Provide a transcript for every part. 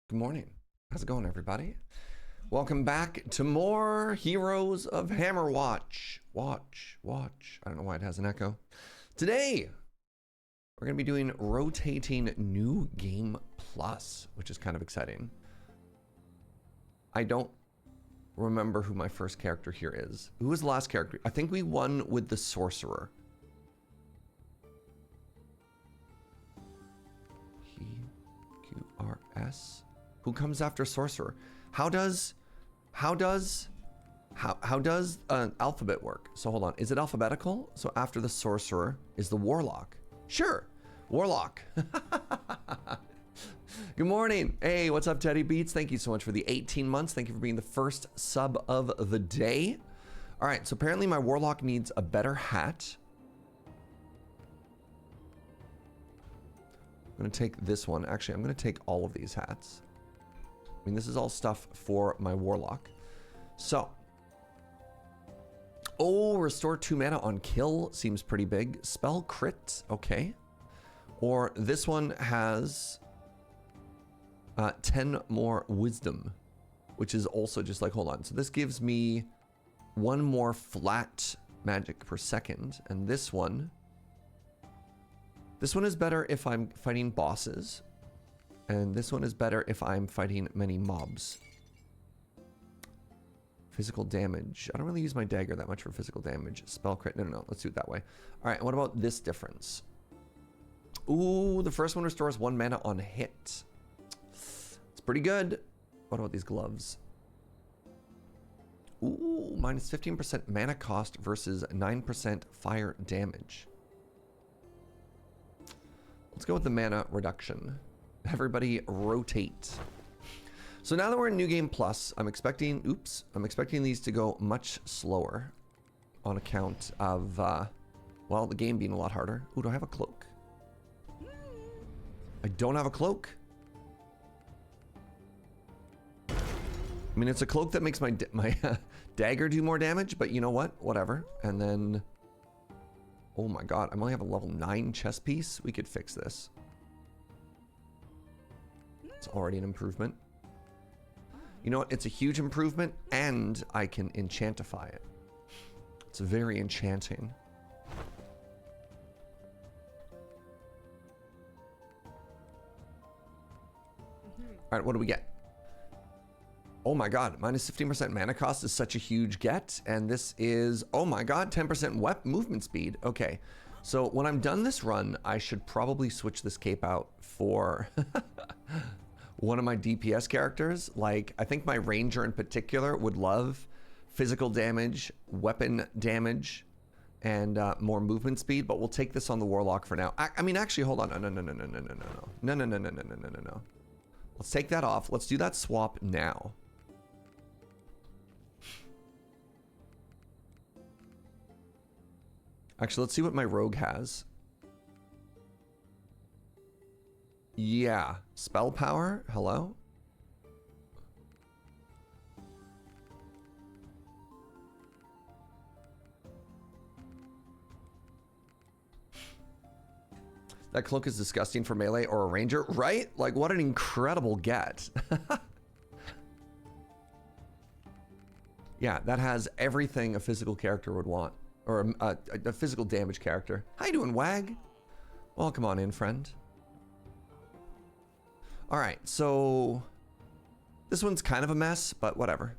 Good morning. How's it going, everybody? Welcome back to more Heroes of Hammerwatch. Watch. I don't know why it has an echo. Today, we're going to be doing rotating New Game Plus, which is kind of exciting. I don't remember who my first character here is. Who was the last character? I think we won with the Sorcerer. QRS. Who comes after Sorcerer? How does alphabet work? So hold on, is it alphabetical? So after the Sorcerer is the Warlock. Sure, Warlock. Good morning. Hey, what's up, Teddy Beats? Thank you so much for the 18 months. Thank you for being the first sub of the day. All right, so apparently my Warlock needs a better hat. I'm gonna take this one. Actually, I'm gonna take all of these hats. I mean, this is all stuff for my Warlock. So. Oh, restore 2 mana on kill seems pretty big. Spell crit, okay. Or this one has 10 more wisdom, which is also just like, hold on. So this gives me 1 more flat magic per second. And this one is better if I'm fighting bosses. And this one is better if I'm fighting many mobs. Physical damage. I don't really use my dagger that much for physical damage. Spell crit. No. Let's do it that way. All right. What about this difference? Ooh, the first one restores 1 mana on hit. It's pretty good. What about these gloves? Ooh, minus 15% mana cost versus 9% fire damage. Let's go with the mana reduction. Everybody rotate. So now that we're in New Game Plus, I'm expecting these to go much slower on account of, well, the game being a lot harder. Ooh, do I have a cloak? I don't have a cloak. I mean, it's a cloak that makes my dagger do more damage, but you know what? Whatever. And then, oh my god, I only have a level 9 chest piece. We could fix this. It's already an improvement. You know what? It's a huge improvement, and I can enchantify it. It's very enchanting. All right, what do we get? Oh my god, minus 15% mana cost is such a huge get, and this is, oh my god, 10% movement speed. Okay, so when I'm done this run, I should probably switch this cape out for one of my DPS characters. Like, I think my ranger in particular would love physical damage, weapon damage, and more movement speed, but we'll take this on the Warlock for now. I mean, actually, hold on. No. Let's take that off. Let's do that swap now. Actually, let's see what my rogue has. Yeah, spell power, hello? That cloak is disgusting for melee or a ranger, right? Like, what an incredible get. Yeah, that has everything a physical character would want. Or a physical damage character. How you doing, Wag? Welcome on in, friend. All right, so this one's kind of a mess, but whatever.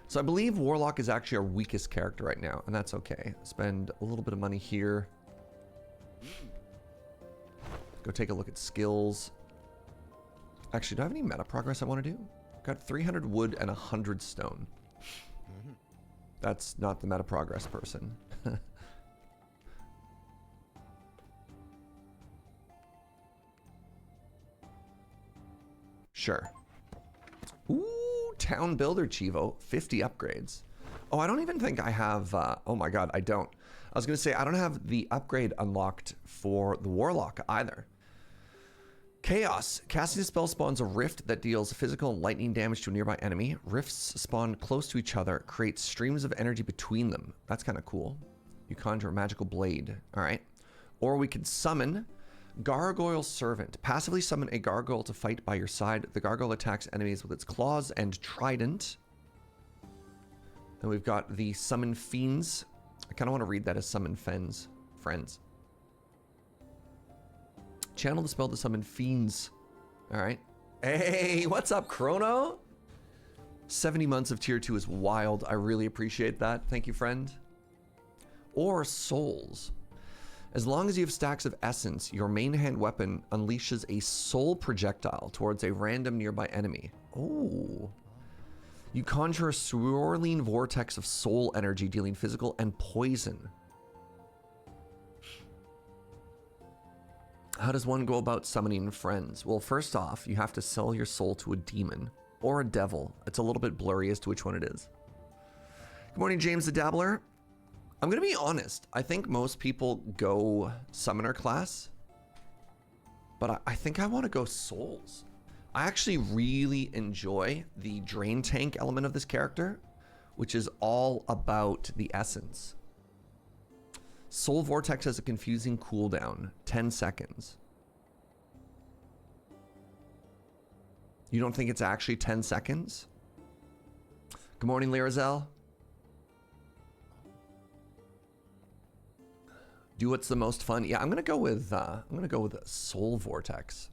So I believe Warlock is actually our weakest character right now, and that's okay. Spend a little bit of money here. Go take a look at skills. Actually, do I have any meta progress I want to do? Got 300 wood and 100 stone. That's not the meta progress person. Sure. Ooh, town builder Chivo, 50 upgrades. Oh, I don't even think I have, oh my god, I don't. I was gonna say, I don't have the upgrade unlocked for the Warlock either. Chaos. Casting a spell spawns a rift that deals physical and lightning damage to a nearby enemy. Rifts spawn close to each other, create streams of energy between them. That's kind of cool. You conjure a magical blade. All right. Or we could summon Gargoyle Servant. Passively summon a gargoyle to fight by your side. The gargoyle attacks enemies with its claws and trident. Then we've got the Summon Fiends. I kind of want to read that as Summon Friends. Channel the spell to summon fiends. All right. Hey, what's up, Chrono? 70 months of tier 2 is wild. I really appreciate that. Thank you, friend. Or souls. As long as you have stacks of essence, your main hand weapon unleashes a soul projectile towards a random nearby enemy. Oh. You conjure a swirling vortex of soul energy, dealing physical and poison. How does one go about summoning friends? Well, first off, you have to sell your soul to a demon or a devil. It's a little bit blurry as to which one it is. Good morning, James the Dabbler. I'm going to be honest. I think most people go summoner class, but I think I want to go souls. I actually really enjoy the drain tank element of this character, which is all about the essence. Soul Vortex has a confusing cooldown, 10 seconds. You don't think it's actually 10 seconds? Good morning, Lyrazel. Do what's the most fun? Yeah, I'm gonna go with Soul Vortex.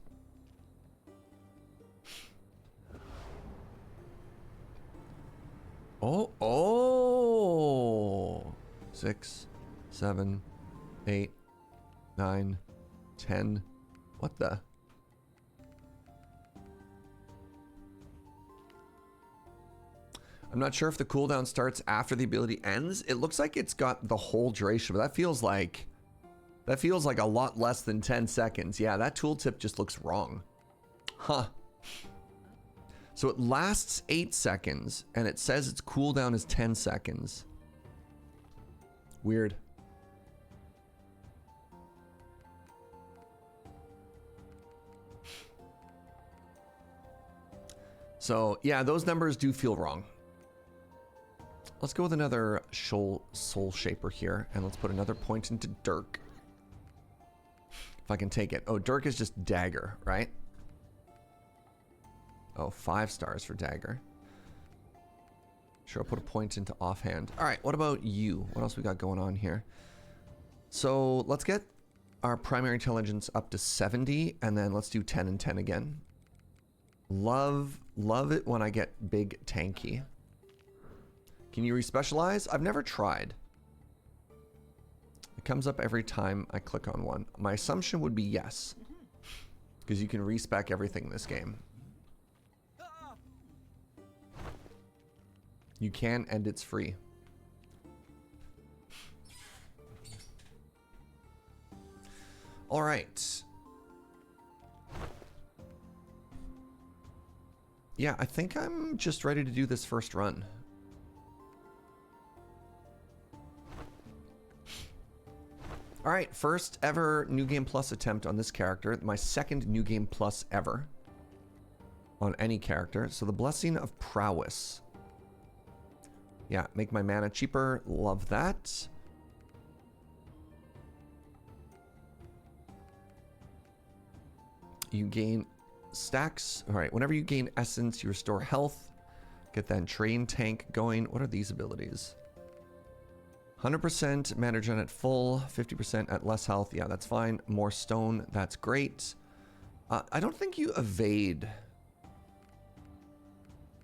Oh, 6, 7, 8, 9, 10. What the? I'm not sure if the cooldown starts after the ability ends. It looks like it's got the whole duration, but that feels like a lot less than 10 seconds. Yeah, that tooltip just looks wrong. Huh. So it lasts 8 seconds, and it says its cooldown is 10 seconds. Weird. So, yeah, those numbers do feel wrong. Let's go with another soul shaper here, and let's put another point into Dirk. If I can take it. Oh, Dirk is just dagger, right? Oh, 5 stars for dagger. Sure, I'll put a point into offhand. All right, what about you? What else we got going on here? So let's get our primary intelligence up to 70, and then let's do 10 and 10 again. Love it when I get big tanky. Can you respecialize? I've never tried. It comes up every time I click on one. My assumption would be yes, because you can respec everything in this game. You can, and it's free. All right. Yeah, I think I'm just ready to do this first run. All right, first ever New Game Plus attempt on this character. My second New Game Plus ever on any character. So the Blessing of Prowess. Yeah, make my mana cheaper. Love that. You gain stacks. All right, whenever you gain essence, you restore health. Get that train tank going. What are these abilities? 100% mana gen at full, 50% at less health. Yeah, that's fine. More stone. That's great. I don't think you evade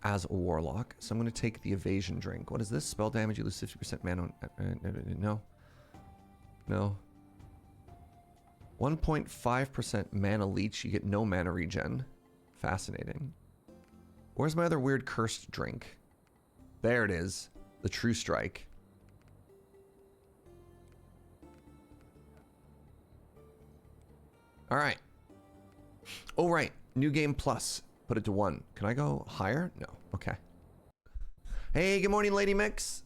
as a warlock, so I'm going to take the evasion drink. What is this? Spell damage, you lose 50% mana. No. No. 1.5% mana leech, you get no mana regen. Fascinating. Where's my other weird cursed drink? There it is. The True Strike. All right. Oh, right. New Game Plus. Put it to 1. Can I go higher? No. Okay. Hey, good morning, Lady Mix.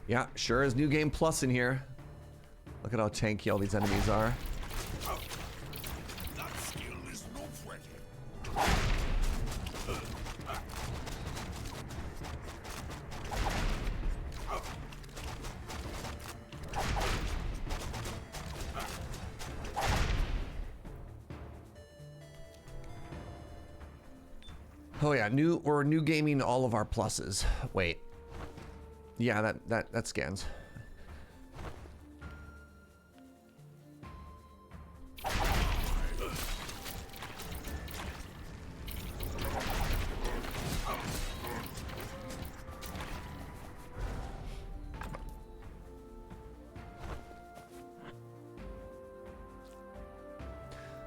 Yeah, sure is New Game Plus in here. Look at how tanky all these enemies are. That skill is no threat Oh yeah, we're new gaming all of our pluses. Wait. Yeah, that scans.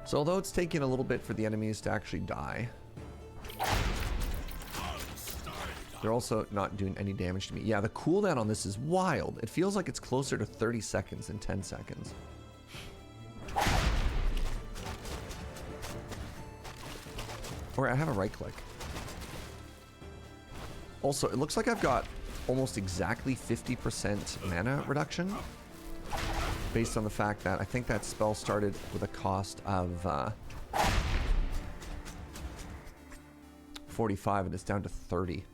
So although it's taking a little bit for the enemies to actually die, they're also not doing any damage to me. Yeah, the cooldown on this is wild. It feels like it's closer to 30 seconds than 10 seconds. Or I have a right click. Also, it looks like I've got almost exactly 50% mana reduction, based on the fact that I think that spell started with a cost of 45 and it's down to 30.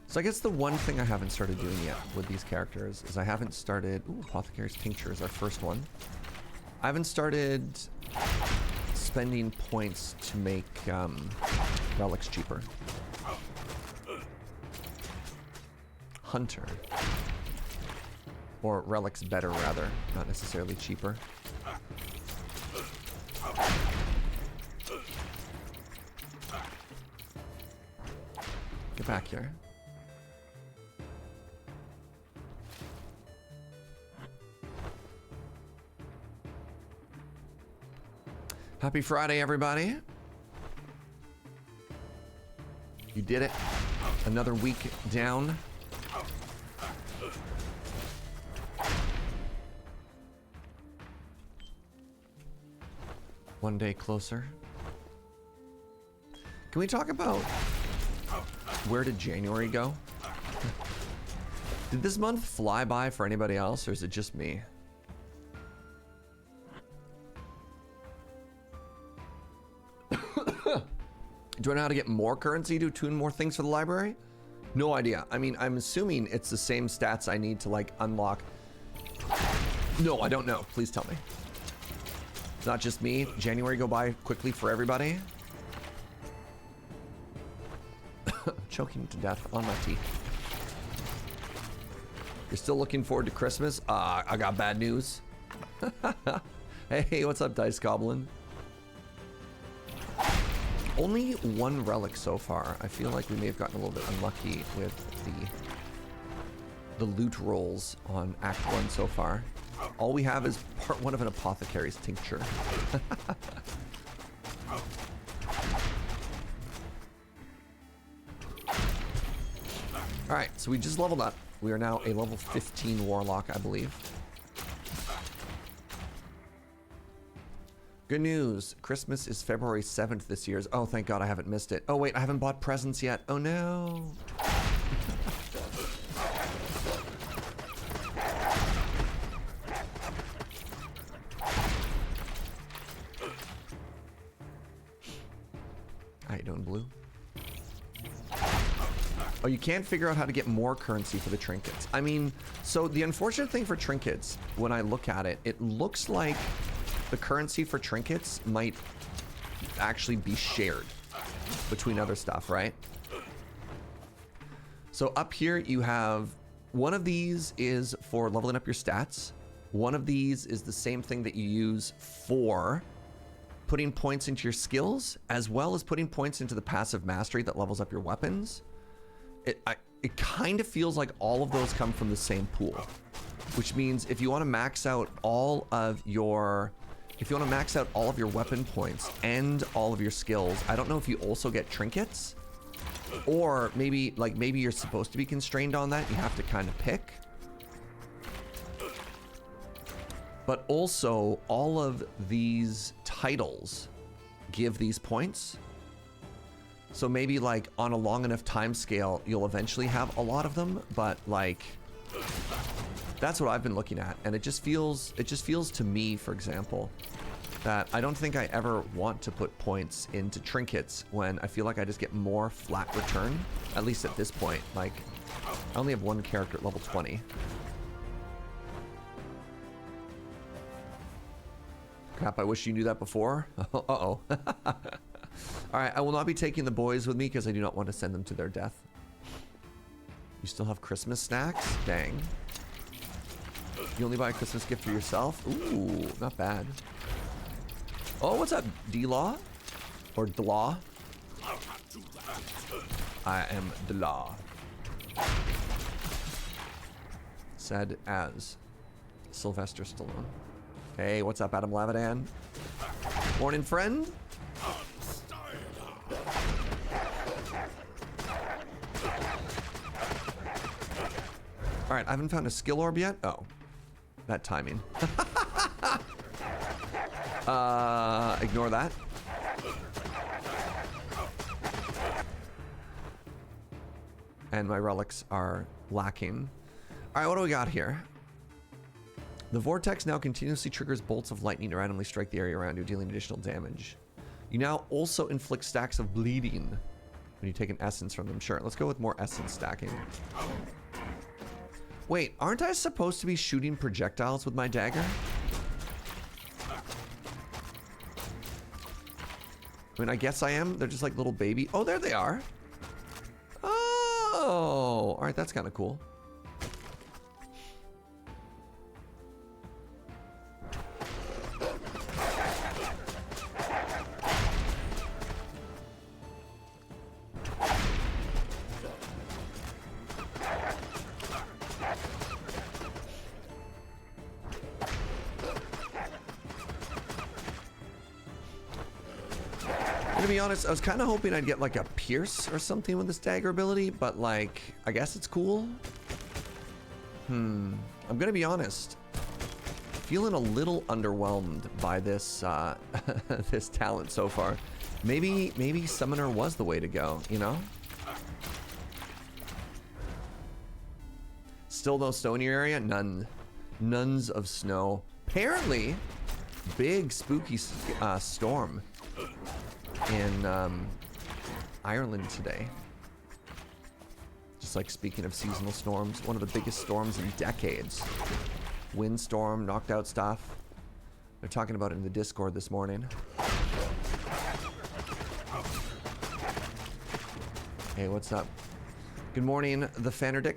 So I guess the one thing I haven't started doing yet with these characters is I haven't started... Ooh, Apothecary's Tincture is our first one. I haven't started spending points to make relics cheaper. Hunter. Or relics better, rather. Not necessarily cheaper. Get back here. Happy Friday, everybody. You did it. Another week down. One day closer. Can we talk about where did January go? Did this month fly by for anybody else, or is it just me? Do I know how to get more currency to tune more things for the library? No idea. I mean, I'm assuming it's the same stats I need to, like, unlock. No, I don't know. Please tell me. It's not just me. January go by quickly for everybody. Choking to death on my teeth. You're still looking forward to Christmas? I got bad news. Hey, what's up, Dice Goblin? Only one relic so far. I feel like we may have gotten a little bit unlucky with the loot rolls on Act 1 so far. All we have is part 1 of an Apothecary's Tincture. Alright, so we just leveled up. We are now a level 15 Warlock, I believe. Good news. Christmas is February 7th this year. Oh, thank God I haven't missed it. Oh, wait, I haven't bought presents yet. Oh, no. How you doing, Blue? Oh, you can't figure out how to get more currency for the trinkets. I mean, so the unfortunate thing for trinkets, when I look at it, it looks like the currency for trinkets might actually be shared between other stuff, right? So up here you have one of these is for leveling up your stats. One of these is the same thing that you use for putting points into your skills, as well as putting points into the passive mastery that levels up your weapons. It kind of feels like all of those come from the same pool, which means if you want to max out all of your weapon points and all of your skills, I don't know if you also get trinkets, or maybe you're supposed to be constrained on that. You have to kind of pick. But also, all of these titles give these points. So maybe like on a long enough time scale, you'll eventually have a lot of them, but like that's what I've been looking at. And it just feels to me, for example, that I don't think I ever want to put points into trinkets when I feel like I just get more flat return, at least at this point. Like I only have one character at level 20. Crap, I wish you knew that before. Uh-oh. Alright, I will not be taking the boys with me because I do not want to send them to their death. You still have Christmas snacks? Dang. You only buy a Christmas gift for yourself? Ooh, not bad. Oh, what's up, D-Law? Or D-Law? I am D-Law. Said as Sylvester Stallone. Hey, what's up, Adam Lavadan? Morning, friend. All right, I haven't found a skill orb yet. Oh, that timing. Ignore that. And my relics are lacking. All right, what do we got here? The vortex now continuously triggers bolts of lightning to randomly strike the area around you, dealing additional damage. You now also inflict stacks of bleeding when you take an essence from them. Sure, let's go with more essence stacking. Wait, aren't I supposed to be shooting projectiles with my dagger? I mean, I guess I am. They're just like little baby. Oh, there they are. Oh, all right, that's kind of cool. To be honest, I was kind of hoping I'd get like a pierce or something with this dagger ability, but like, I guess it's cool. I'm gonna be honest. Feeling a little underwhelmed by this this talent so far. Maybe Summoner was the way to go, you know? Still no snow in your area? None. Nones of snow. Apparently, big spooky storm in Ireland today. Just like speaking of seasonal storms, one of the biggest storms in decades. Windstorm, knocked out stuff. They're talking about it in the Discord this morning. Hey, what's up? Good morning, the Fannerdick.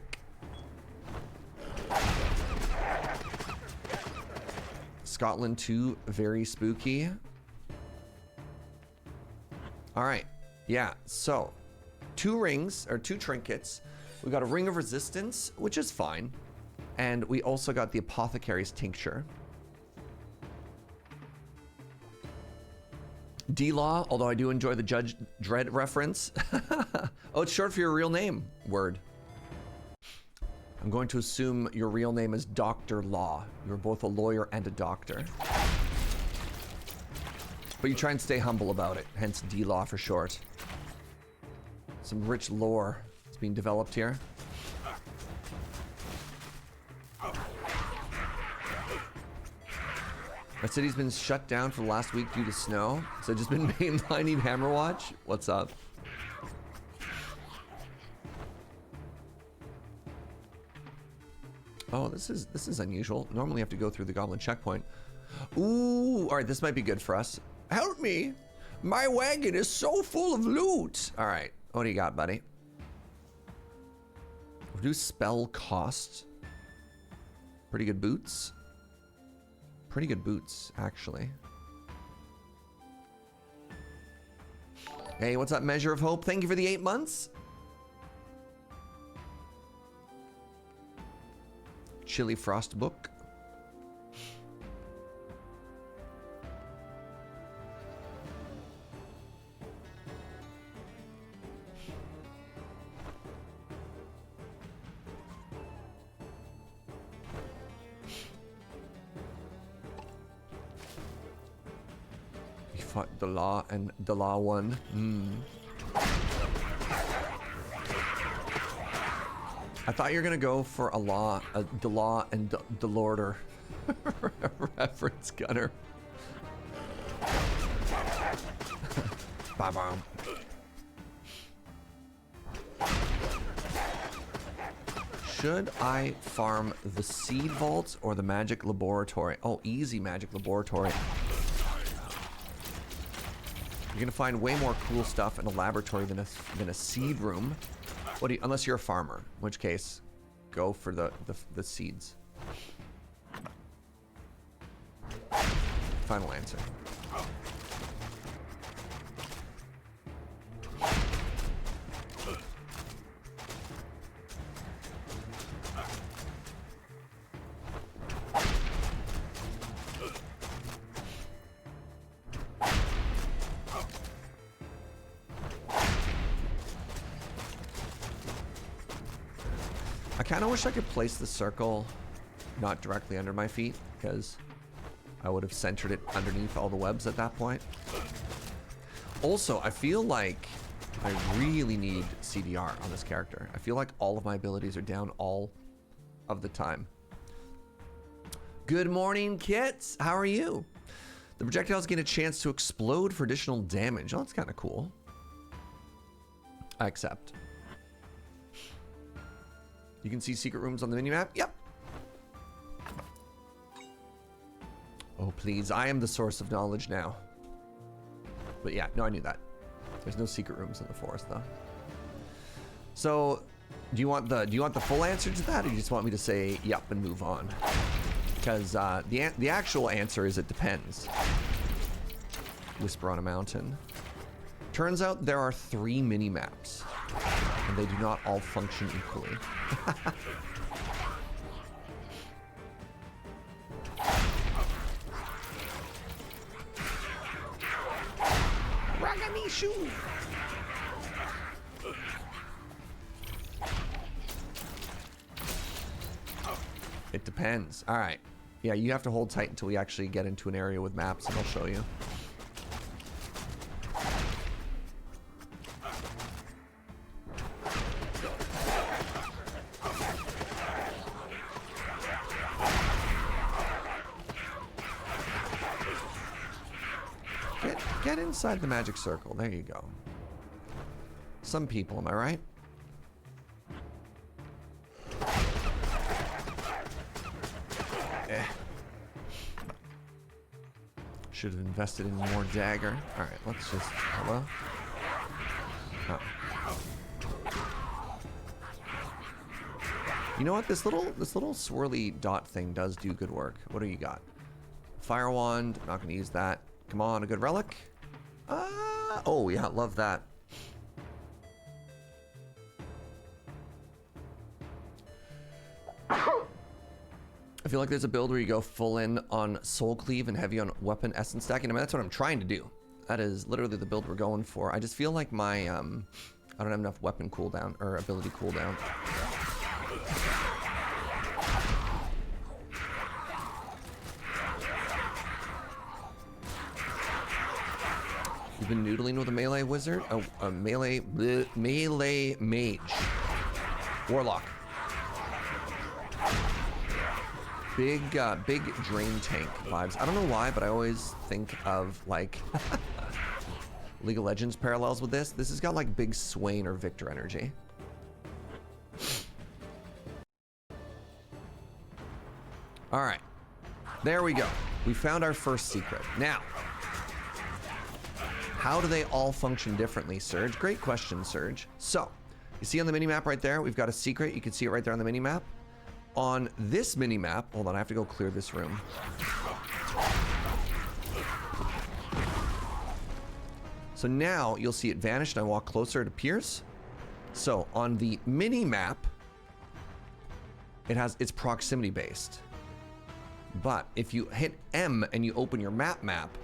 Scotland 2, very spooky. All right, yeah, so 2 rings, or 2 trinkets. We got a Ring of Resistance, which is fine. And we also got the Apothecary's Tincture. D-Law, although I do enjoy the Judge Dredd reference. Oh, it's short for your real name. Word. I'm going to assume your real name is Dr. Law. You're both a lawyer and a doctor. But you try and stay humble about it, hence D-Law for short. Some rich lore is being developed here. My city's been shut down for the last week due to snow, so I've just been mainlining Hammerwatch. What's up? Oh, this is unusual. Normally you have to go through the goblin checkpoint. Ooh, all right, this might be good for us. Help me! My wagon is so full of loot! All right, what do you got, buddy? Reduce spell cost. Pretty good boots. Pretty good boots, actually. Hey, what's up, Measure of Hope? Thank you for the 8 months. Chili Frost book. We fought the law and the law won. I thought you were gonna go for the law and the lorder reference, Gunner. Ba-bam. Should I farm the seed vault or the magic laboratory? Oh, easy magic laboratory. You're gonna find way more cool stuff in a laboratory than a seed room. What do you, unless you're a farmer, in which case, go for the seeds. Final answer. I kind of wish I could place the circle not directly under my feet, because I would have centered it underneath all the webs at that point. Also, I feel like I really need CDR on this character. I feel like all of my abilities are down all of the time. Good morning, kits. How are you? The projectiles get a chance to explode for additional damage. Oh, that's kind of cool. I accept. You can see secret rooms on the minimap? Yep. Oh, please. I am the source of knowledge now. But yeah, no, I knew that. There's no secret rooms in the forest, though. So, do you want the full answer to that, or do you just want me to say yep and move on? Because the actual answer is it depends. Whisper on a Mountain. Turns out there are 3 mini-maps, and they do not all function equally. Raganishu! It depends. All right. Yeah, you have to hold tight until we actually get into an area with maps, and I'll show you. Get inside the magic circle. There you go. Some people, am I right? Should have invested in more dagger. All right, let's just hello. Oh. You know what? This little swirly dot thing does do good work. What do you got? Fire wand. I'm not going to use that. Come on, a good relic. Oh yeah, love that. I feel like there's a build where you go full in on soul cleave and heavy on weapon essence stacking. I mean, that's what I'm trying to do. That is literally the build we're going for. I just feel like my I don't have enough weapon cooldown or ability cooldown. You've been noodling with a melee wizard? A melee mage. Warlock. Big drain tank vibes. I don't know why, but I always think of like League of Legends parallels with this. This has got like big Swain or Victor energy. All right, there we go. We found our first secret. Now, how do they all function differently, Surge? Great question, Surge. So, you see on the mini-map right there, we've got a secret. You can see it right there on the mini-map. On this mini-map, hold on, I have to go clear this room. So now you'll see it vanish and I walk closer, it appears. So on the mini-map, it's proximity based. But if you hit M and you open your map,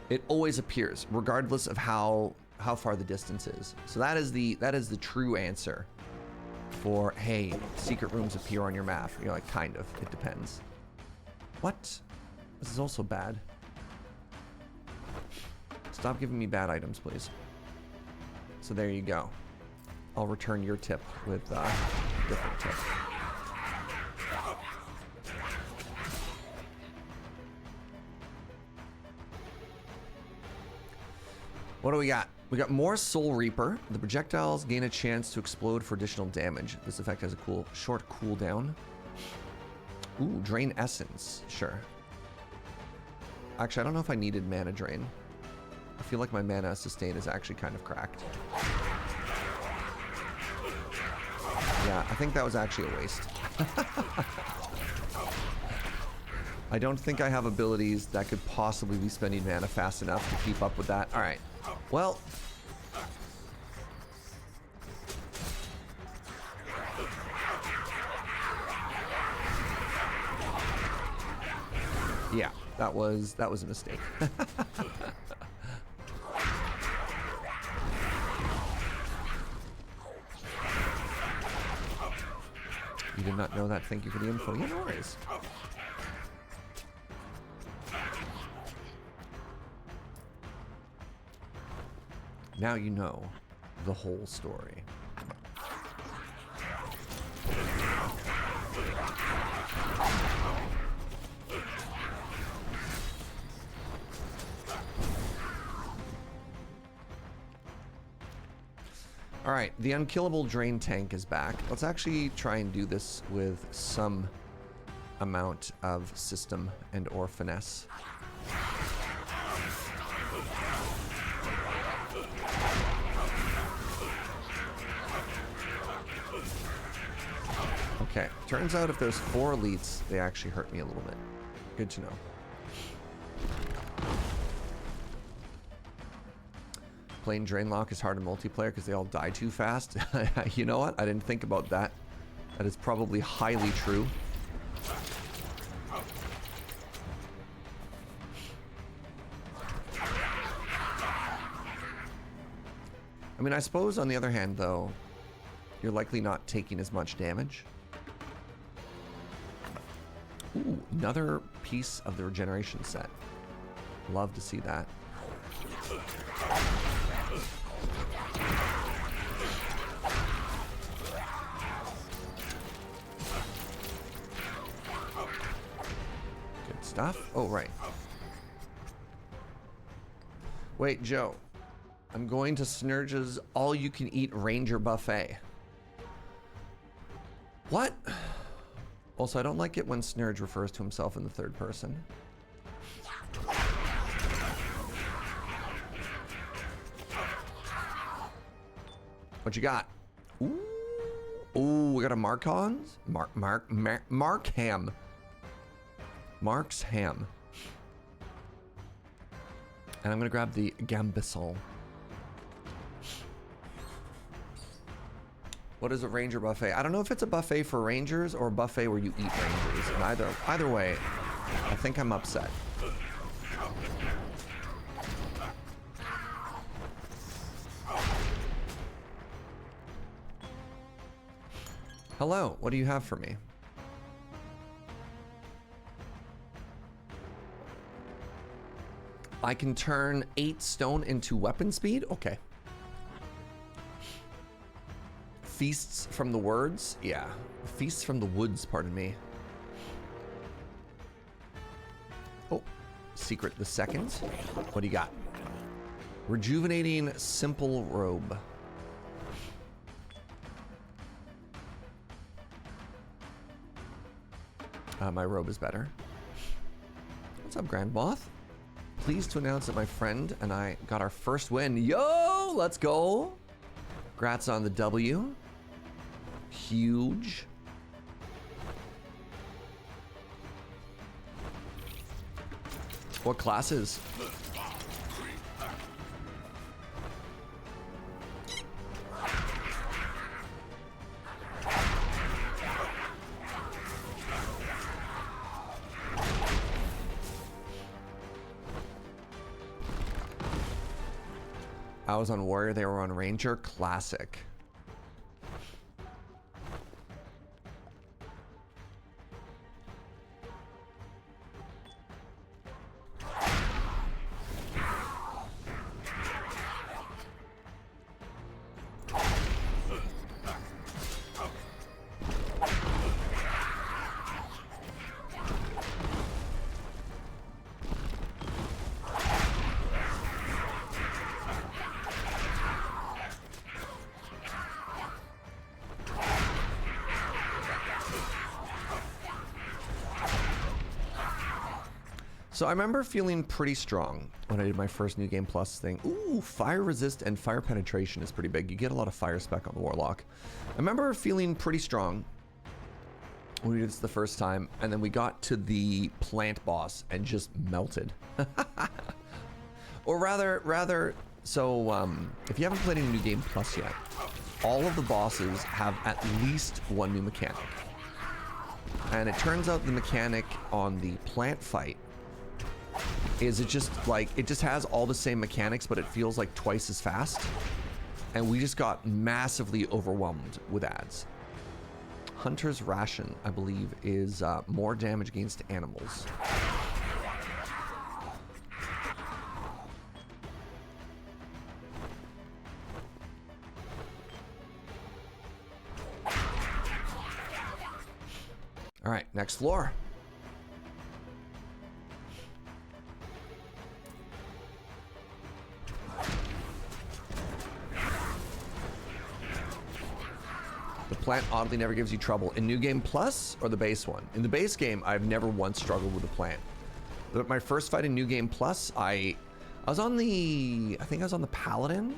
it always appears, regardless of how far the distance is. So that is the true answer for, hey, secret rooms appear on your map. You're like, kind of, it depends. What? This is also bad. Stop giving me bad items, please. So there you go. I'll return your tip with a different tip. What do we got? We got more Soul Reaper. The projectiles gain a chance to explode for additional damage. This effect has a cool short cooldown. Ooh, Drain Essence. Sure. Actually, I don't know if I needed Mana Drain. I feel like my Mana Sustain is actually kind of cracked. Yeah, I think that was actually a waste. I don't think I have abilities that could possibly be spending mana fast enough to keep up with that. All right. Well. Yeah, that was a mistake. You did not know that. Thank you for the info. Yeah, no worries. Now you know the whole story. All right, the unkillable drain tank is back. Let's actually try and do this with some amount of system and or finesse. Okay, turns out if there's 4 elites, they actually hurt me a little bit. Good to know. Playing Drainlock is hard in multiplayer because they all die too fast. You know what? I didn't think about that. That is probably highly true. I mean, I suppose on the other hand, though, you're likely not taking as much damage. Ooh, another piece of the regeneration set. Love to see that. Good stuff. Oh, right. Wait, Joe. I'm going to Snurge's all-you-can-eat Ranger Buffet. What? Also, I don't like it when Snurge refers to himself in the third person. What you got? Ooh, ooh, we got a Markhams? Markham. Mark's Ham. And I'm gonna grab the Gambisson. What is a Ranger Buffet? I don't know if it's a buffet for Rangers or a buffet where you eat Rangers. And either way, I think I'm upset. Hello, what do you have for me? I can turn 8 stone into weapon speed? Okay. Feasts from the words? Yeah. Feasts from the woods, pardon me. Oh, secret the second. What do you got? Rejuvenating simple robe. My robe is better. What's up, Grand Moth? Pleased to announce that my friend and I got our first win. Yo, let's go. Congrats on the W. Huge. What classes? I was on Warrior, they were on Ranger. Classic. So I remember feeling pretty strong when I did my first New Game Plus thing. Ooh, fire resist and fire penetration is pretty big. You get a lot of fire spec on the Warlock. I remember feeling pretty strong when we did this the first time, and then we got to the plant boss and just melted. Or rather, so if you haven't played any New Game Plus yet, all of the bosses have at least one new mechanic. And it turns out the mechanic on the plant fight is it just has all the same mechanics, but it feels like twice as fast. And we just got massively overwhelmed with ads. Hunter's Ration, I believe, is more damage against animals. All right, next floor. The plant oddly never gives you trouble. In New Game Plus or the base one? In the base game, I've never once struggled with the plant. But my first fight in New Game Plus, I think I was on the Paladin,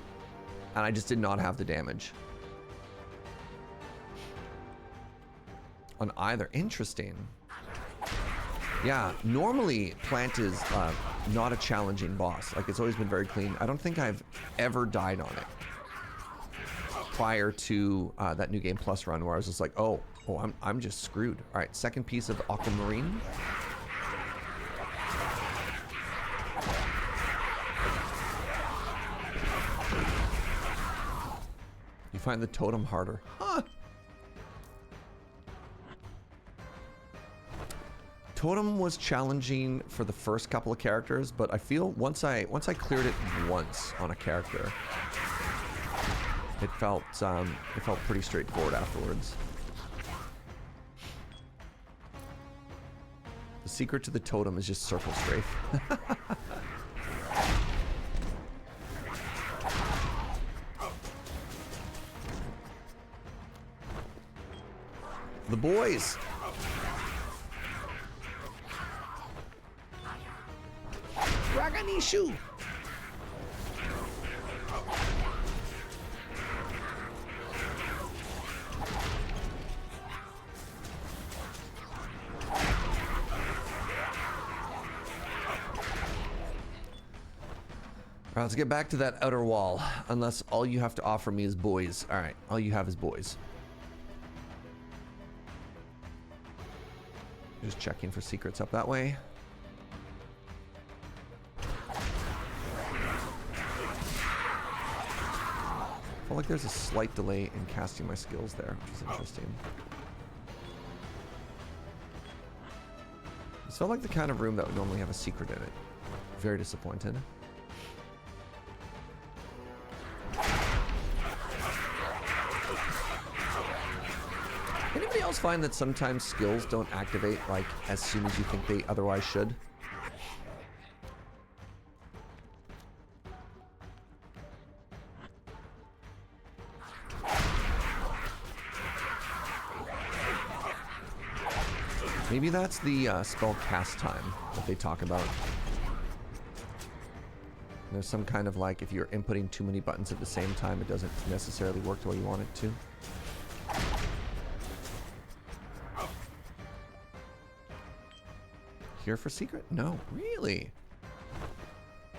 and I just did not have the damage on either. Interesting. Yeah, normally plant is not a challenging boss. Like, it's always been very clean. I don't think I've ever died on it prior to that New Game Plus run where I was just like, oh, I'm just screwed. All right, second piece of aquamarine. You find the totem harder. Huh. Totem was challenging for the first couple of characters, but I feel once I cleared it once on a character, it felt pretty straightforward afterwards. The secret to the totem is just circle strafe. The boys. Raganishu. Alright, let's get back to that outer wall. Unless all you have to offer me is boys. Alright, all you have is boys. Just checking for secrets up that way. I feel like there's a slight delay in casting my skills there, which is interesting. This felt like the kind of room that would normally have a secret in it. Very disappointed. Anybody else find that sometimes skills don't activate like as soon as you think they otherwise should? Maybe that's the spell cast time that they talk about. There's some kind of like, if you're inputting too many buttons at the same time, it doesn't necessarily work the way you want it to. Here for secret? No, really?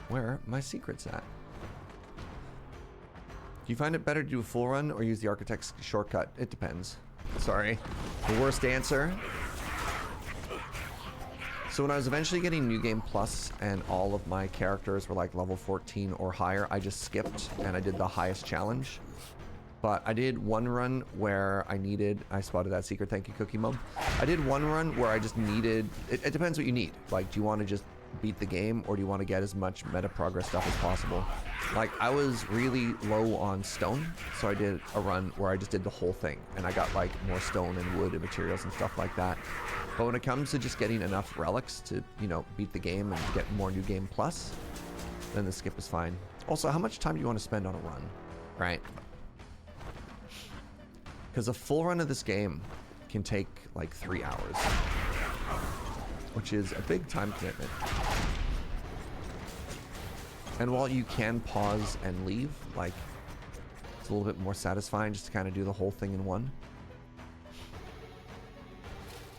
Where are my secrets at? Do you find it better to do a full run or use the architect's shortcut? It depends. Sorry. The worst answer. So when I was eventually getting New Game Plus and all of my characters were like level 14 or higher, I just skipped and I did the highest challenge. But I did one run where I spotted that secret, thank you Cookie Mom. I did one run where I just needed, it depends what you need. Like, do you want to just beat the game or do you want to get as much meta progress stuff as possible? Like, I was really low on stone, so I did a run where I just did the whole thing and I got like more stone and wood and materials and stuff like that. But when it comes to just getting enough relics to, you know, beat the game and get more New Game Plus, then the skip is fine. Also, how much time do you want to spend on a run, right? Because a full run of this game can take like 3 hours, which is a big time commitment. And while you can pause and leave, like, it's a little bit more satisfying just to kind of do the whole thing in one.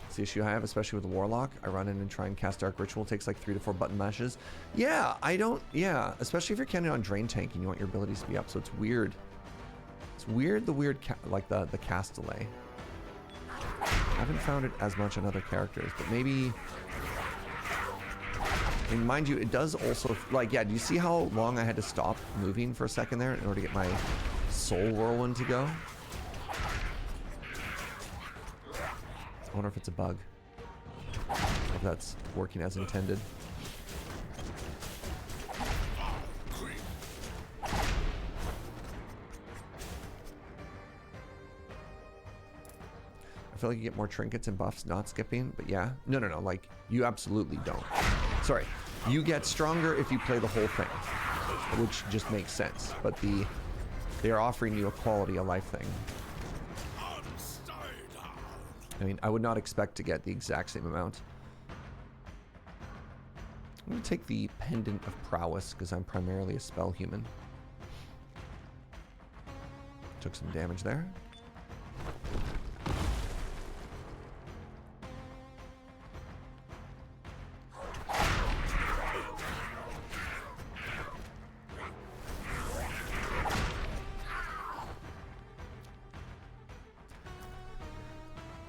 It's the issue I have, especially with the Warlock. I run in and try and cast Dark Ritual. It takes like 3 to 4 button mashes. Yeah, especially if you're counting on Drain Tank and you want your abilities to be up, so it's weird. It's weird, like the cast delay. I haven't found it as much on other characters, but maybe... I mean, mind you, it does also, like, yeah, do you see how long I had to stop moving for a second there in order to get my Soul Whirlwind to go? I wonder if it's a bug. If that's working as intended. I feel like you get more trinkets and buffs not skipping, but yeah. No, like, you absolutely don't. Sorry. You get stronger if you play the whole thing, which just makes sense, but they are offering you a quality of life thing. I mean, I would not expect to get the exact same amount. I'm going to take the Pendant of Prowess because I'm primarily a spell human. Took some damage there.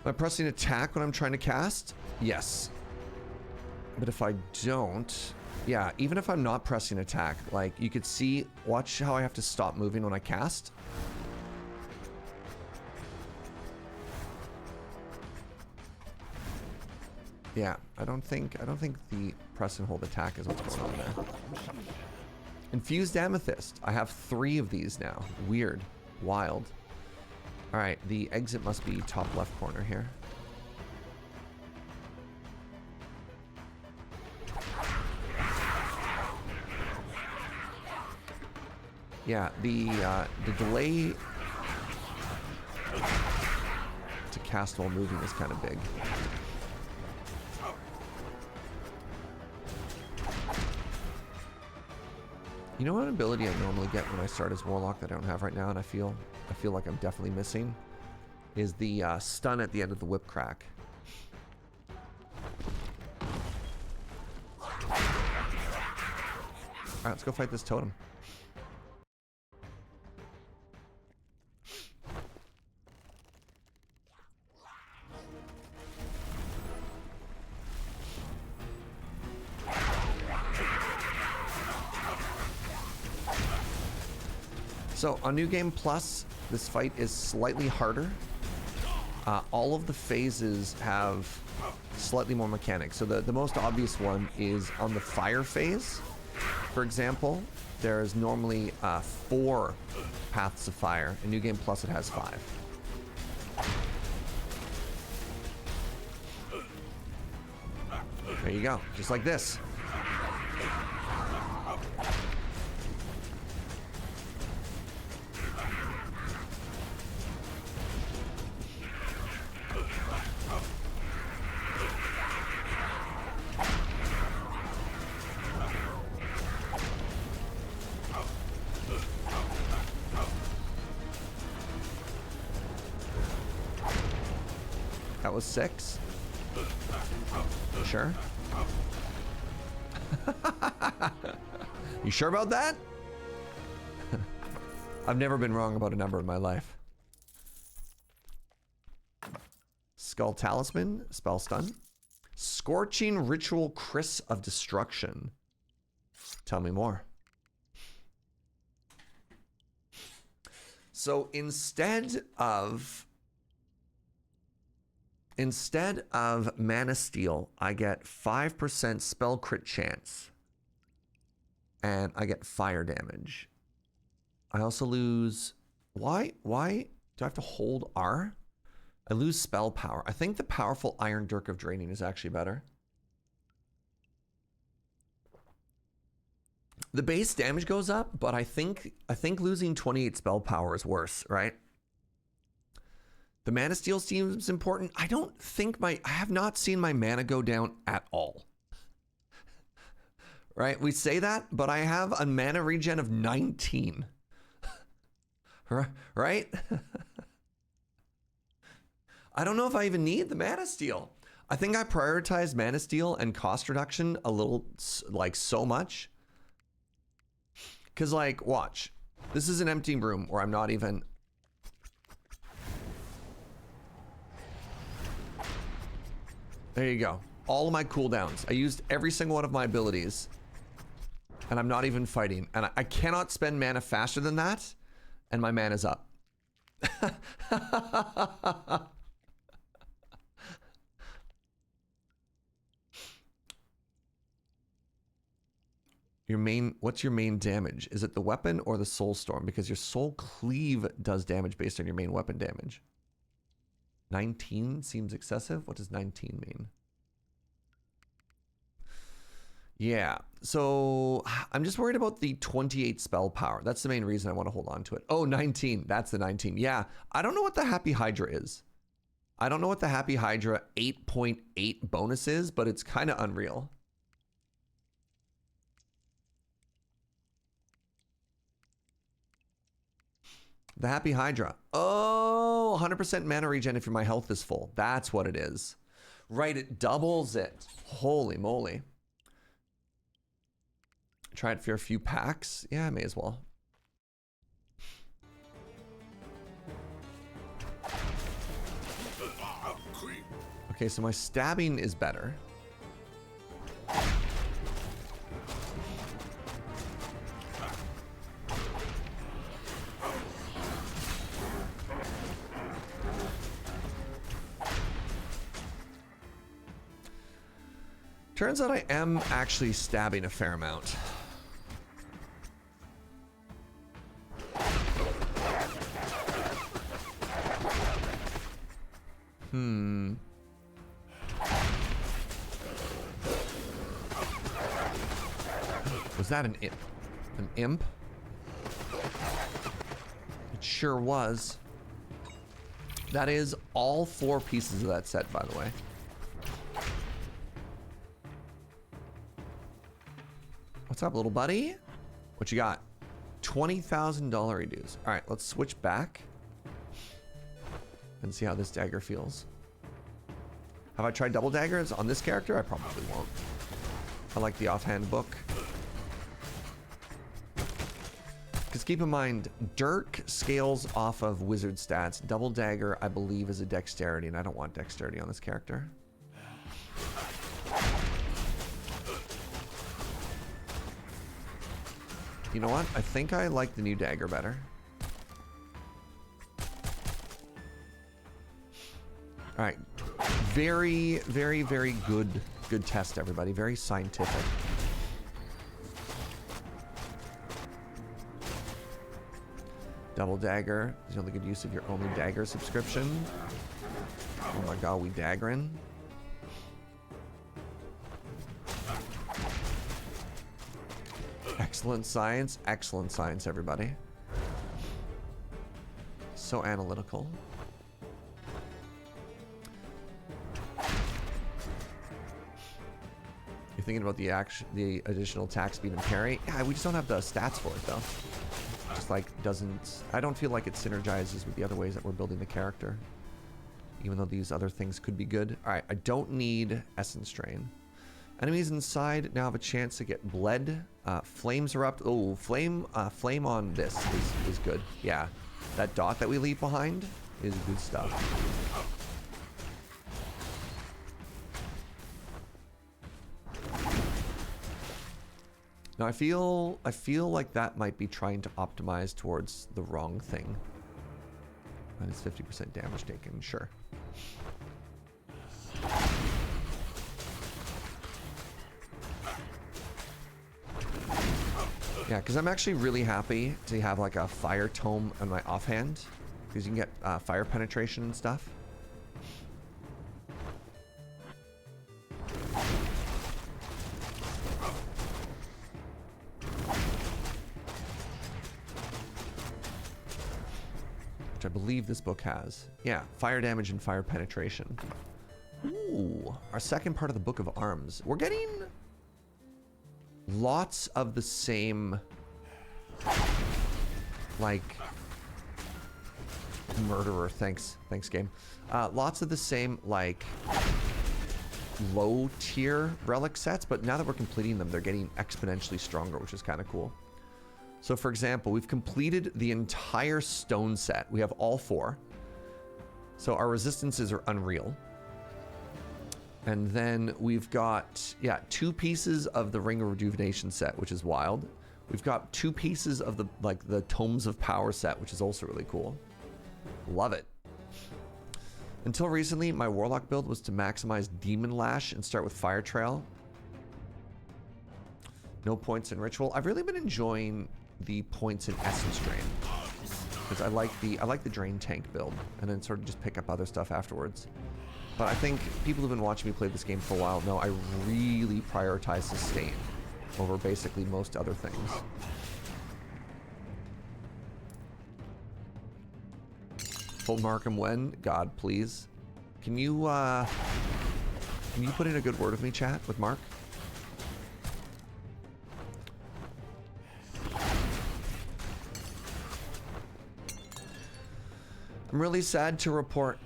Am I pressing attack when I'm trying to cast? Yes. But if I don't... Yeah, even if I'm not pressing attack, like, you could see... Watch how I have to stop moving when I cast. Yeah, I don't think the press and hold attack is what's going on there. Infused Amethyst. I have 3 of these now. Weird. Wild. Alright, the exit must be top left corner here. Yeah, the delay to cast while moving is kind of big. You know what ability I normally get when I start as Warlock that I don't have right now, and I feel like I'm definitely missing, is the stun at the end of the whip crack. Alright, let's go fight this totem. So on New Game Plus, this fight is slightly harder. All of the phases have slightly more mechanics. So the most obvious one is on the fire phase. For example, there's normally 4 paths of fire. In New Game Plus, it has 5. There you go, just like this. That was 6. Sure. You sure about that? I've never been wrong about a number in my life. Skull Talisman, spell stun. Scorching Ritual Kriss of Destruction. Tell me more. So instead of Mana Steel, I get 5% spell crit chance. And I get fire damage. I also lose... Why do I have to hold R? I lose spell power. I think the powerful Iron Dirk of Draining is actually better. The base damage goes up, but I think losing 28 spell power is worse, right? The mana steal seems important. I have not seen my mana go down at all. Right? We say that, but I have a mana regen of 19. Right? I don't know if I even need the mana steal. I think I prioritize mana steal and cost reduction a little, like, so much. Because, like, watch. This is an empty room where I'm not even... There you go. All of my cooldowns. I used every single one of my abilities. And I'm not even fighting. And I cannot spend mana faster than that. And my mana's up. What's your main damage? Is it the weapon or the soul storm? Because your soul cleave does damage based on your main weapon damage. 19 seems excessive. What does 19 mean? Yeah, so I'm just worried about the 28 spell power. That's the main reason I want to hold on to it. Oh, 19. That's the 19. I don't know what the Happy Hydra is. I don't know what the Happy Hydra 8.8 bonus is, but it's kind of unreal. The Happy Hydra. Oh, 100% mana regen if my health is full. That's what it is. Right, it doubles it. Holy moly. Try it for a few packs. Yeah, I may as well. Okay, so my stabbing is better. Turns out I am actually stabbing a fair amount. Was that an imp? An imp? It sure was. That is all 4 pieces of that set, by the way. What's up, little buddy? What you got? $20,000 reduce. All right, let's switch back and see how this dagger feels. Have I tried double daggers on this character? I probably won't. I like the offhand book. Because keep in mind, Dirk scales off of wizard stats. Double dagger, I believe, is a dexterity, and I don't want dexterity on this character. You know what? I think I like the new dagger better. All right. Very, very, very good test, everybody. Very scientific. Double dagger is the only good use of your only dagger subscription. Oh my god, we daggering. Excellent science, everybody. So analytical. You're thinking about the additional attack speed and parry? Yeah, we just don't have the stats for it though. Just like I don't feel like it synergizes with the other ways that we're building the character. Even though these other things could be good. All right, I don't need Essence Drain. Enemies inside now have a chance to get bled. Flames erupt. Oh, flame on this is good. Yeah, that dot that we leave behind is good stuff. Now I feel like that might be trying to optimize towards the wrong thing. And it's 50% damage taken, sure. Yeah, because I'm actually really happy to have like a fire tome on my offhand, because you can get fire penetration and stuff. Which I believe this book has. Yeah, fire damage and fire penetration. Ooh, our second part of the Book of Arms. We're getting lots of the same, like, murderer. Thanks game. Lots of the same, like, low tier relic sets, but now that we're completing them, they're getting exponentially stronger, which is kind of cool. So for example, we've completed the entire stone set. We have all 4. So our resistances are unreal. And then we've got, yeah, 2 pieces of the Ring of Rejuvenation set, which is wild. We've got 2 pieces of the, like, the Tomes of Power set, which is also really cool. Love it. Until recently, my Warlock build was to maximize Demon Lash and start with Fire Trail. No points in Ritual. I've really been enjoying the points in Essence Drain, because I like the Drain Tank build, and then sort of just pick up other stuff afterwards. But I think people who've been watching me play this game for a while know I really prioritize Sustain over basically most other things. Full Markham when? God, please. Can you put in a good word with me, chat, with Mark? I'm really sad to report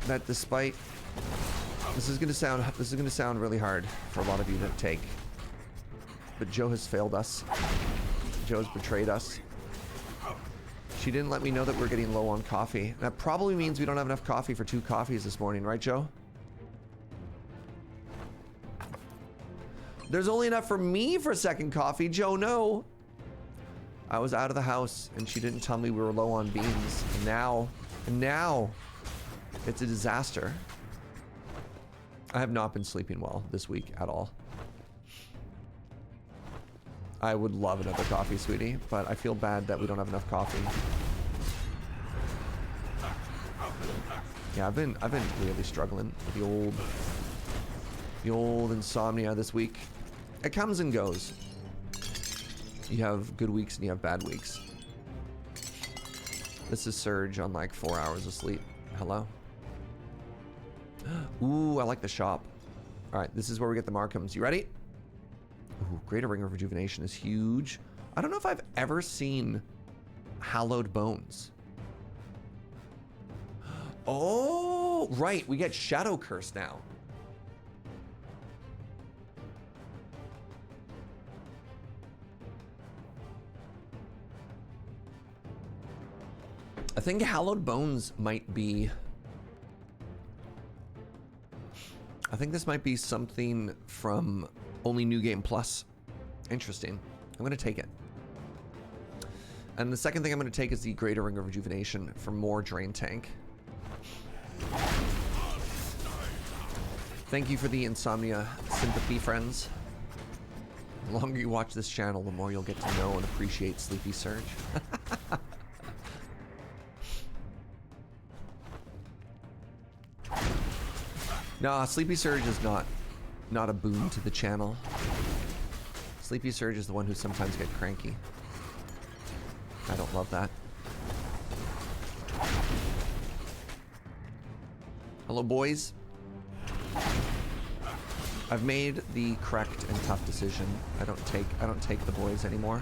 that despite this is gonna sound really hard for a lot of you to take, but Joe has failed us. Joe's betrayed us. She didn't let me know that we're getting low on coffee. That probably means we don't have enough coffee for 2 coffees this morning, right, Joe? There's only enough for me for a second coffee, Joe. No. I was out of the house and she didn't tell me we were low on beans. And now it's a disaster. I have not been sleeping well this week at all. I would love another coffee, sweetie, but I feel bad that we don't have enough coffee. Yeah, I've been really struggling with the old insomnia this week. It comes and goes. You have good weeks and you have bad weeks. This is Surge on like 4 hours of sleep. Hello. Ooh, I like the shop. All right, this is where we get the Markhams. You ready? Ooh, Greater Ring of Rejuvenation is huge. I don't know if I've ever seen Hallowed Bones. Oh, right. We get Shadow Curse now. I think Hallowed Bones might be... I think this might be something from Only New Game Plus. Interesting. I'm going to take it. And the second thing I'm going to take is the Greater Ring of Rejuvenation for more Drain Tank. Thank you for the insomnia sympathy, friends. The longer you watch this channel, the more you'll get to know and appreciate Sleepy Surge. Nah, Sleepy Surge is not a boon to the channel. Sleepy Surge is the one who sometimes gets cranky. I don't love that. Hello, boys. I've made the correct and tough decision. I don't take the boys anymore.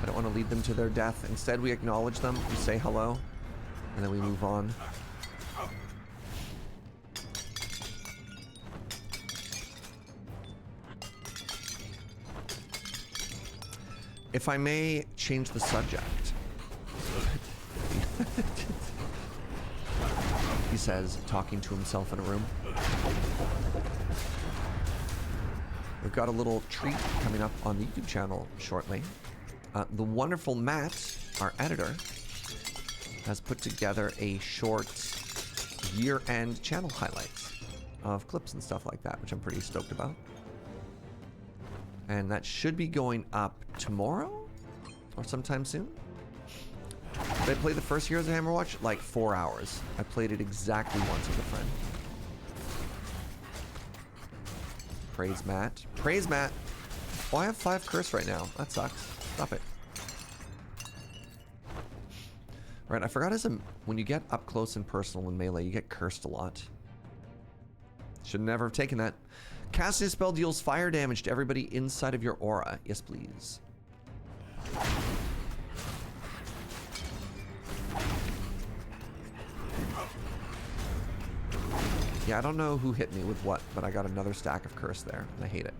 I don't want to lead them to their death. Instead, we acknowledge them, we say hello, and then we move on. If I may change the subject. He says, talking to himself in a room. We've got a little treat coming up on the YouTube channel shortly. The wonderful Matt, our editor, has put together a short year-end channel highlights of clips and stuff like that, which I'm pretty stoked about. And that should be going up tomorrow or sometime soon. Did I play the first Heroes of Hammerwatch? Like 4 hours. I played it exactly once with a friend. Praise Matt. Praise Matt. Oh, I have 5 curse right now. That sucks. Stop it. Right, I forgot when you get up close and personal in melee, you get cursed a lot. Should never have taken that. Casting a spell deals fire damage to everybody inside of your aura. Yes, please. Yeah, I don't know who hit me with what, but I got another stack of curse there, and I hate it.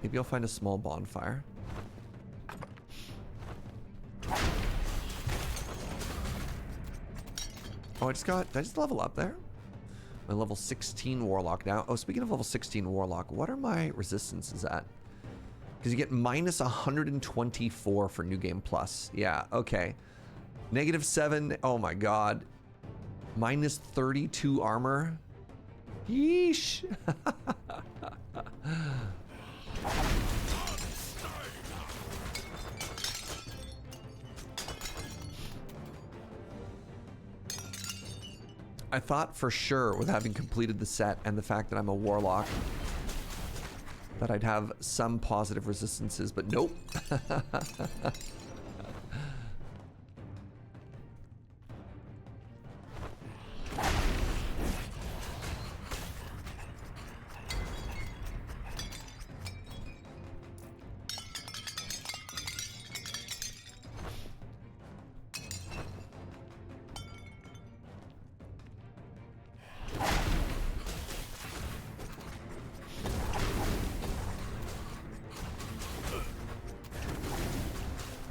Maybe I'll find a small bonfire. Oh, did I just level up there? My level 16 Warlock now. Oh, speaking of level 16 Warlock, what are my resistances at? Because you get minus 124 for New Game Plus. Yeah, okay. -7, oh my god. Minus 32 armor. Yeesh. I thought for sure, with having completed the set and the fact that I'm a warlock, that I'd have some positive resistances, but nope.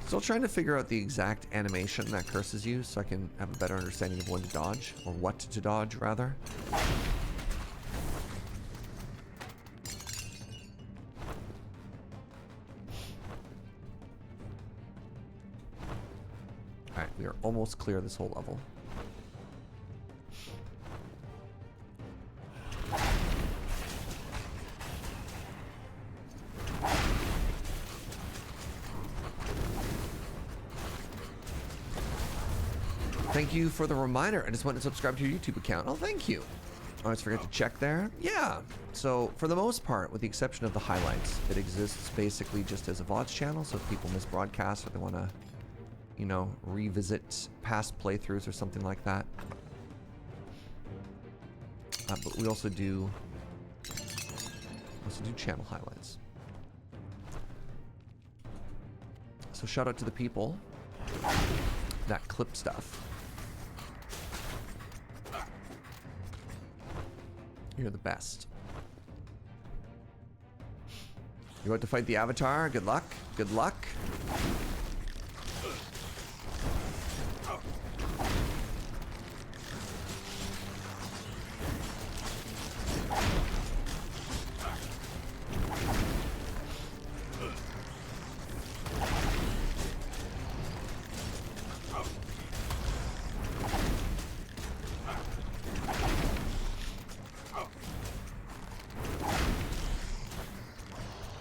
Still trying to figure out the exact animation that curses you so I can have a better understanding of when to dodge, or what to dodge, rather. Alright, we are almost clear this whole level. Thank you for the reminder. I just went and subscribed to your YouTube account. Oh, thank you. I always forget to check there. Yeah. So for the most part, with the exception of the highlights, it exists basically just as a VODs channel. So if people miss broadcasts or they want to, you know, revisit past playthroughs or something like that. But we also do channel highlights. So shout out to the people that clip stuff. You're the best. You're about to fight the Avatar. Good luck. Good luck.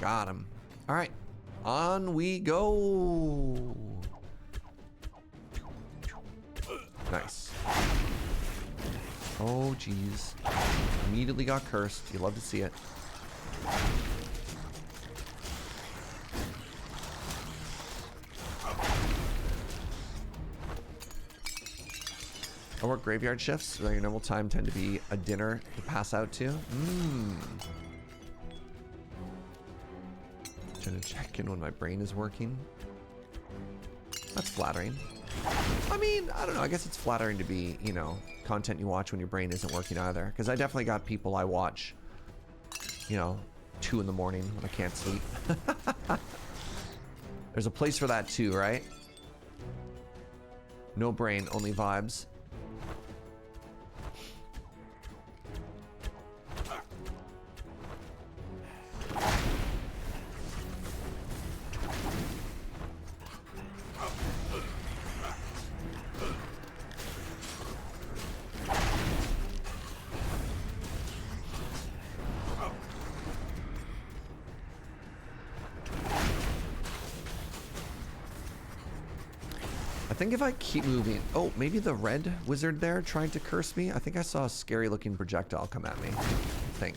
Got him. All right, on we go. Nice. Oh, geez. Immediately got cursed. You love to see it. I work graveyard shifts, so your normal time tend to be a dinner to pass out to. Trying to check in when my brain is working. That's flattering. I mean, I don't know. I guess it's flattering to be, you know, content you watch when your brain isn't working either. Because I definitely got people I watch, you know, 2 in the morning when I can't sleep. There's a place for that too, right? No brain, only vibes. I think if I keep moving... Oh, maybe the red wizard there tried to curse me? I think I saw a scary looking projectile come at me. I think.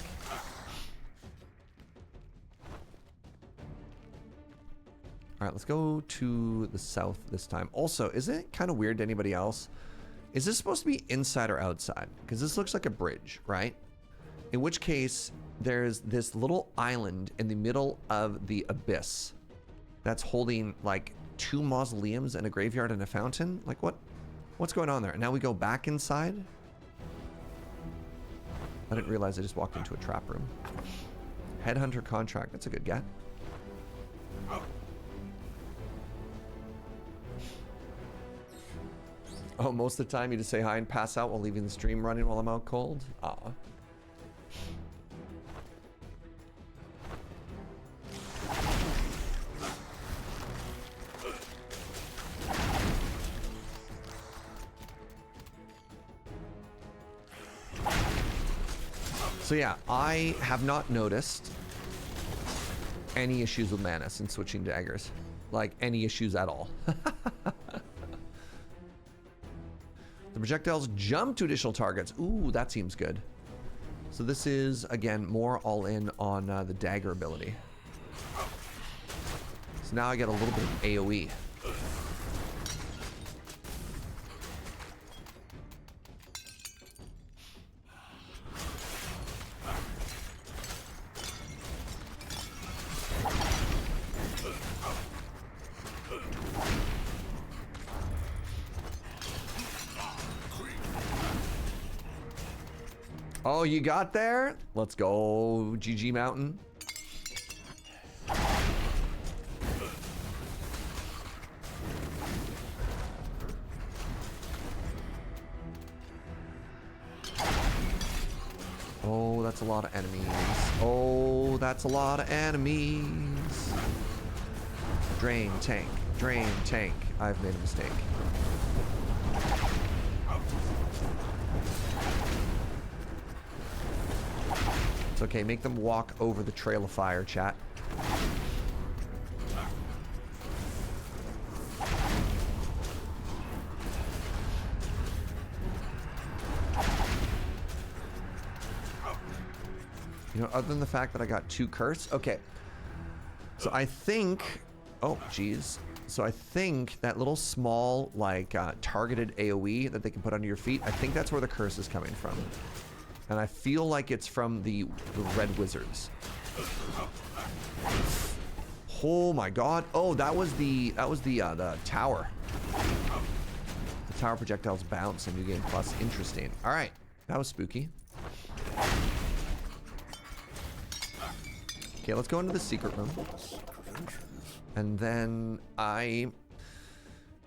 Alright, let's go to the south this time. Also, isn't it kind of weird to anybody else Is this supposed to be inside or outside? Because this looks like a bridge, right? In which case, there's this little island in the middle of the abyss that's holding like 2 mausoleums and a graveyard and a fountain. Like what's going on there? And now we go back inside. I didn't realize I just walked into a trap room. Headhunter contract. That's a good get. Oh, most of the time you just say hi and pass out while leaving the stream running while I'm out cold? Aw. So yeah, I have not noticed any issues with mana since switching daggers. Like, any issues at all. The projectiles jump to additional targets. Ooh, that seems good. So this is, again, more all in on the dagger ability. So now I get a little bit of AoE. Oh, you got there? Let's go, GG Mountain. Oh, that's a lot of enemies. Oh, that's a lot of enemies. Drain tank. Drain tank. I've made a mistake. It's okay, make them walk over the trail of fire, chat. You know, other than the fact that I got 2 curse, okay. So I think, oh geez. So I think that little small, like, targeted AoE that they can put under your feet, I think that's where the curse is coming from. And I feel like it's from the red wizards. Oh my god. Oh, that was the tower. The tower projectiles bounce and new game plus. Interesting. All right. That was spooky. Okay, let's go into the secret room. And then I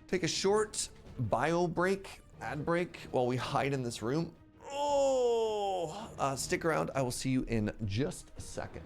take a short bio break, ad break, while we hide in this room. Stick around. I will see you in just a second.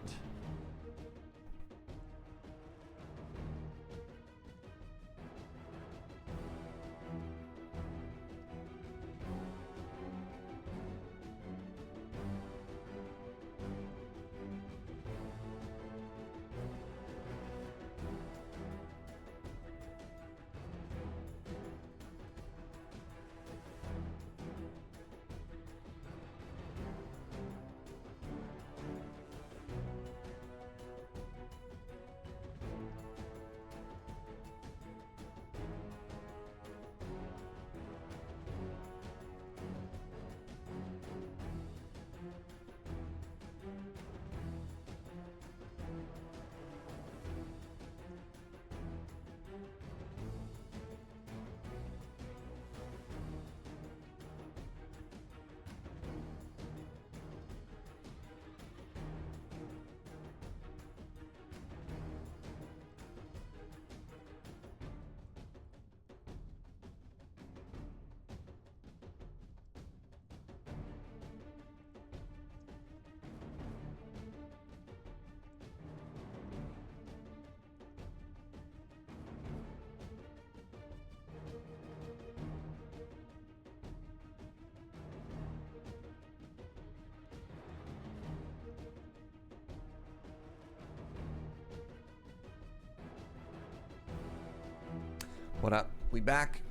What up? We back.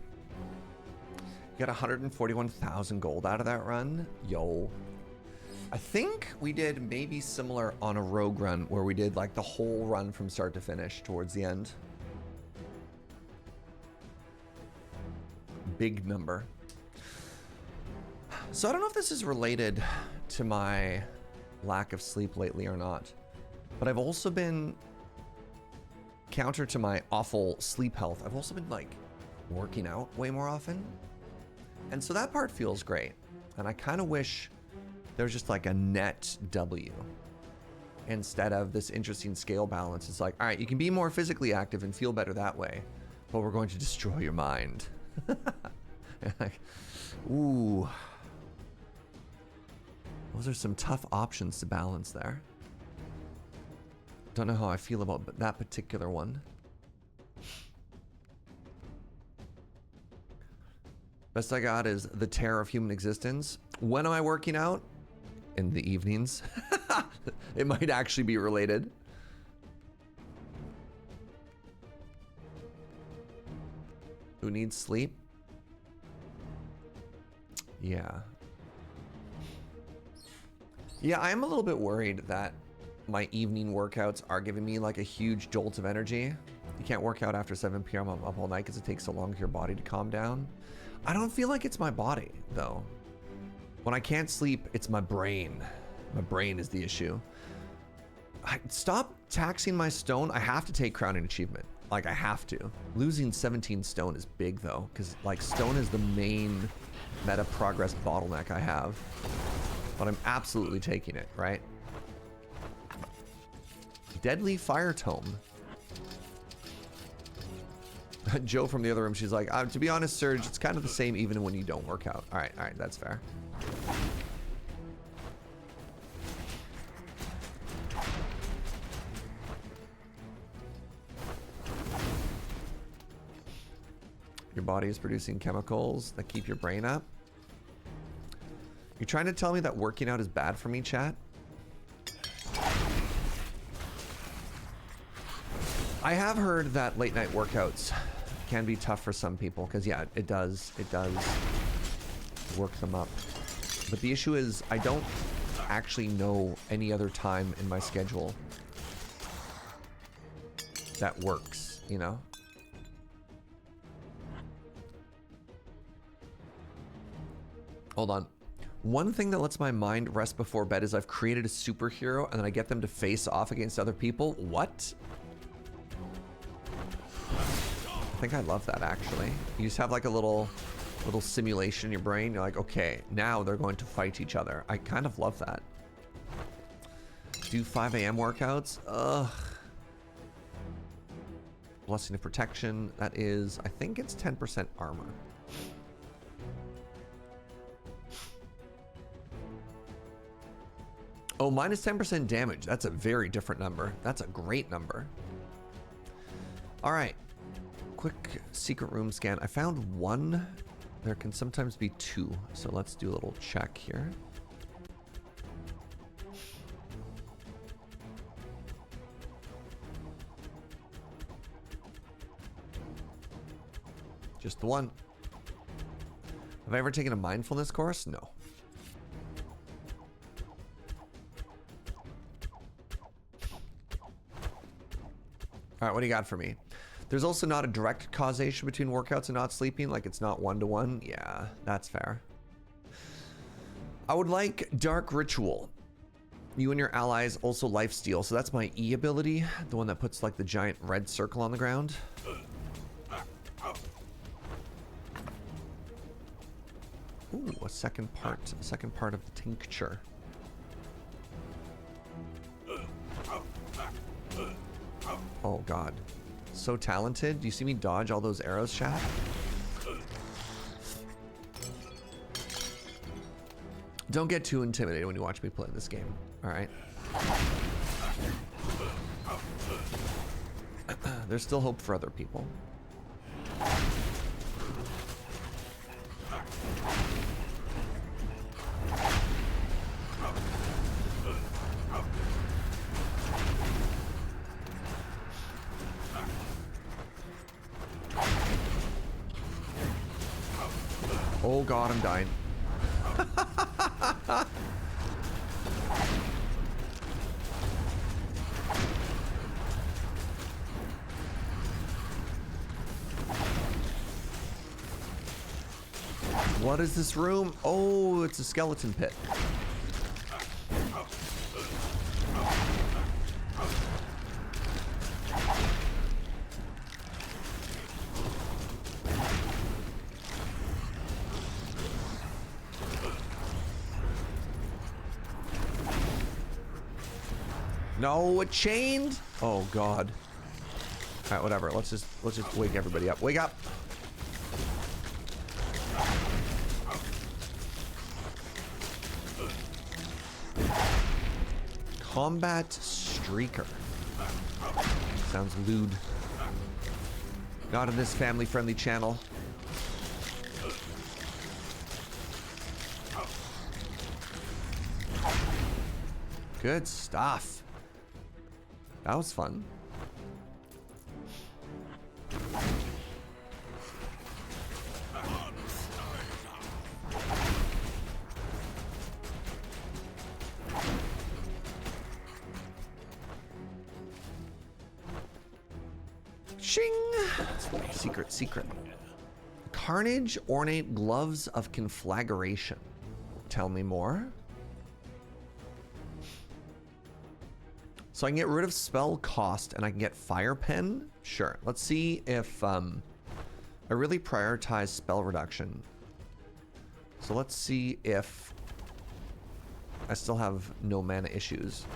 Got 141,000 gold out of that run. Yo. I think we did maybe similar on a rogue run where we did like the whole run from start to finish towards the end. Big number. So I don't know if this is related to my lack of sleep lately or not, but I've also been, counter to my awful sleep health, I've also been like working out way more often. And so that part feels great. And I kind of wish there was just like a net W instead of this interesting scale balance. It's like, all right, you can be more physically active and feel better that way, but we're going to destroy your mind. Like, ooh. Those are some tough options to balance there. Don't know how I feel about that particular one. Best I got is the terror of human existence. When am I working out? In the evenings. It might actually be related. Who needs sleep? Yeah. Yeah, I'm a little bit worried that my evening workouts are giving me like a huge jolt of energy. You can't work out after 7 p.m. I'm up all night because it takes so long for your body to calm down. I don't feel like it's my body, though. When I can't sleep, it's my brain. My brain is the issue. Stop taxing my stone. I have to take crowning achievement. Like, I have to. Losing 17 stone is big, though, because, like, stone is the main meta progress bottleneck I have. But I'm absolutely taking it, right? Deadly Fire Tome. Joe from the other room, she's like, to be honest, Serge, it's kind of the same even when you don't work out. All right, that's fair. Your body is producing chemicals that keep your brain up. You're trying to tell me that working out is bad for me, chat? I have heard that late night workouts can be tough for some people because, yeah, it does work them up. But the issue is I don't actually know any other time in my schedule that works, you know? Hold on. One thing that lets my mind rest before bed is I've created a superhero and then I get them to face off against other people. What? I think I love that, actually. You just have like a little simulation in your brain. You're like, okay, now they're going to fight each other. I kind of love that. Do 5 a.m. workouts? Ugh. Blessing of Protection. That is, I think it's 10% armor. Oh, minus 10% damage. That's a very different number. That's a great number. All right. Quick secret room scan. I found one. There can sometimes be two. So let's do a little check here. Just the one. Have I ever taken a mindfulness course? No. All right, what do you got for me? There's also not a direct causation between workouts and not sleeping, like it's not one-to-one. Yeah, that's fair. I would like Dark Ritual. You and your allies also lifesteal, so that's my E ability, the one that puts like the giant red circle on the ground. Ooh, a second part of the tincture. Oh god. So talented. Do you see me dodge all those arrows, chat? Don't get too intimidated when you watch me play this game. Alright? There's still hope for other people. Oh god, I'm dying. What is this room? Oh, it's a skeleton pit. No, it chained. Oh God. All right, whatever. Let's just wake everybody up. Wake up. Combat Streaker. Sounds lewd. Not in this family-friendly channel. Good stuff. That was fun. Shing! Secret. Carnage Ornate Gloves of Conflagration. Tell me more. So I can get rid of spell cost and I can get fire pen? Sure. Let's see if I really prioritize spell reduction. So let's see if I still have no mana issues.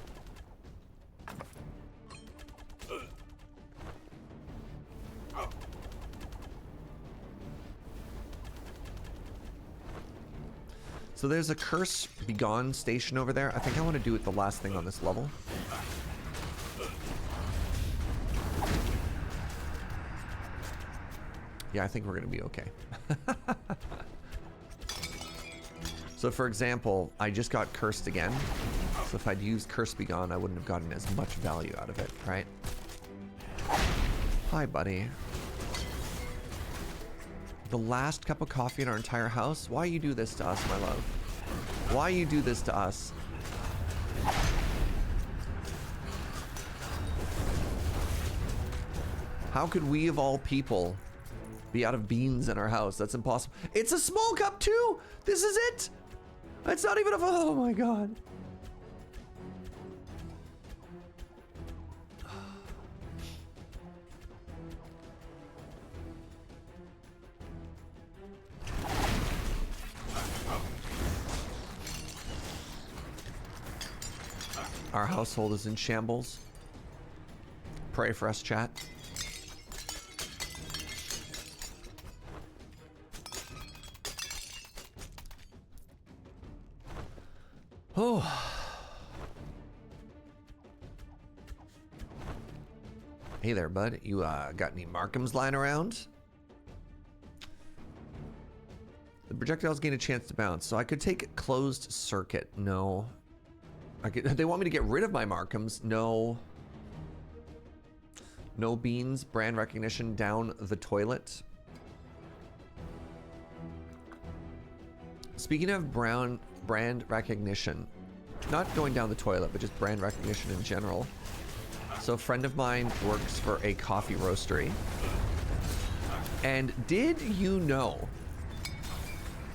So there's a Curse Begone station over there. I think I want to do it the last thing on this level. Yeah, I think we're gonna be okay. So for example, I just got cursed again. So if I'd used Curse Begone, I wouldn't have gotten as much value out of it, right? Hi, buddy. The last cup of coffee in our entire house? Why you do this to us, my love? Why you do this to us? How could we of all people be out of beans in our house? That's impossible. It's a small cup too! This is it! It's not even a... Oh my God. Our household is in shambles. Pray for us, chat. Oh. Hey there, bud. You got any Markhams lying around? The projectiles gain a chance to bounce, so I could take Closed Circuit. No. They want me to get rid of my Markhams. No. No beans. Brand recognition down the toilet. Speaking of brand recognition, not going down the toilet, but just brand recognition in general. So a friend of mine works for a coffee roastery. And did you know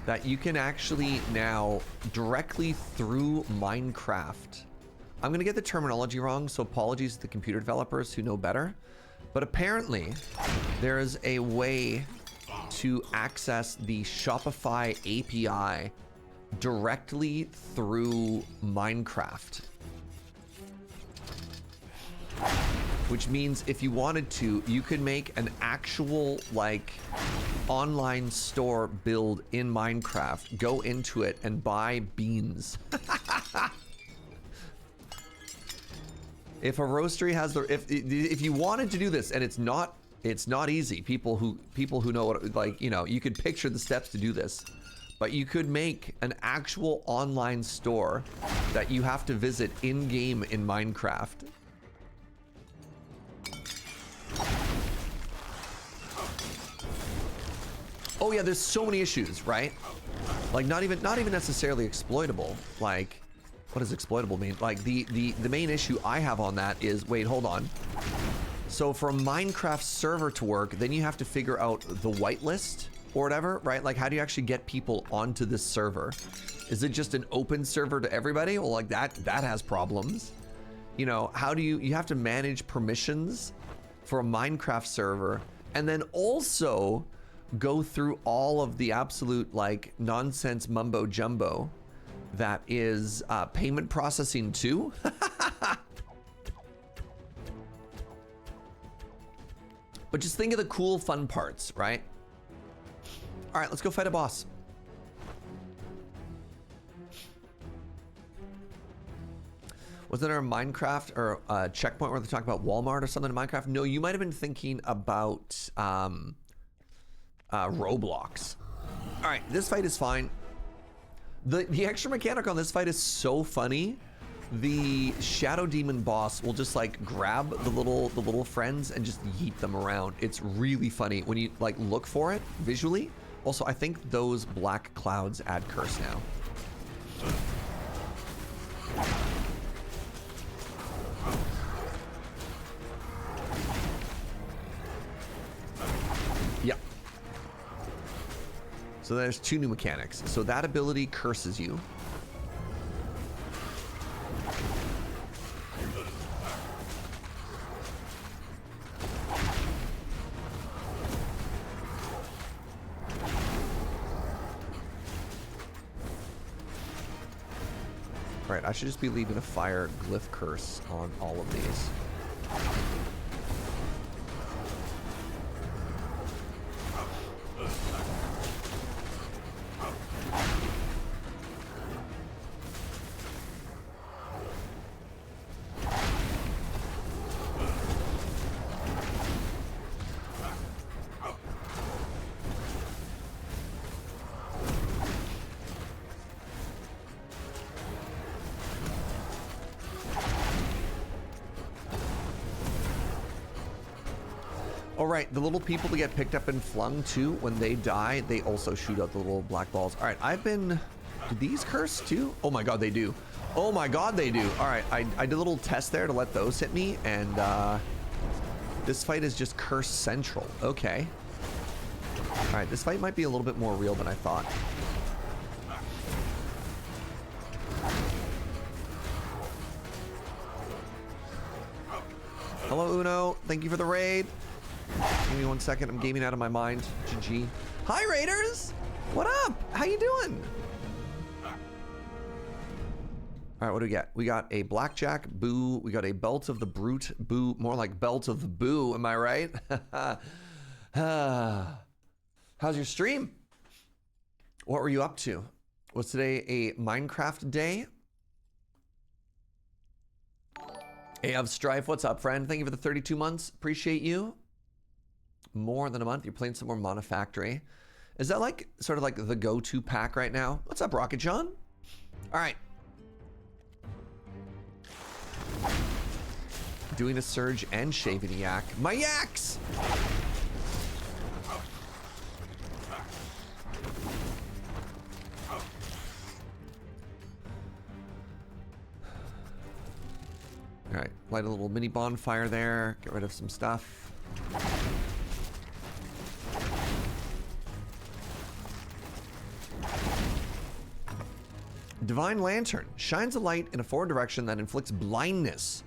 that you can actually now directly through Minecraft, I'm gonna get the terminology wrong, so apologies to the computer developers who know better, but apparently there is a way to access the Shopify API directly through Minecraft. Which means if you wanted to, you could make an actual like online store build in Minecraft, go into it and buy beans. If a roastery has the, if you wanted to do this, and it's not easy. People who know what, like, you know, you could picture the steps to do this, but you could make an actual online store that you have to visit in game in Minecraft. Oh yeah, there's so many issues, right? Like not even necessarily exploitable. Like, what does exploitable mean? Like the main issue I have on that is, wait, hold on. So for a Minecraft server to work, then you have to figure out the whitelist, or whatever, right? Like, how do you actually get people onto this server? Is it just an open server to everybody? Well, like that has problems. You know, how do you have to manage permissions for a Minecraft server and then also go through all of the absolute like nonsense mumbo jumbo that is payment processing too? But just think of the cool fun parts, right? All right, let's go fight a boss. Wasn't there a Minecraft or a checkpoint where they talk about Walmart or something in Minecraft? No, you might have been thinking about Roblox. All right, this fight is fine. The extra mechanic on this fight is so funny. The Shadow Demon boss will just like grab the little friends and just yeet them around. It's really funny when you like look for it visually. Also, I think those black clouds add curse now. Yep. So there's 2 new mechanics. So that ability curses you. All right, I should just be leaving a fire glyph curse on all of these. All right, the little people that get picked up and flung too, when they die, they also shoot out the little black balls. All right, do these curse too? Oh my God, they do. Oh my God, they do. All right, I did a little test there to let those hit me, and this fight is just curse central. Okay. All right, this fight might be a little bit more real than I thought. Hello, Uno. Thank you for the raid. Give me 1 second. I'm gaming out of my mind. GG. Hi, Raiders. What up? How you doing? All right, what do we get? We got a blackjack. Boo. We got a belt of the brute. Boo. More like belt of the boo. Am I right? How's your stream? What were you up to? Was today a Minecraft day? Av Strife, what's up, friend? Thank you for the 32 months. Appreciate you. More than a month. You're playing some more Monofactory. Is that like sort of like the go-to pack right now? What's up, Rocket John? All right. Doing a surge and shaving a yak. My yaks! All right, light a little mini bonfire there. Get rid of some stuff. Divine Lantern shines a light in a forward direction that inflicts blindness.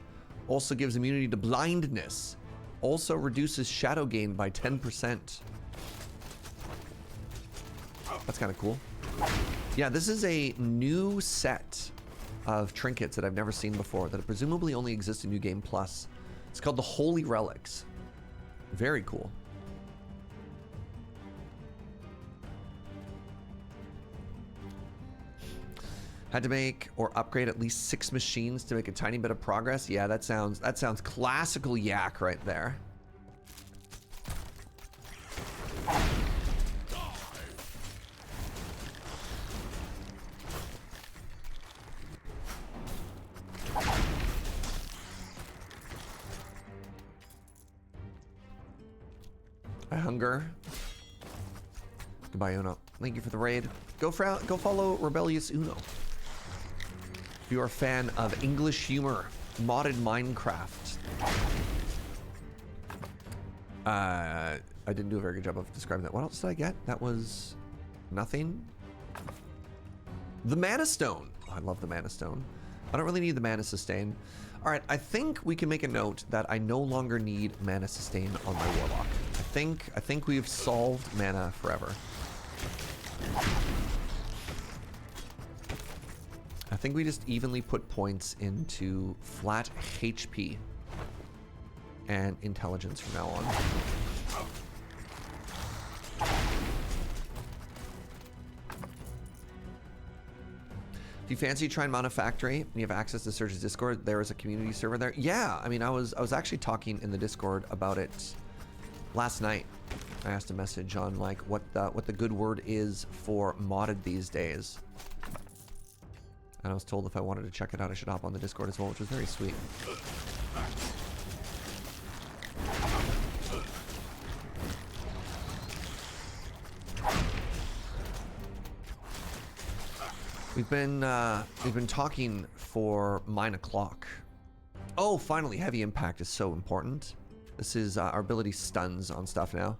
Also gives immunity to blindness. Also reduces shadow gain by 10%. That's kind of cool. Yeah, this is a new set of trinkets that I've never seen before that presumably only exist in New Game Plus. It's called the Holy Relics. Very cool. Had to make or upgrade at least 6 machines to make a tiny bit of progress. Yeah, that sounds classical yak right there. I hunger. Goodbye, Uno. Thank you for the raid. Go follow Rebellious Uno. If you're a fan of English humor, modded Minecraft, I didn't do a very good job of describing that. What else did I get? That was nothing. The Mana Stone. Oh, I love the Mana Stone. I don't really need the Mana Sustain. All right, I think we can make a note that I no longer need Mana Sustain on my Warlock. I think we've solved mana forever. I think we just evenly put points into flat HP and intelligence from now on. If you fancy trying Mana Factory and you have access to Surge's Discord, there is a community server there. Yeah, I mean, I was actually talking in the Discord about it last night. I asked a message on like what the good word is for modded these days. And I was told if I wanted to check it out, I should hop on the Discord as well, which was very sweet. We've been talking for 9 o'clock. Oh, finally, heavy impact is so important. This is our ability stuns on stuff now.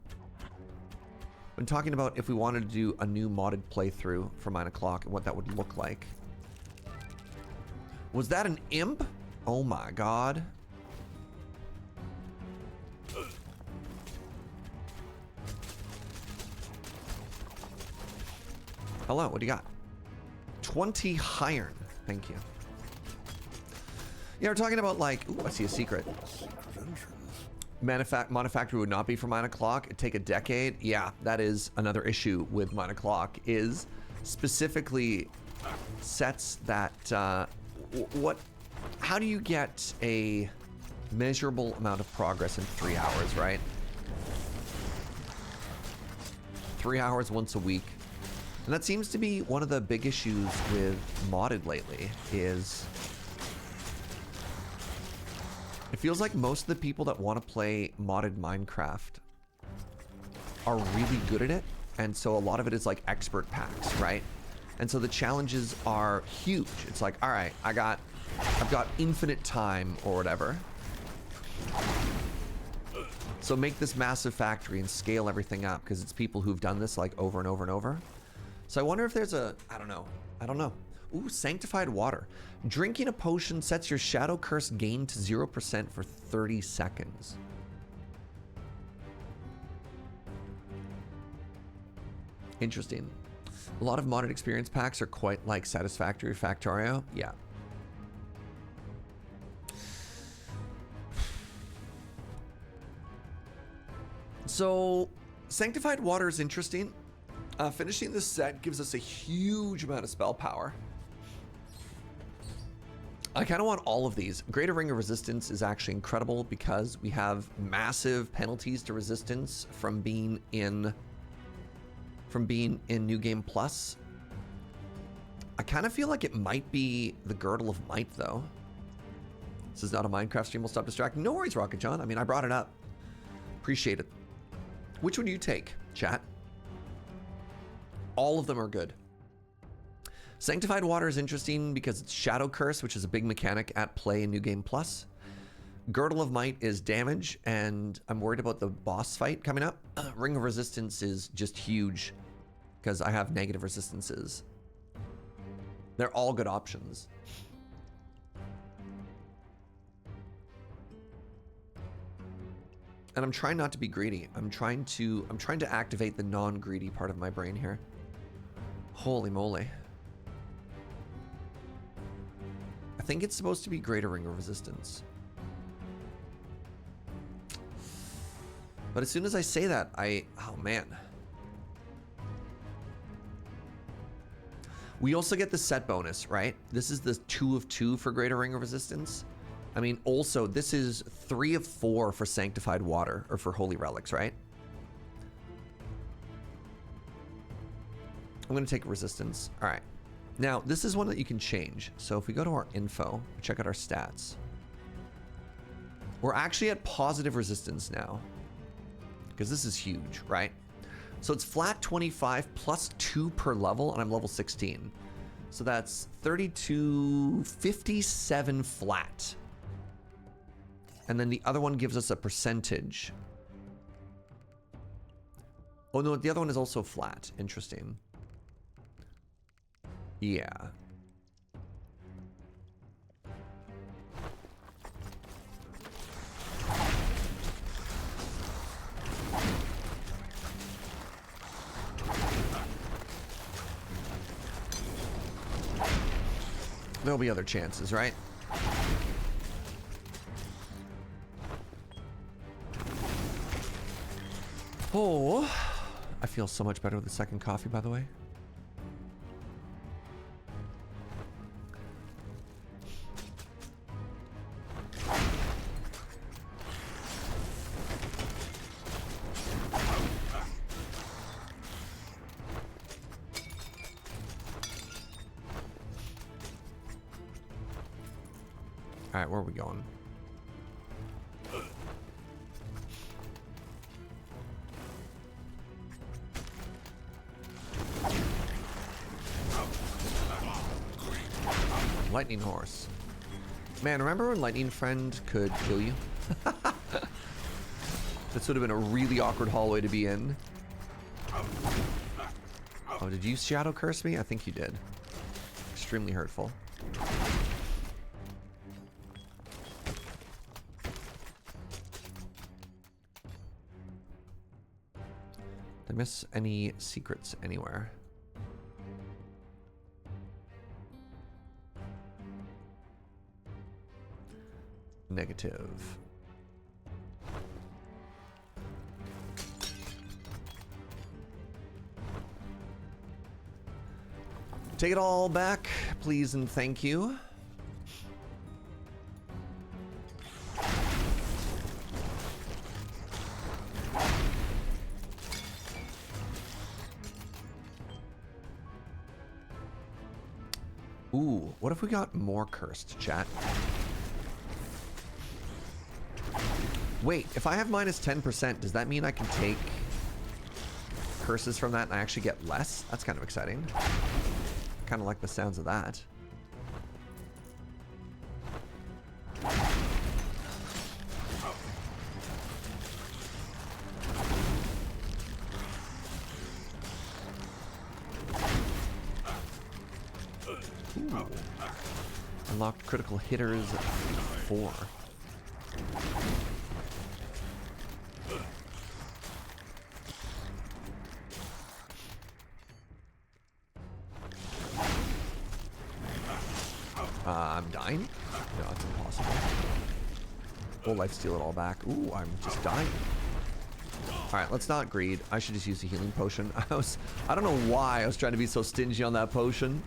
Been talking about if we wanted to do a new modded playthrough for 9 o'clock and what that would look like. Was that an imp? Oh my god. Hello, what do you got? 20 iron. Thank you. Yeah, we're talking about like, ooh, I see a secret. Mana Factory would not be for 9 o'clock. It'd take a decade. Yeah, that is another issue with 9 o'clock is specifically sets that, how do you get a measurable amount of progress in 3 hours, right? 3 hours once a week. And that seems to be one of the big issues with modded lately is it feels like most of the people that want to play modded Minecraft are really good at it. And so a lot of it is like expert packs, right? And so the challenges are huge. It's like, all right, I've got infinite time or whatever. So make this massive factory and scale everything up because it's people who've done this like over and over and over. So I wonder if there's a, I don't know. Ooh, sanctified water. Drinking a potion sets your shadow curse gain to 0% for 30 seconds. Interesting. A lot of modded experience packs are quite like Satisfactory Factorio. Yeah. So sanctified water is interesting. Finishing this set gives us a huge amount of spell power. I kind of want all of these. Greater Ring of Resistance is actually incredible because we have massive penalties to resistance from being in New Game Plus. I kind of feel like it might be the Girdle of Might though. This is not a Minecraft stream, will stop distracting. No worries, Rocket John. I mean, I brought it up. Appreciate it. Which one do you take, chat? All of them are good. Sanctified Water is interesting because it's Shadow Curse, which is a big mechanic at play in New Game Plus. Girdle of Might is damage, and I'm worried about the boss fight coming up. Ring of Resistance is just huge because I have negative resistances. They're all good options. And I'm trying not to be greedy. I'm trying to activate the non-greedy part of my brain here. Holy moly. I think it's supposed to be Greater Ring of Resistance. But as soon as I say that, oh man. We also get the set bonus, right? This is the 2 of 2 for Greater Ring of Resistance. I mean, also, this is 3 of 4 for Sanctified Water, or for Holy Relics, right? I'm gonna take Resistance. All right. Now, this is one that you can change. So if we go to our info, check out our stats. We're actually at positive resistance now, because this is huge, right? So it's flat 25 plus 2 per level, and I'm level 16. So that's 32, 57 flat. And then the other one gives us a percentage. Oh no, the other one is also flat. Interesting. Yeah. There'll be other chances, right? Oh, I feel so much better with the second coffee, by the way. All right, where are we going? Lightning horse. Man, remember when Lightning Friend could kill you? This would have been a really awkward hallway to be in. Oh, did you shadow curse me? I think you did. Extremely hurtful. Did I miss any secrets anywhere? Negative. Take it all back, please and thank you. Ooh, what if we got more cursed, chat? Wait, if I have minus 10%, does that mean I can take curses from that and I actually get less? That's kind of exciting. Kind of like the sounds of that. Ooh. Unlocked critical hitters 4. I'm dying? No, it's impossible. Will life steal it all back? Ooh, I'm just dying. Alright, let's not greed. I should just use a healing potion. I don't know why I was trying to be so stingy on that potion.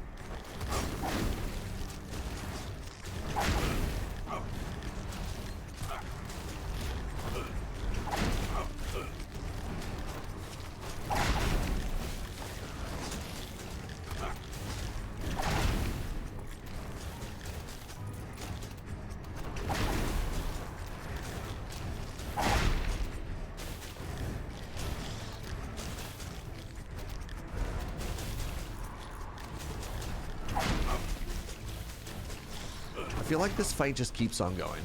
I feel like this fight just keeps on going.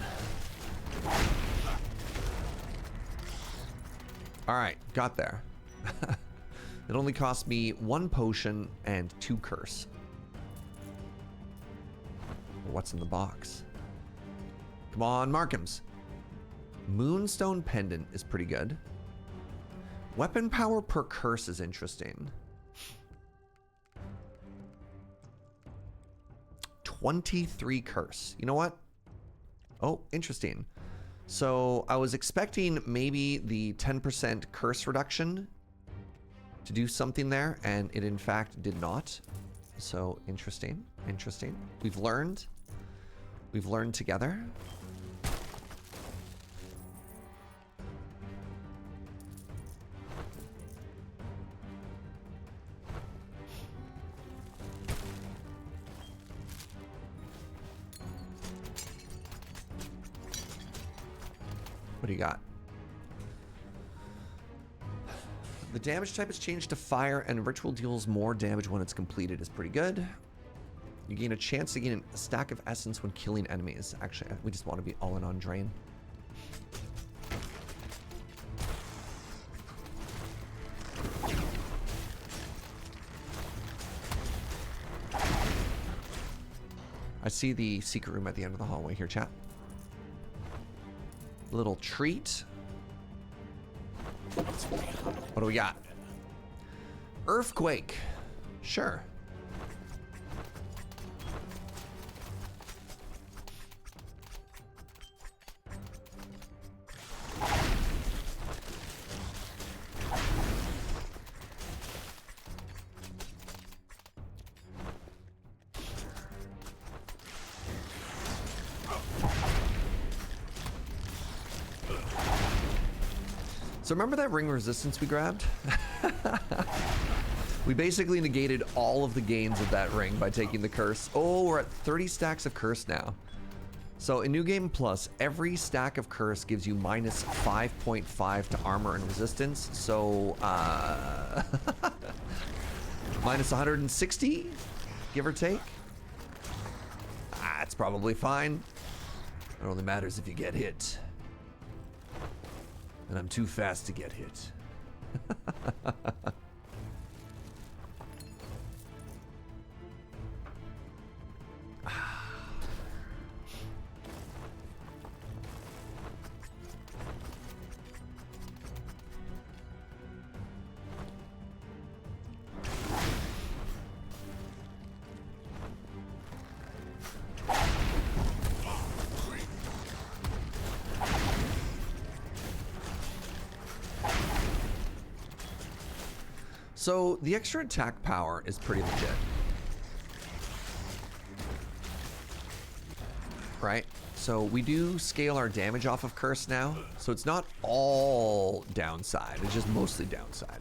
Alright, got there. It only cost me 1 potion and 2 curse. What's in the box? Come on, Markhams. Moonstone Pendant is pretty good. Weapon power per curse is interesting. 23 curse. You know what? Oh, interesting. So I was expecting maybe the 10% curse reduction to do something there, and it in fact did not. So interesting, interesting. We've learned together. What do you got? The damage type is changed to fire, and ritual deals more damage when it's completed is pretty good. You gain a chance to gain a stack of essence when killing enemies. Actually, we just want to be all in on drain. I see the secret room at the end of the hallway here, chat. Little treat. What do we got? Earthquake. Sure. So remember that ring resistance we grabbed? We basically negated all of the gains of that ring by taking the curse. Oh, we're at 30 stacks of curse now. So in New Game Plus, every stack of curse gives you minus 5.5 to armor and resistance. So, minus 160, give or take. It's probably fine. It only matters if you get hit. And I'm too fast to get hit. So the extra attack power is pretty legit. Right? So we do scale our damage off of curse now. So it's not all downside, it's just mostly downside.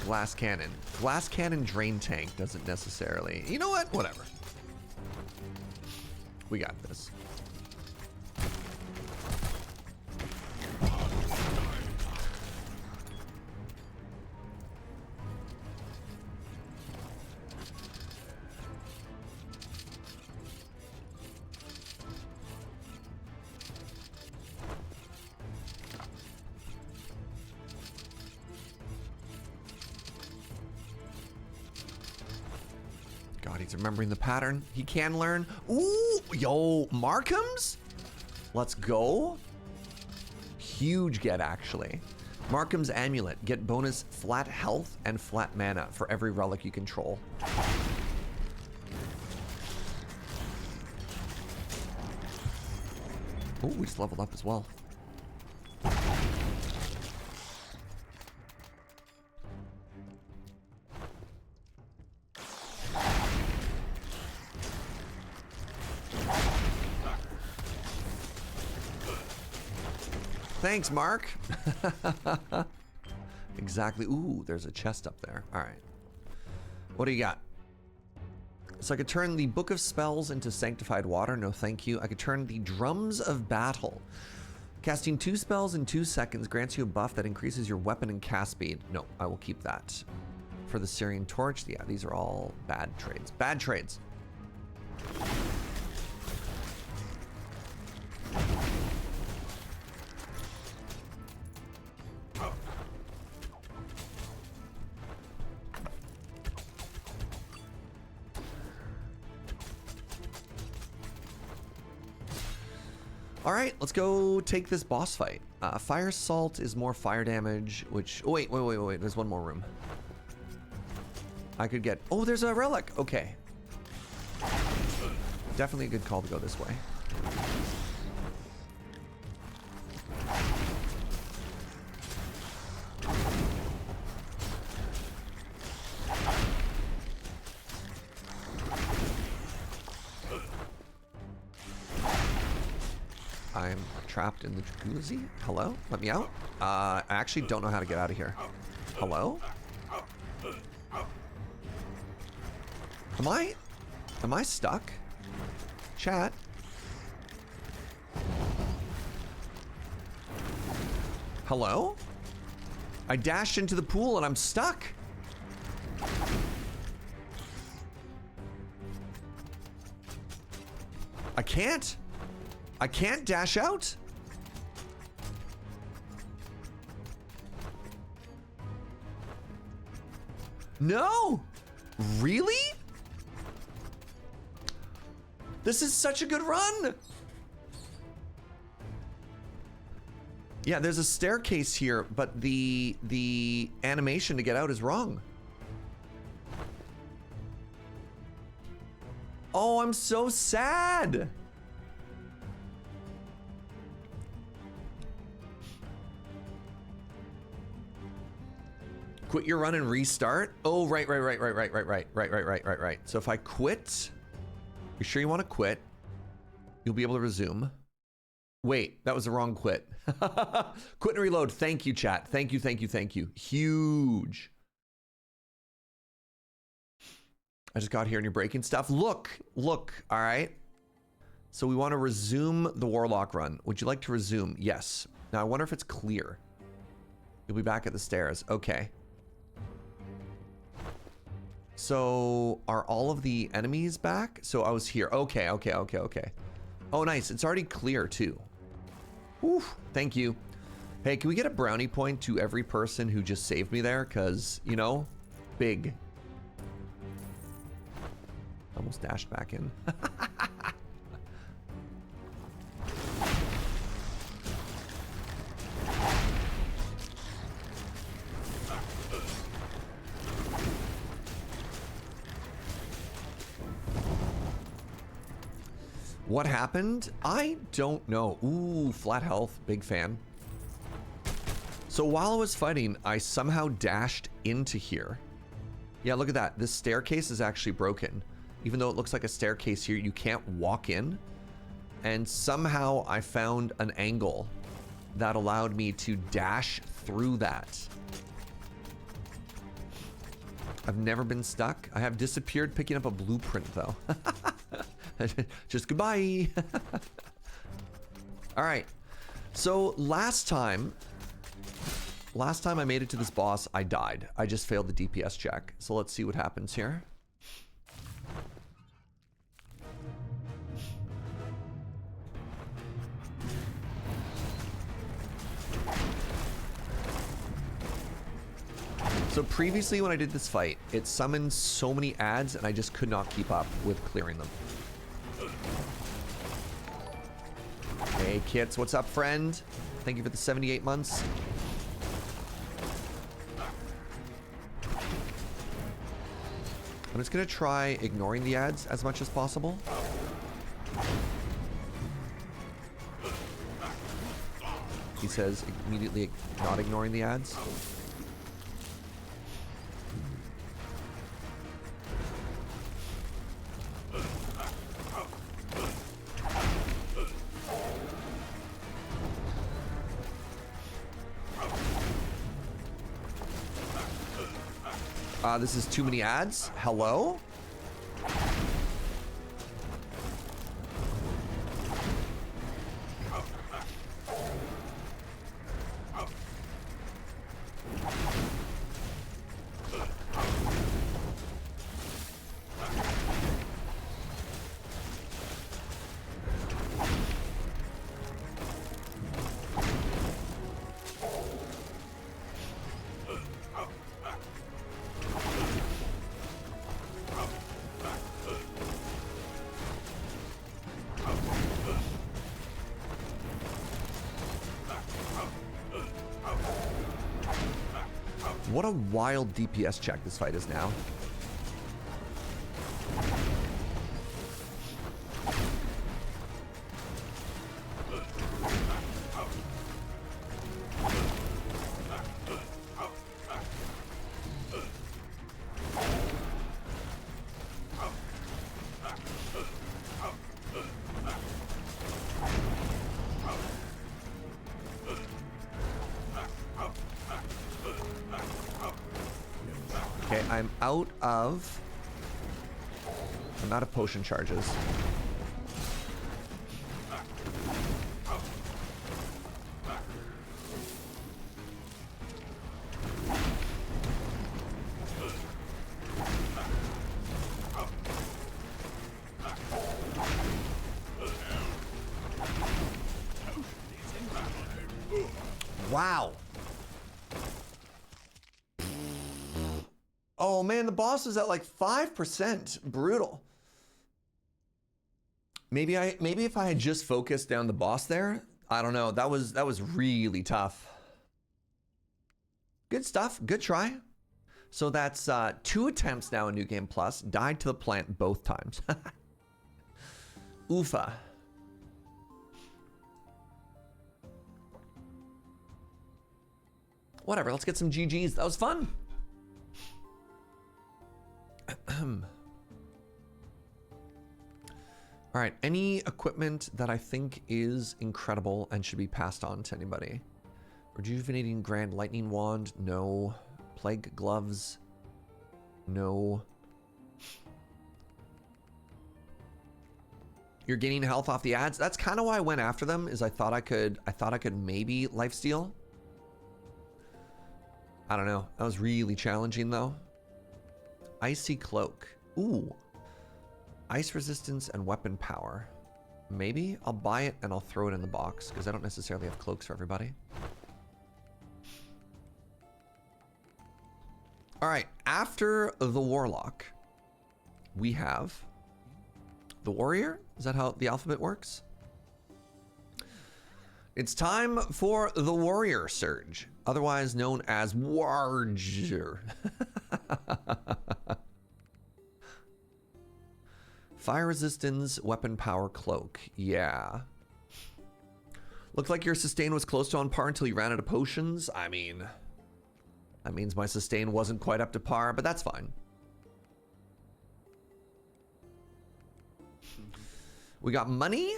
Glass cannon. Glass cannon drain tank doesn't necessarily. You know what? Whatever. We got this. He's remembering the pattern. He can learn. Ooh, yo, Markham's? Let's go. Huge get, actually. Markham's Amulet. Get bonus flat health and flat mana for every relic you control. Oh, we just leveled up as well. Thanks, Mark. Exactly. Ooh, there's a chest up there. All right. What do you got? So I could turn the Book of Spells into Sanctified Water. No, thank you. I could turn the Drums of Battle. Casting 2 spells in 2 seconds grants you a buff that increases your weapon and cast speed. No, I will keep that. For the Syrian Torch, yeah, these are all bad trades. Bad trades. All right, let's go take this boss fight. Fire Salt is more fire damage, which... Oh, wait. There's one more room. I could get... Oh, there's a relic. Okay. Definitely a good call to go this way. I'm trapped in the jacuzzi. Hello? Let me out. I actually don't know how to get out of here. Hello? Am I stuck? Chat? Hello? I dashed into the pool and I'm stuck. I can't dash out? No! Really? This is such a good run! Yeah, there's a staircase here, but the animation to get out is wrong. Oh, I'm so sad. Quit your run and restart? Oh, right. So if I quit, you sure you want to quit? You'll be able to resume. Wait, that was the wrong quit. Quit and reload. Thank you, chat. Thank you. Huge. I just got here and you're breaking stuff. Look, all right. So we want to resume the Warlock Run. Would you like to resume? Yes. Now I wonder if it's clear. You'll be back at the stairs. Okay. So are all of the enemies back? So I was here. Okay. Oh, nice. It's already clear too. Oof, thank you. Hey, can we get a brownie point to every person who just saved me there? Because, you know, big. Almost dashed back in. What happened? I don't know. Ooh, flat health, big fan. So while I was fighting, I somehow dashed into here. Yeah, look at that. This staircase is actually broken. Even though it looks like a staircase here, you can't walk in. And somehow I found an angle that allowed me to dash through that. I've never been stuck. I have disappeared picking up a blueprint though. Just goodbye. All right. So last time I made it to this boss, I died. I just failed the DPS check. So let's see what happens here. So previously when I did this fight, it summoned so many ads and I just could not keep up with clearing them. Hey Kits, what's up friend? Thank you for the 78 months. I'm just gonna try ignoring the ads as much as possible. He says immediately not ignoring the ads. This is too many ads. Hello? What a wild DPS check this fight is now. Okay, I'm out of potion charges. Wow. Oh man, the boss is at like 5%. Brutal. Maybe if I had just focused down the boss there, I don't know. That was really tough. Good stuff. Good try. So that's 2 attempts now in New Game Plus. Died to the plant both times. Oofa. Whatever, let's get some GGs. That was fun. All right, any equipment that I think is incredible and should be passed on to anybody? Rejuvenating Grand Lightning Wand, no. Plague Gloves, no. You're gaining health off the ads. That's kind of why I went after them, is I thought I could maybe lifesteal. I don't know. That was really challenging though. Icy Cloak. Ooh. Ice resistance and weapon power. Maybe I'll buy it and I'll throw it in the box because I don't necessarily have cloaks for everybody. All right, after the Warlock, we have the Warrior. Is that how the alphabet works? It's time for the Warrior Surge, otherwise known as Warger. Fire resistance, weapon power, cloak. Yeah. Looked like your sustain was close to on par until you ran out of potions. I mean, that means my sustain wasn't quite up to par, but that's fine. We got money.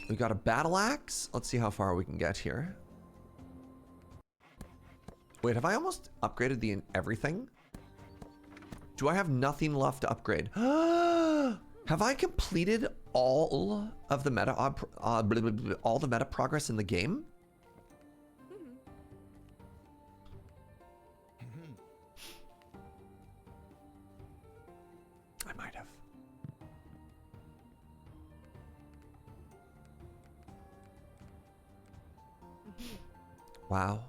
We got a battle axe. Let's see how far we can get here. Wait, have I almost upgraded everything? Do I have nothing left to upgrade? Have I completed all of the meta progress in the game? I might have. Wow.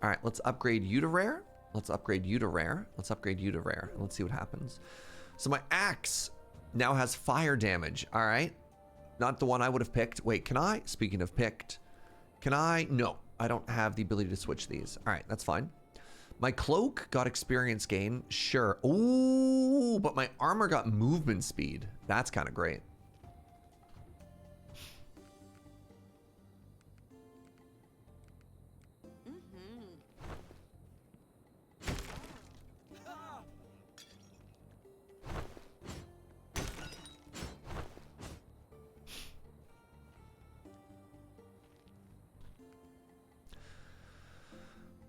All right, let's upgrade you to rare. Let's upgrade you to rare. Let's upgrade you to rare. Let's see what happens. So my axe now has fire damage. All right. Not the one I would have picked. Wait, can I? Speaking of picked, can I? No, I don't have the ability to switch these. All right, that's fine. My cloak got experience gain. Sure. Ooh, but my armor got movement speed. That's kind of great.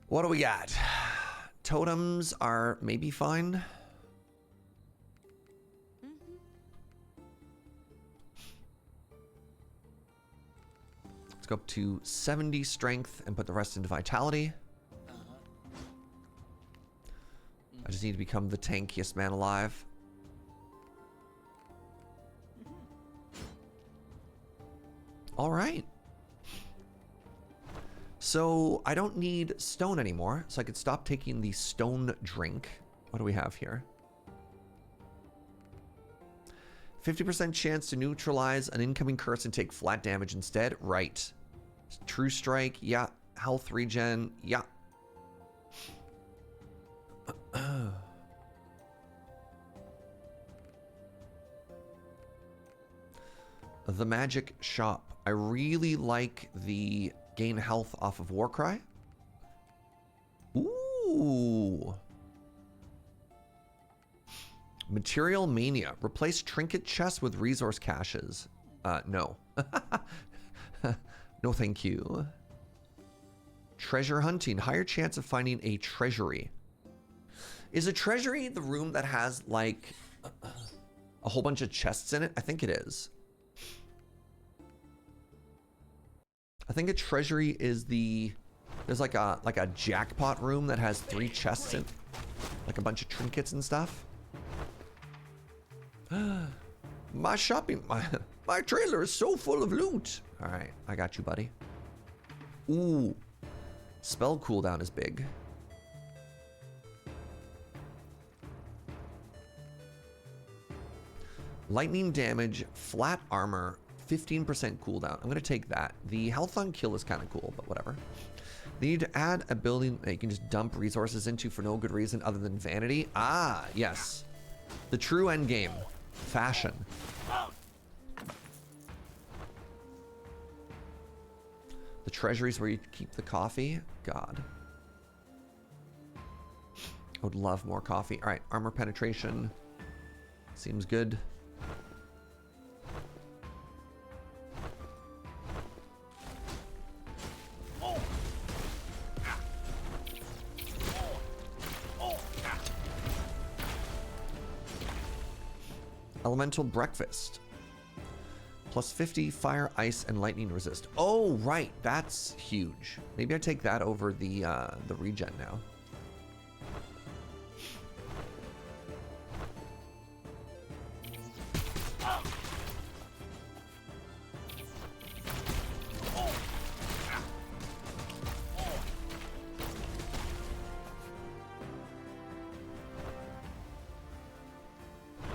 What do we got? Totems are maybe fine. Let's go up to 70 strength and put the rest into vitality. I just need to become the tankiest man alive. All right. So I don't need stone anymore, so I could stop taking the stone drink. What do we have here? 50% chance to neutralize an incoming curse and take flat damage instead. Right. True strike, yeah. Health regen, yeah. The magic shop. I really like the gain health off of Warcry. Ooh. Material Mania. Replace trinket chests with resource caches. No. No thank you. Treasure hunting. Higher chance of finding a treasury. Is a treasury the room that has like a whole bunch of chests in it? I think it is. I think a treasury is there's like a jackpot room that has 3 chests in, like a bunch of trinkets and stuff. My trailer is so full of loot. All right, I got you, buddy. Ooh, Spell cooldown is big. Lightning damage, flat armor, 15% cooldown. I'm gonna take that. The health on kill is kind of cool, but whatever. They need to add a building that you can just dump resources into for no good reason other than vanity. Ah, yes. The true end game. Fashion. The treasuries where you keep the coffee. God. I would love more coffee. All right, armor penetration. Seems good. Elemental breakfast. Plus 50 fire, ice, and lightning resist. Oh, right. That's huge. Maybe I take that over the regen now.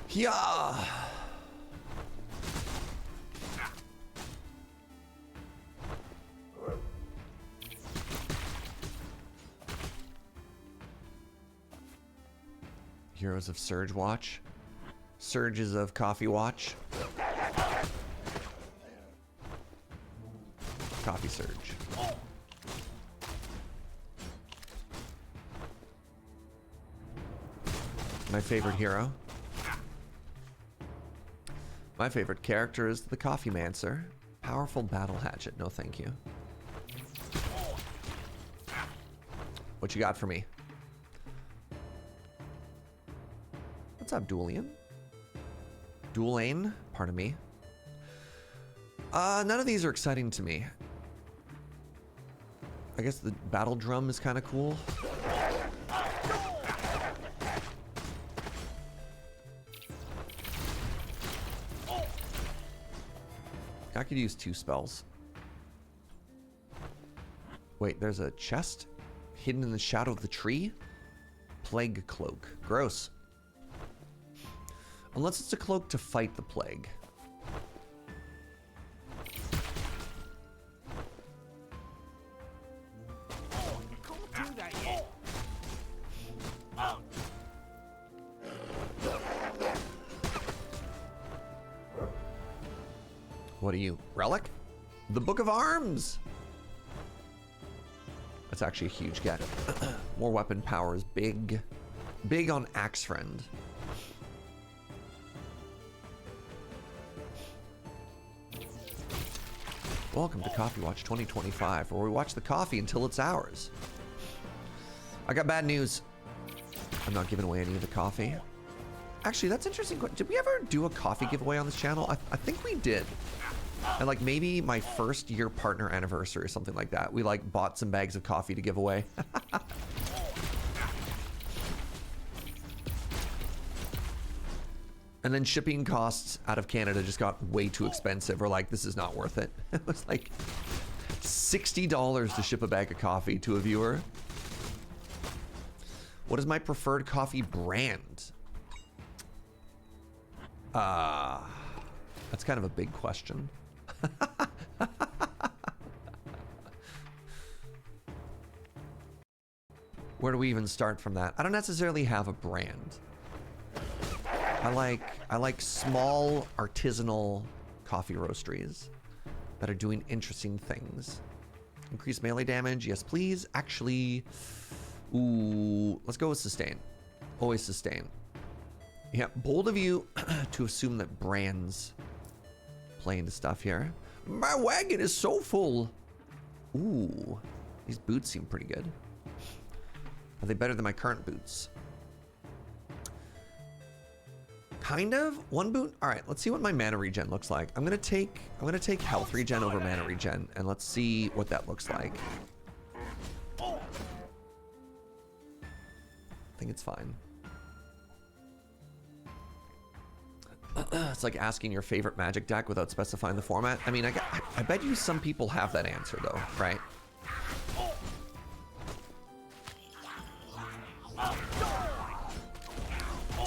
Yeah. Heroes of Surge Watch. Surges of Coffee Watch. Coffee Surge. My favorite hero. My favorite character is the Coffee Mancer. Powerful battle hatchet. No, thank you. What you got for me? What's up, Duelian? Duelane? Pardon me. None of these are exciting to me. I guess the battle drum is kind of cool. I could use 2 spells. Wait, there's a chest hidden in the shadow of the tree? Plague cloak. Gross. Unless it's a cloak to fight the plague. What are you? Relic? The Book of Arms! That's actually a huge get. More weapon power is big. Big on Axe Friend. Welcome to Coffee Watch 2025, where we watch the coffee until it's ours. I got bad news. I'm not giving away any of the coffee. Actually, that's interesting. Did we ever do a coffee giveaway on this channel? I think we did. And like maybe my first year partner anniversary or something like that. We like bought some bags of coffee to give away. And then shipping costs out of Canada just got way too expensive. We're like, this is not worth it. It was like $60 to ship a bag of coffee to a viewer. What is my preferred coffee brand? That's kind of a big question. Where do we even start from that? I don't necessarily have a brand. I like small artisanal coffee roasteries that are doing interesting things. Increase melee damage, yes please. Actually, ooh, let's go with sustain. Always sustain. Yeah, bold of you to assume that brands play into stuff here. My wagon is so full. Ooh, these boots seem pretty good. Are they better than my current boots? Kind of. One boot. All right, let's see what my mana regen looks like. I'm gonna take health regen over mana regen, and let's see what that looks like. I think it's fine. It's like asking your favorite Magic deck without specifying the format. I mean, I bet you some people have that answer though, right?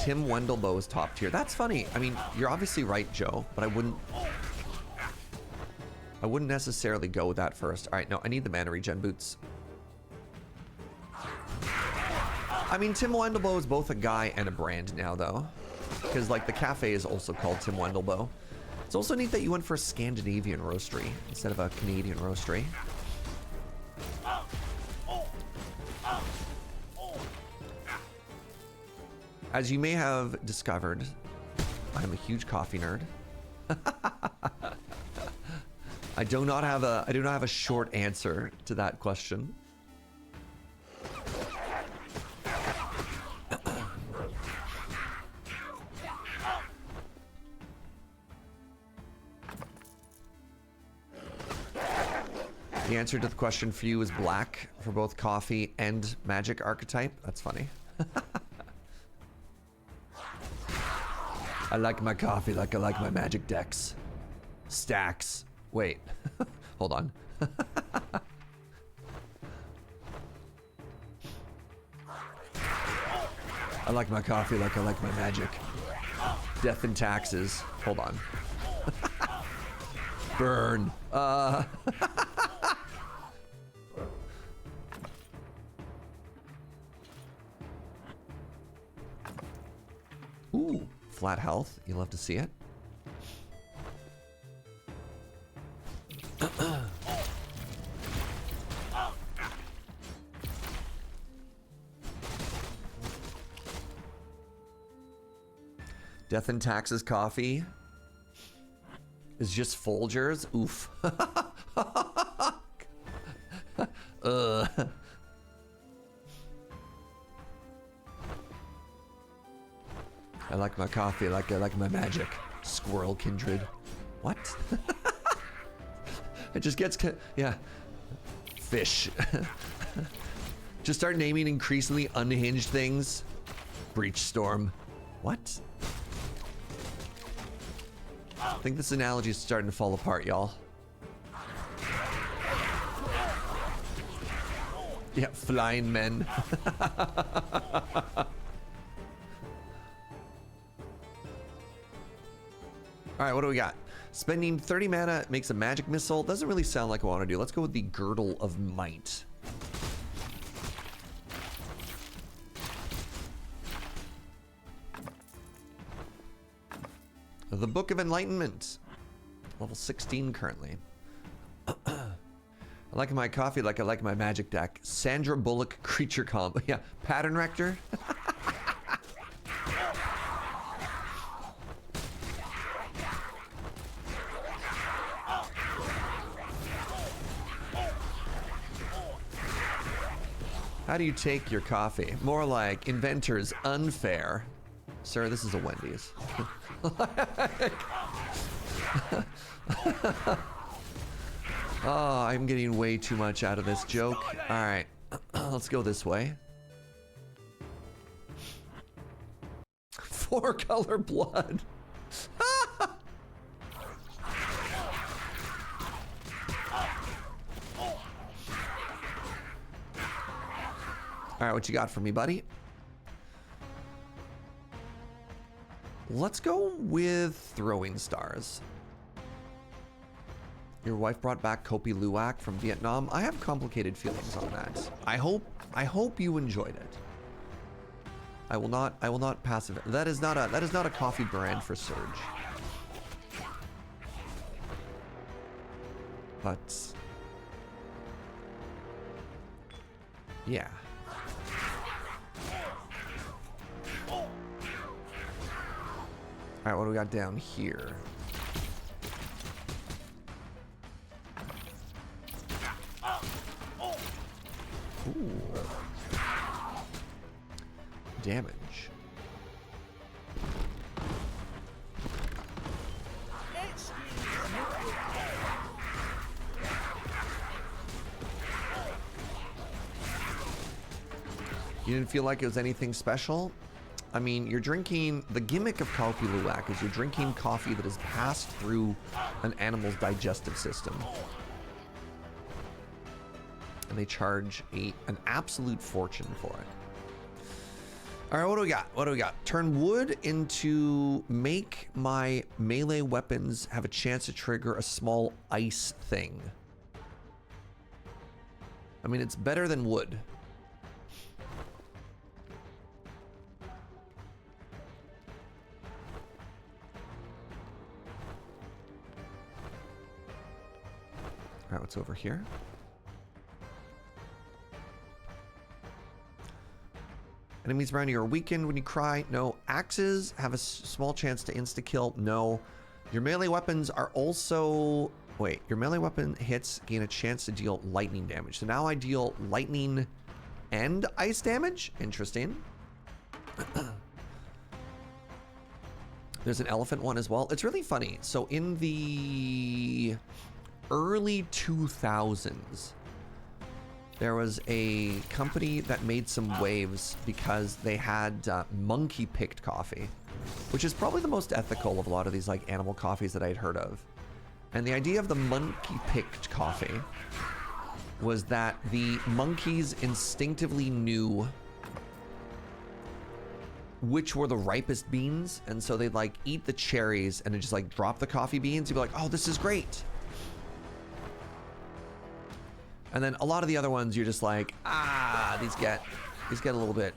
Tim Wendelboe is top tier. That's funny. I mean, you're obviously right, Joe, but I wouldn't necessarily go with that first. All right, no, I need the mana regen boots. I mean, Tim Wendelboe is both a guy and a brand now, though. Because, like, the cafe is also called Tim Wendelboe. It's also neat that you went for a Scandinavian roastery instead of a Canadian roastery. As you may have discovered, I'm a huge coffee nerd. I do not have a short answer to that question. The answer to the question for you is black for both coffee and magic archetype. That's funny. I like my coffee like I like my magic decks. Stacks. Wait. Hold on. I like my coffee like I like my magic. Death and taxes. Hold on. Burn. Ooh, flat health. You love to see it. Death and taxes coffee is just Folgers. Oof. I like my coffee like I like my magic. Squirrel kindred. What? It just gets, yeah. Fish. Just start naming increasingly unhinged things. Breach storm. What? I think this analogy is starting to fall apart, y'all. Yeah, flying men. All right, what do we got? Spending 30 mana makes a magic missile. Doesn't really sound like what I want to do. Let's go with the Girdle of Might. The Book of Enlightenment. Level 16 currently. I like my coffee like I like my magic deck. Sandra Bullock creature combo. Yeah, Pattern Rector. How do you take your coffee? More like inventors unfair. Sir, this is a Wendy's. Oh, I'm getting way too much out of this joke. All right, let's go this way. 4-color blood. All right, what you got for me, buddy? Let's go with Throwing Stars. Your wife brought back Kopi Luwak from Vietnam. I have complicated feelings on that. I hope you enjoyed it. I will not passive. That is not a coffee brand for Surge. But yeah. All right, what do we got down here? Ooh. Damage. You didn't feel like it was anything special? I mean, you're drinking, the gimmick of Kopi Luwak is you're drinking coffee that has passed through an animal's digestive system. And they charge an absolute fortune for it. All right, what do we got? What do we got? Turn wood into make my melee weapons have a chance to trigger a small ice thing. I mean, it's better than wood. All right, what's over here? Enemies around you are weakened when you cry. No. Axes have a small chance to insta-kill. No. Your melee weapons are also... Wait, your melee weapon hits gain a chance to deal lightning damage. So now I deal lightning and ice damage? Interesting. There's an elephant one as well. It's really funny. So in the early 2000s, there was a company that made some waves because they had monkey-picked coffee, which is probably the most ethical of a lot of these like animal coffees that I'd heard of. And the idea of the monkey-picked coffee was that the monkeys instinctively knew which were the ripest beans, and so they'd like eat the cherries and then just like drop the coffee beans. You'd be like, oh, this is great. And then a lot of the other ones, you're just like, these get a little bit,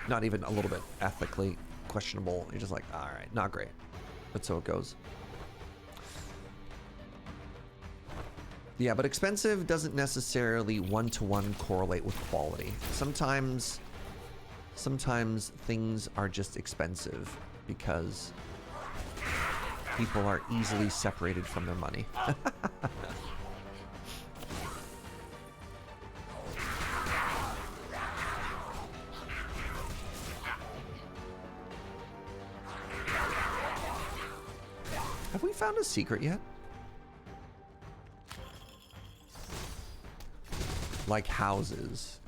not even a little bit ethically questionable. You're just like, all right, not great. But so it goes. Yeah, but expensive doesn't necessarily one-to-one correlate with quality. Sometimes things are just expensive because people are easily separated from their money. Have we found a secret yet? Like houses.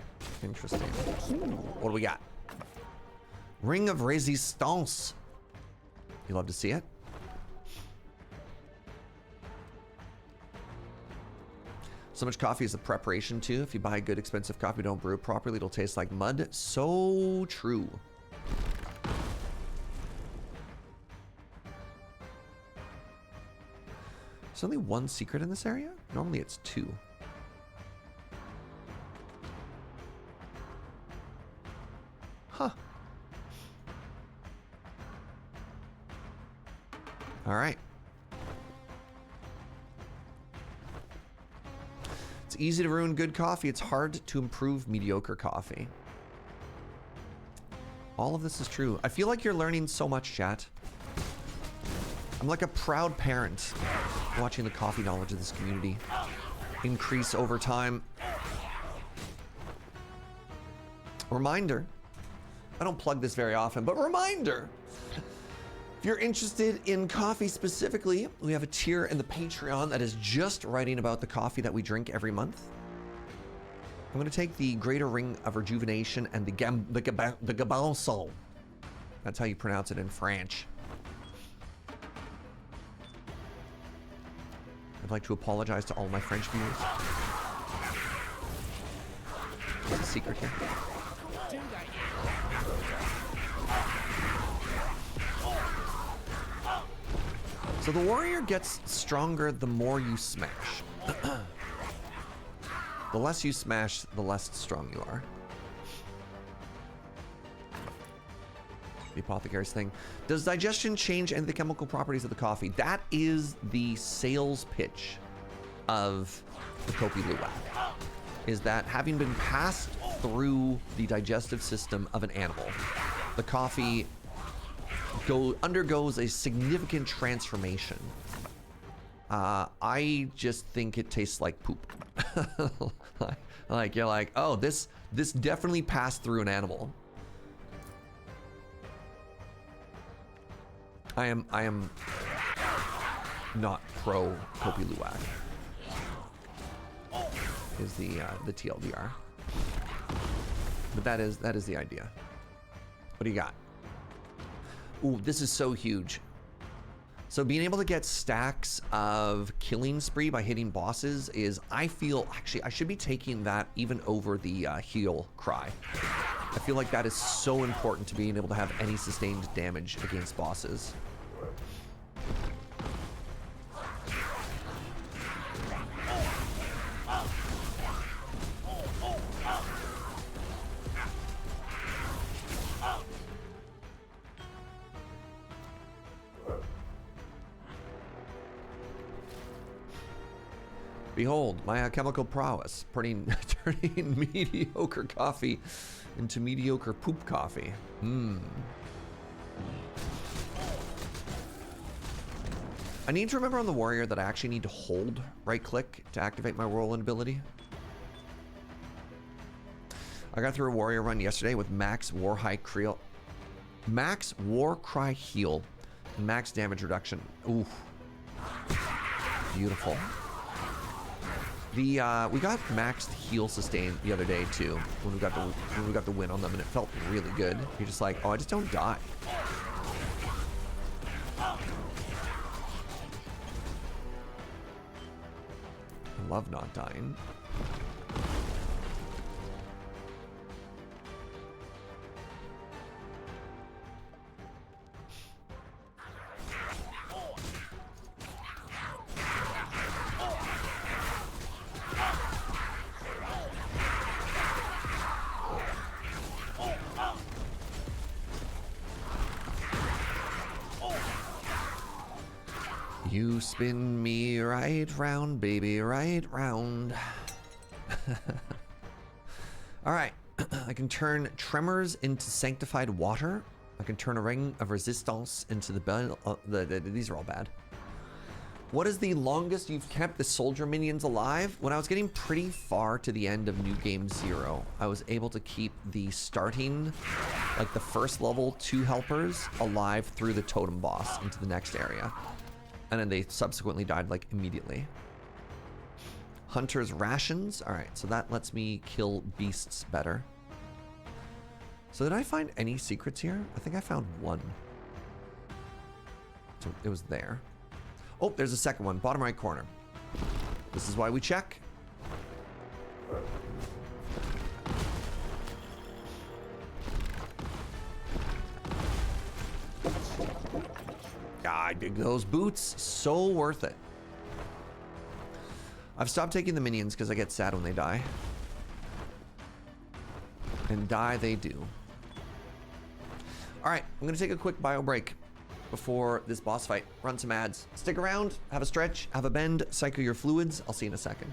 Interesting. What do we got? Ring of Resistance. You love to see it? So much coffee is a preparation too. If you buy good expensive coffee, don't brew it properly, it'll taste like mud. So true. There's only one secret in this area? Normally it's two. Huh. All right. It's easy to ruin good coffee. It's hard to improve mediocre coffee. All of this is true. I feel like you're learning so much, chat. I'm like a proud parent watching the coffee knowledge of this community increase over time. Reminder, I don't plug this very often, but reminder, if you're interested in coffee specifically, we have a tier in the Patreon that is just writing about the coffee that we drink every month. I'm going to take the Greater Ring of Rejuvenation and the Gabanson. That's how you pronounce it in French. I'd like to apologize to all my French viewers. There's a secret here. So the warrior gets stronger the more you smash. The less you smash, the less strong you are. The apothecary's thing. Does digestion change any of the chemical properties of the coffee? That is the sales pitch of the Kopi Luwak. Is that having been passed through the digestive system of an animal, the coffee undergoes a significant transformation. I just think it tastes like poop. like you're like, oh, this definitely passed through an animal. I am not pro Kopi Luwak. Is the TLDR. But that is the idea. What do you got? Ooh, this is so huge. So being able to get stacks of killing spree by hitting bosses is, I feel, actually, I should be taking that even over the heal cry. I I feel like that is so important to being able to have any sustained damage against bosses. Behold, my alchemical prowess, turning mediocre coffee into mediocre poop coffee. I need to remember on the warrior that I actually need to hold right click to activate my whirlwind ability. I got through a warrior run yesterday with max war cry heal, and max damage reduction. Ooh, beautiful. We got maxed heal sustain the other day too when we got the win on them, and it felt really good. You're just like, oh, I just don't die. I love not dying. You spin me right round, baby, right round. All right, I can turn tremors into sanctified water. I can turn a ring of resistance into the bell. These are all bad. What is the longest you've kept the soldier minions alive? When I was getting pretty far to the end of New Game 0, I was able to keep the starting, like the first level 2 helpers alive through the totem boss into the next area. And then they subsequently died like immediately. Hunter's rations. All right, so that lets me kill beasts better. So did I find any secrets here? I think I found one. So it was there. Oh, there's a second one, bottom right corner. This is why we check. I dig those boots, so worth it. I've stopped taking the minions because I get sad when they die. And die they do. All right, I'm gonna take a quick bio break before this boss fight. Run some ads. Stick around, have a stretch, have a bend, cycle your fluids. I'll see you in a second.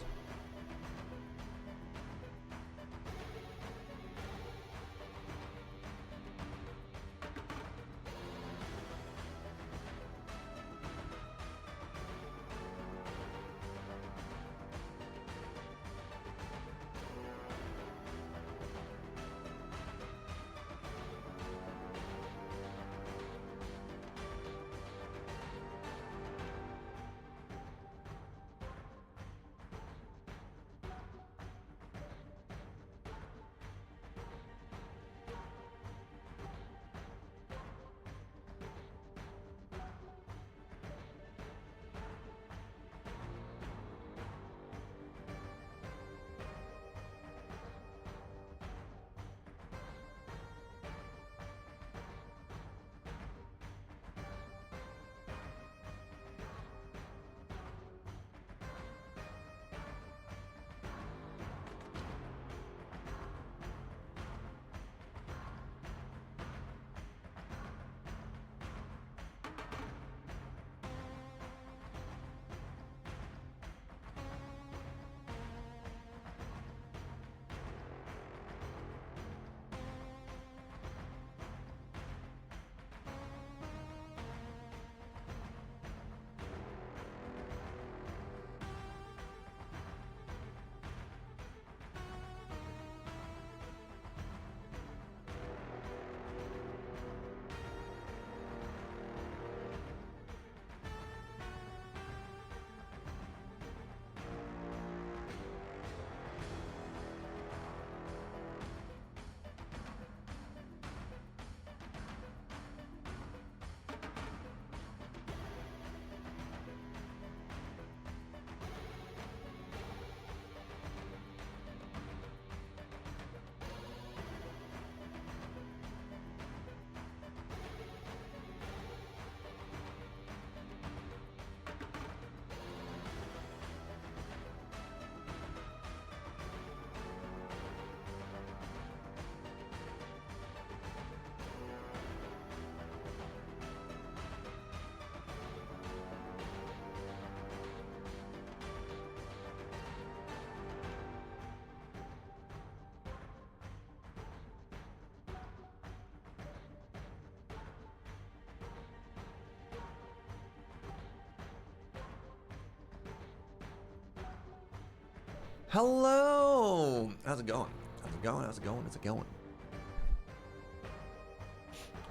Hello. How's it going? How's it going? How's it going? How's it going?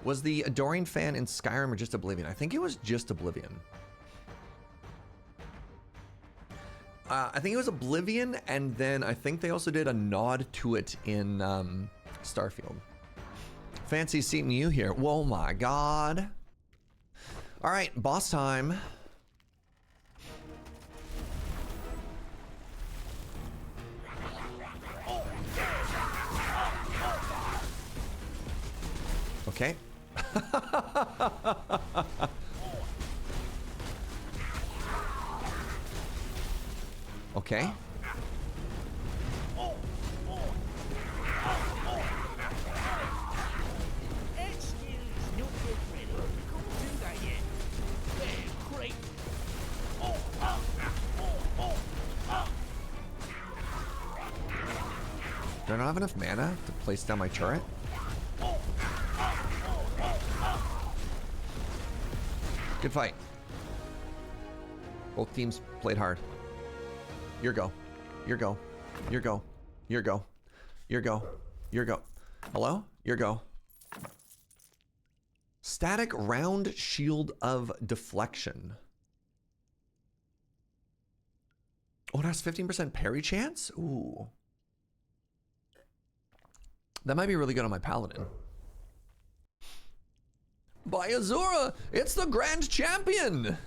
Was the Adoring fan in Skyrim or just Oblivion? I think it was just Oblivion. I think it was Oblivion, and then I think they also did a nod to it in Starfield. Fancy seeing you here. Whoa, my God. All right, boss time. Okay. Okay. Do I not have enough mana to place down my turret? Good fight. Both teams played hard. Your go. Your go. Your go. Your go. Your go. Your go. Hello? Your go. Static round shield of deflection. Oh, it has 15% parry chance? Ooh. That might be really good on my paladin. By Azura, it's the grand champion!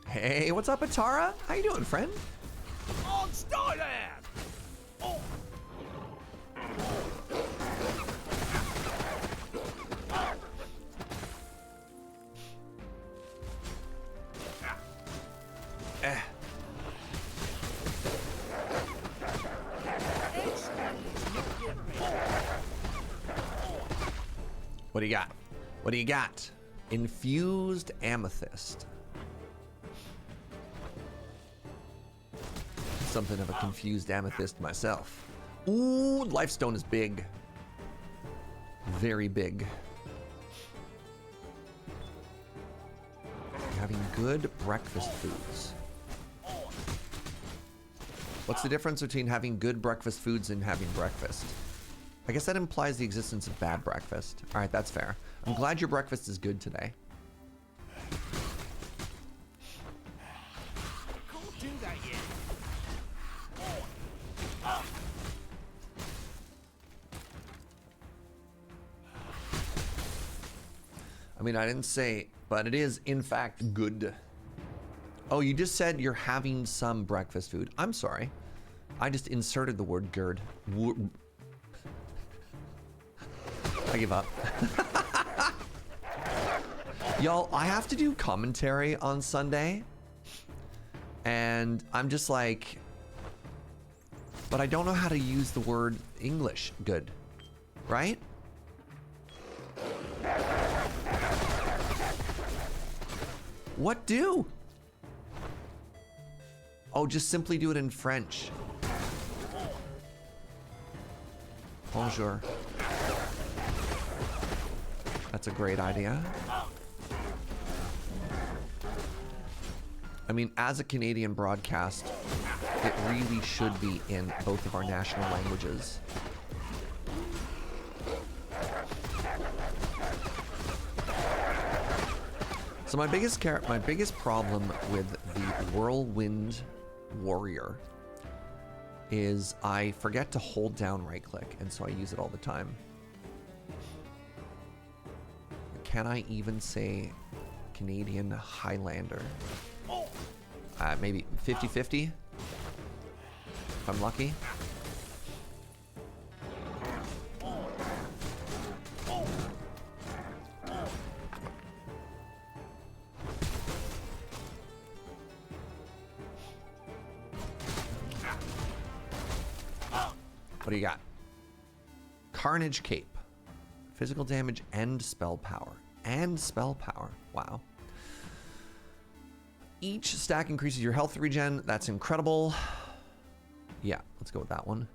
Hey, what's up, Atara? How you doing, friend? On Starland! Oh. Eh. What do you got? What do you got? Infused amethyst. Something of a confused amethyst myself. Ooh, lifestone is big. Very big. Having good breakfast foods. What's the difference between having good breakfast foods and having breakfast? I guess that implies the existence of bad breakfast. All right, that's fair. I'm glad your breakfast is good today. Can't do that yet. I mean, I didn't say, but it is in fact good. Oh, you just said you're having some breakfast food. I'm sorry. I just inserted the word GERD. I give up. Y'all, I have to do commentary on Sunday. And I'm just like, but I don't know how to use the word English good, right? What do? Oh, just simply do it in French. Bonjour. That's a great idea. I mean, as a Canadian broadcast, it really should be in both of our national languages. So my biggest problem with the Whirlwind Warrior is I forget to hold down right click, and so I use it all the time. Can I even say Canadian Highlander? Maybe 50-50, if I'm lucky. What do you got? Carnage Cape. Physical damage and spell power. And spell power. Wow. Each stack increases your health regen. That's incredible. Yeah, let's go with that one.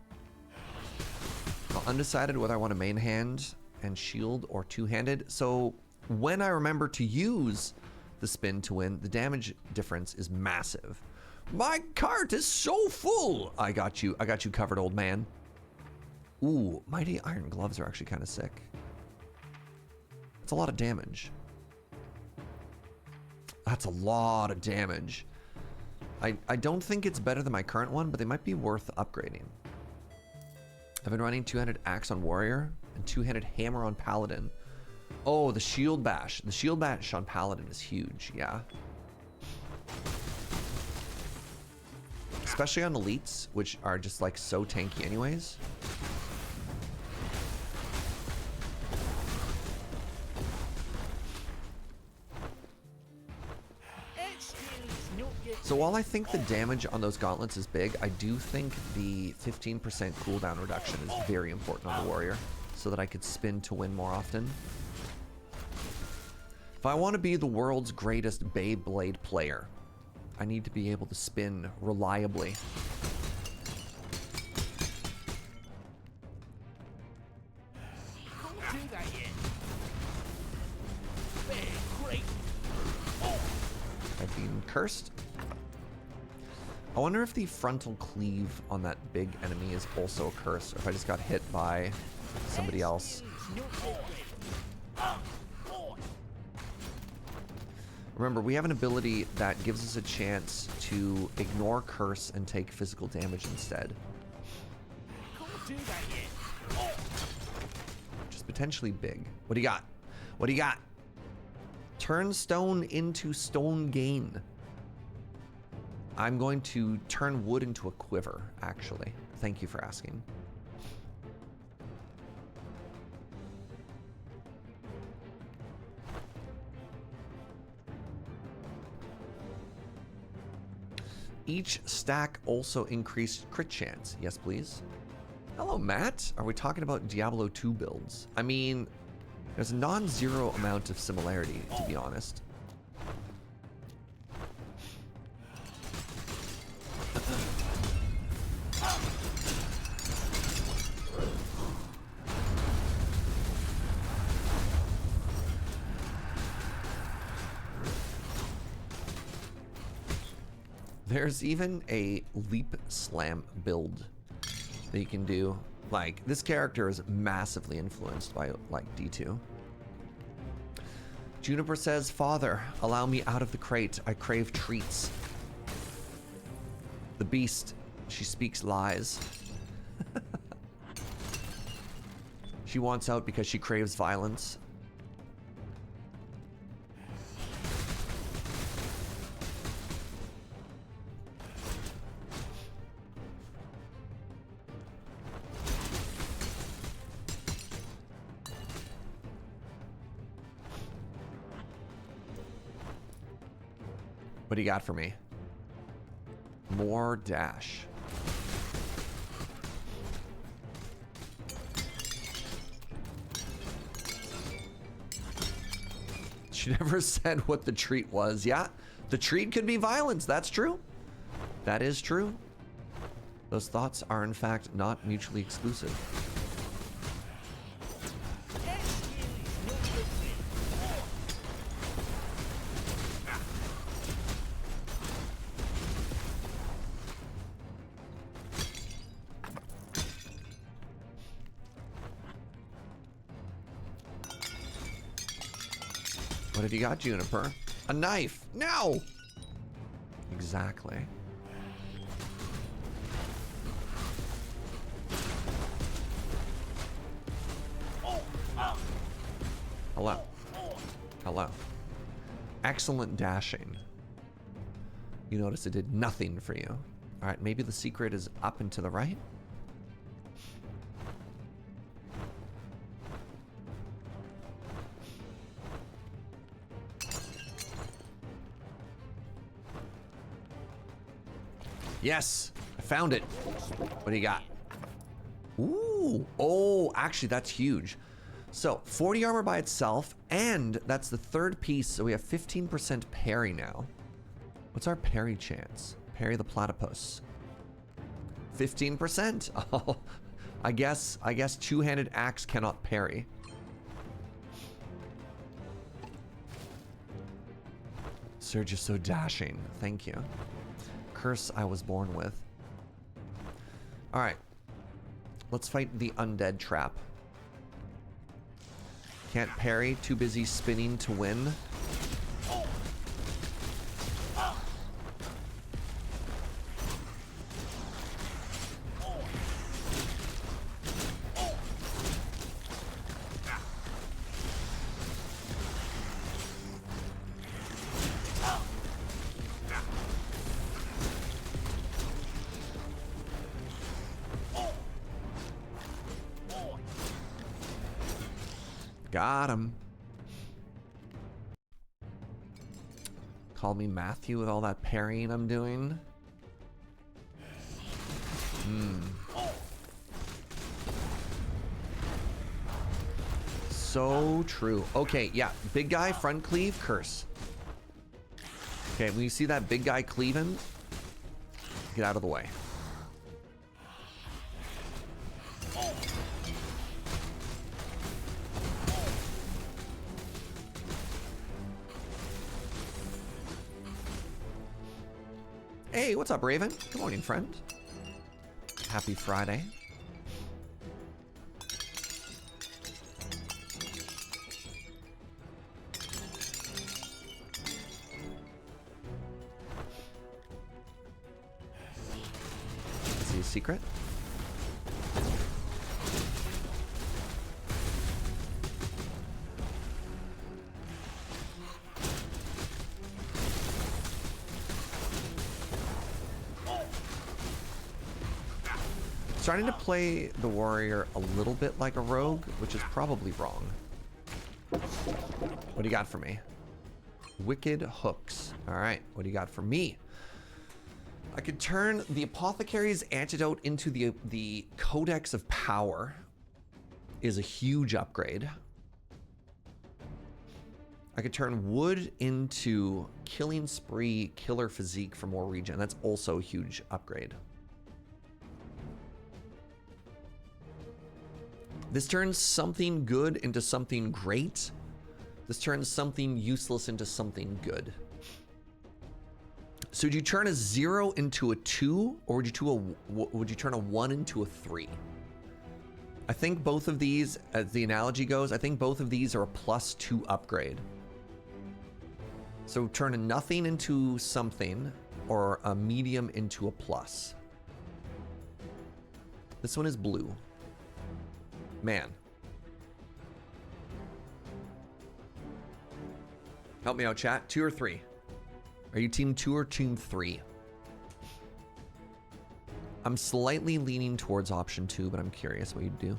I'm undecided whether I want a main hand and shield or two-handed. So when I remember to use the spin to win, the damage difference is massive. My cart is so full. I got you covered, old man. Ooh, mighty iron gloves are actually kind of sick. That's a lot of damage. That's a lot of damage. I don't think it's better than my current one, but they might be worth upgrading. I've been running two-handed axe on warrior and two-handed hammer on paladin. Oh, the shield bash. The shield bash on paladin is huge, yeah. Especially on elites, which are just like so tanky anyways. So while I think the damage on those gauntlets is big, I do think the 15% cooldown reduction is very important on the warrior, so that I could spin to win more often. If I want to be the world's greatest Beyblade player, I need to be able to spin reliably. Don't do that yet. There, great. Oh. I've been cursed. I wonder if the frontal cleave on that big enemy is also a curse, or if I just got hit by somebody else. Remember, we have an ability that gives us a chance to ignore curse and take physical damage instead. Don't do that yet. Which is potentially big. What do you got? What do you got? Turn stone into stone gain. I'm going to turn wood into a quiver, actually. Thank you for asking. Each stack also increased crit chance. Yes, please. Hello, Matt. Are we talking about Diablo 2 builds? I mean, there's a non-zero amount of similarity, to be honest. There's even a leap slam build that you can do. Like, this character is massively influenced by, like, D2. Juniper says, "Father, allow me out of the crate. I crave treats." The beast, she speaks lies. She wants out because she craves violence. What do you got for me? More dash. She never said what the treat was. Yeah, the treat could be violence. That's true. That is true. Those thoughts are in fact not mutually exclusive. What have you got, Juniper? A knife. No! Exactly. Hello. Hello. Excellent dashing. You notice it did nothing for you. All right, maybe the secret is up and to the right? Yes, I found it. What do you got? Ooh, oh, actually that's huge. So 40 armor by itself, and that's the third piece, so we have 15% parry now. What's our parry chance? Parry the platypus. 15%. Oh, I guess two-handed axe cannot parry. Surge is so dashing. Thank you. Curse I was born with. All right. Let's fight the undead trap. Can't parry. Too busy spinning to win. Got him. Call me Matthew with all that parrying I'm doing. So true. Okay, yeah. Big guy, front cleave, curse. Okay, when you see that big guy cleaving, get out of the way. Hey, what's up, Raven? Good morning, friend. Happy Friday. Is he a secret? Starting to play the warrior a little bit like a rogue, which is probably wrong. What do you got for me? Wicked hooks. All right, what do you got for me? I could turn the apothecary's antidote into the codex of power. Is a huge upgrade. I could turn wood into killing spree, killer physique for more regen. That's also a huge upgrade. This turns something good into something great. This turns something useless into something good. So would you turn a 0 into a 2, or would you turn a 1 into a 3? I think both of these, as the analogy goes, I think both of these are a +2 upgrade. So turn a nothing into something, or a medium into a plus. This one is blue. Man. Help me out, chat. 2 or 3? Are you team 2 or team 3? I'm slightly leaning towards option 2, but I'm curious what you'd do.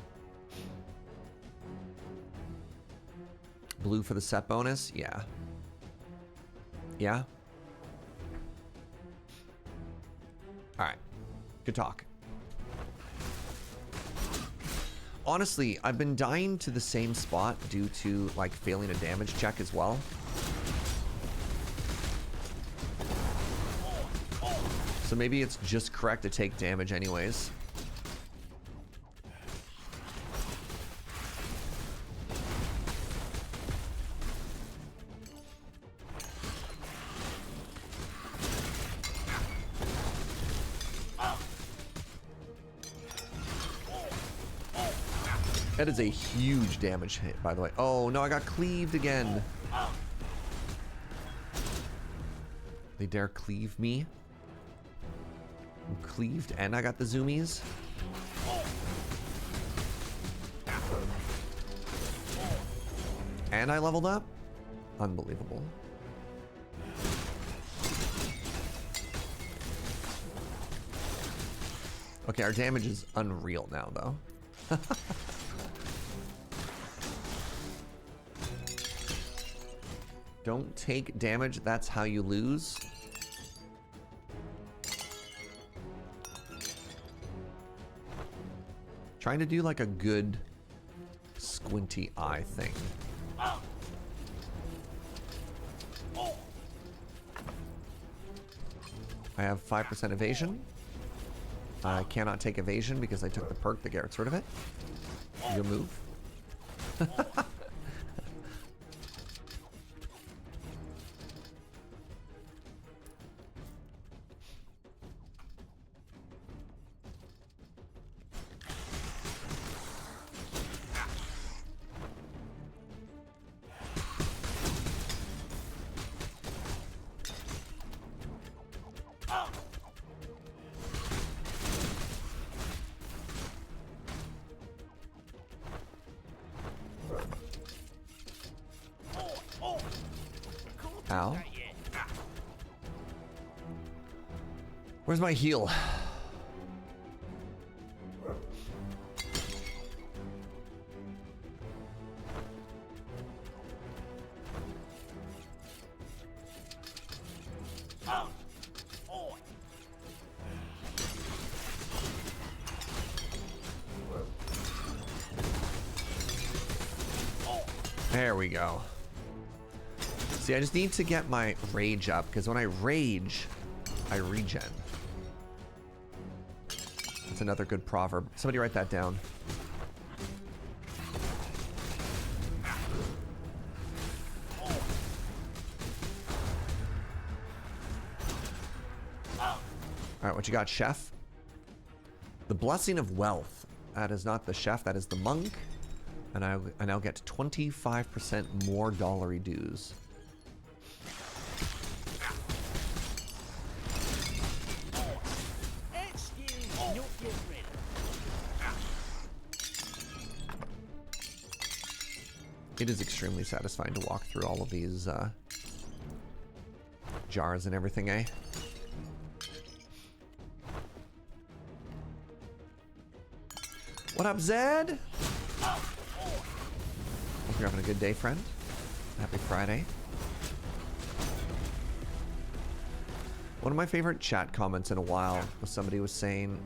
Blue for the set bonus? Yeah. Yeah? Alright. Good talk. Honestly, I've been dying to the same spot due to, like, failing a damage check as well. So maybe it's just correct to take damage anyways. That is a huge damage hit, by the way. Oh, no, I got cleaved again. They dare cleave me? I'm cleaved and I got the zoomies? And I leveled up? Unbelievable. Okay, our damage is unreal now, though. Don't take damage, that's how you lose. Trying to do like a good squinty eye thing. I have 5% evasion. I cannot take evasion because I took the perk that gets rid of it. You'll move. Ow. Where's my heal? There we go. See, I just need to get my rage up, because when I rage, I regen. That's another good proverb. Somebody write that down. Alright, what you got, chef? The blessing of wealth. That is not the chef, that is the monk. And I now get 25% more dollary dues. It is extremely satisfying to walk through all of these jars and everything, eh? What up, Zed? Hope you're having a good day, friend. Happy Friday. One of my favorite chat comments in a while was somebody was saying,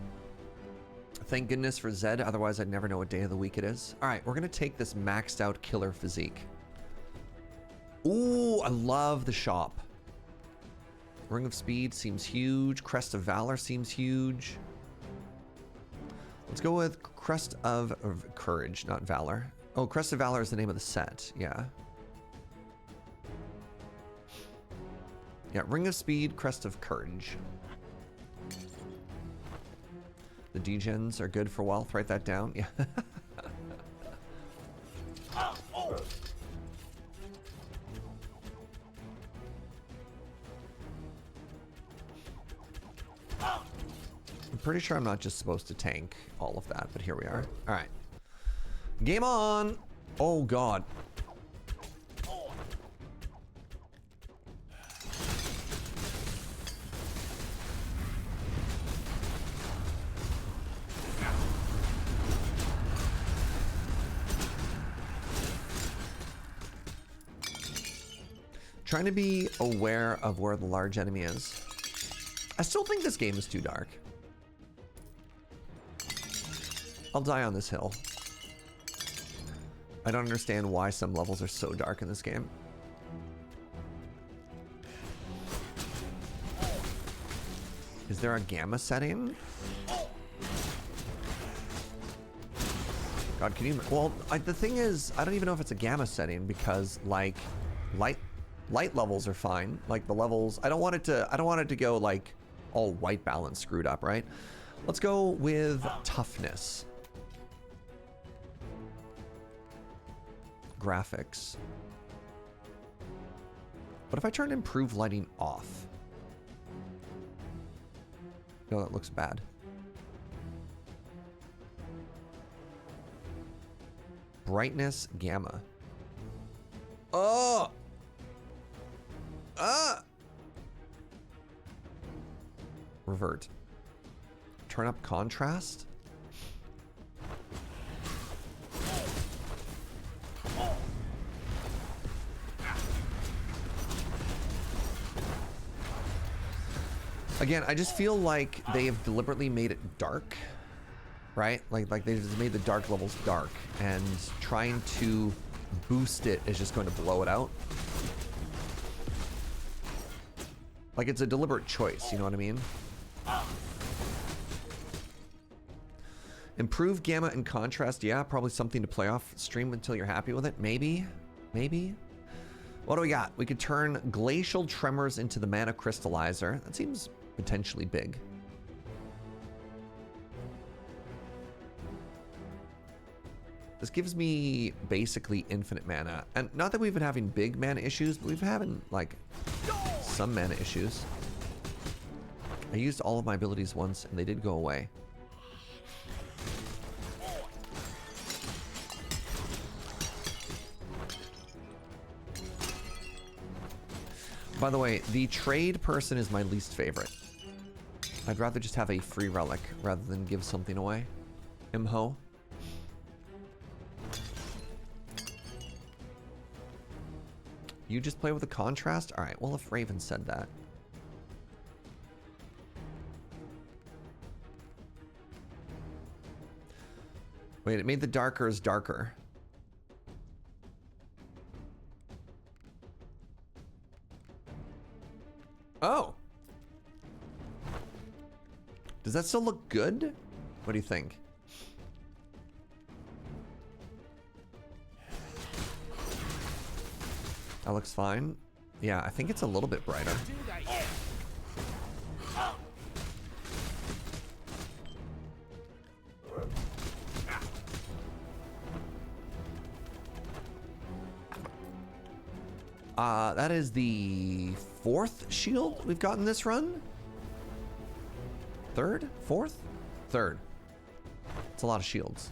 thank goodness for Zed, otherwise I'd never know what day of the week it is. All right, we're gonna take this maxed out killer physique. Ooh, I love the shop. Ring of Speed seems huge. Crest of Valor seems huge. Let's go with Crest of Courage, not Valor. Oh, Crest of Valor is the name of the set, yeah. Yeah, Ring of Speed, Crest of Courage. The degens are good for wealth. Write that down. Yeah. I'm pretty sure I'm not just supposed to tank all of that, but here we are. All right. Game on. Oh, God. Trying to be aware of where the large enemy is. I still think this game is too dark. I'll die on this hill. I don't understand why some levels are so dark in this game. Is there a gamma setting? God, can you... Well, the thing is, I don't even know if it's a gamma setting because, like, light levels are fine. Like the levels, I don't want it to go like all white balance screwed up, right? Let's go with toughness. Graphics. What if I turn improve lighting off? No, that looks bad. Brightness gamma. Oh! Revert. Turn up contrast. Again, I just feel like they have deliberately made it dark, right? Like they just made the dark levels dark, and trying to boost it is just going to blow it out. Like, it's a deliberate choice, you know what I mean? Improve gamma and contrast. Yeah, probably something to play off stream until you're happy with it. Maybe. Maybe. What do we got? We could turn glacial tremors into the mana crystallizer. That seems potentially big. This gives me basically infinite mana. And not that we've been having big mana issues, but we've been having, like, some mana issues. I used all of my abilities once, and they did go away. By the way, the trade person is my least favorite. I'd rather just have a free relic rather than give something away. Imho. You just play with a contrast? Alright, well, if Raven said that. Wait, it made the darkers darker. Oh! Does that still look good? What do you think? That looks fine. Yeah, I think it's a little bit brighter. That is the 4th shield we've gotten this run? 3rd? 4th? 3rd. It's a lot of shields.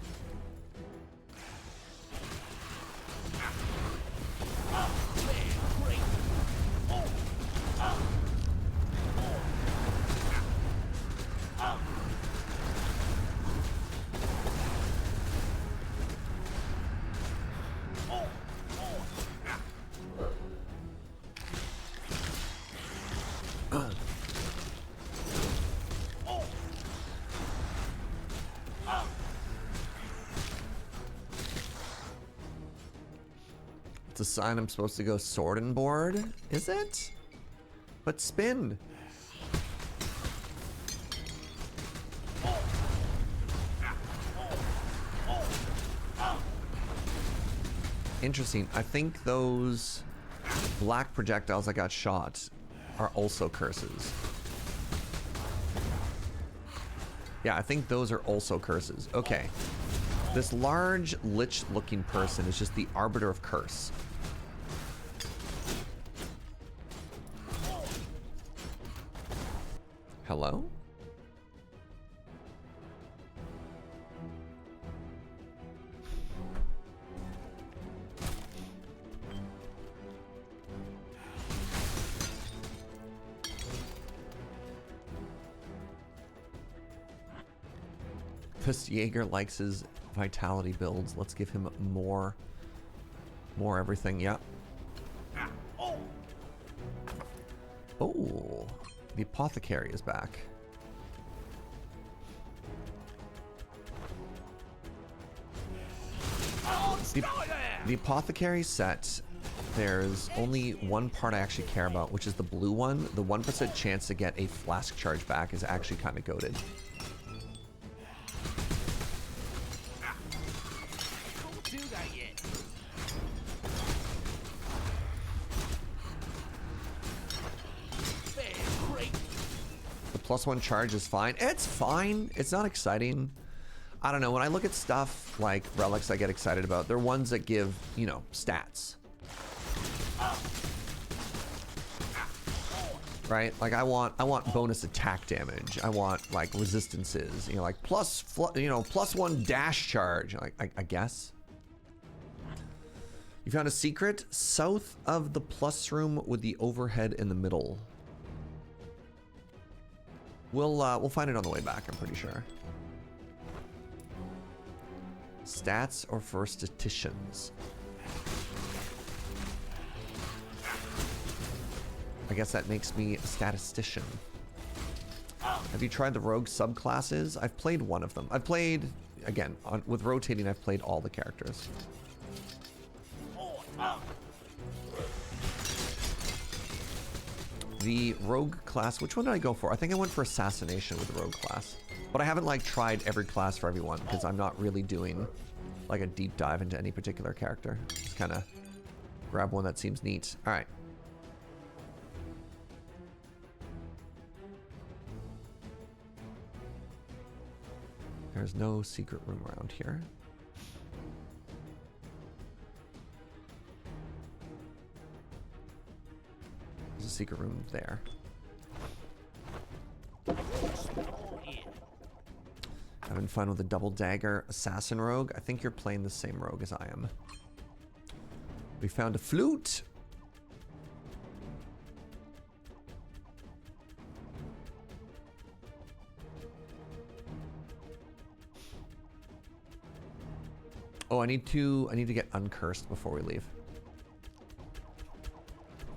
It's a sign I'm supposed to go sword and board, is it? But spin. Interesting. I think those black projectiles that got shot are also curses. Yeah, I think those are also curses. Okay. This large lich-looking person is just the arbiter of curse. Hello? This Jaeger likes his vitality builds. Let's give him more everything. Yeah. Oh, the apothecary is back. The apothecary set, there's only one part I actually care about, which is the blue one. The 1% chance to get a flask charge back is actually kind of goated. +1 charge is fine. It's fine. It's not exciting. I don't know. When I look at stuff like relics I get excited about, they're ones that give, you know, stats. Right? Like I want bonus attack damage. I want like resistances, you know, like +1 dash charge. Like I guess. You found a secret south of the plus room with the overhead in the middle. We'll find it on the way back, I'm pretty sure. Stats or for statisticians? I guess that makes me a statistician. Have you tried the rogue subclasses? I've played one of them. I've played, again, with rotating, I've played all the characters. The rogue class, which one did I go for? I think I went for assassination with the rogue class. But I haven't like tried every class for everyone because I'm not really doing like a deep dive into any particular character. Just kind of grab one that seems neat. All right. There's no secret room around here. There's a secret room there. Having fun with a double dagger assassin rogue. I think you're playing the same rogue as I am. We found a flute. Oh, I need to get uncursed before we leave.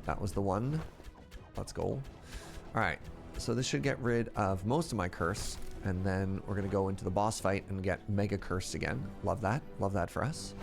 That was the one. Let's go. All right. So this should get rid of most of my curse. And then we're going to go into the boss fight and get mega cursed again. Love that. Love that for us.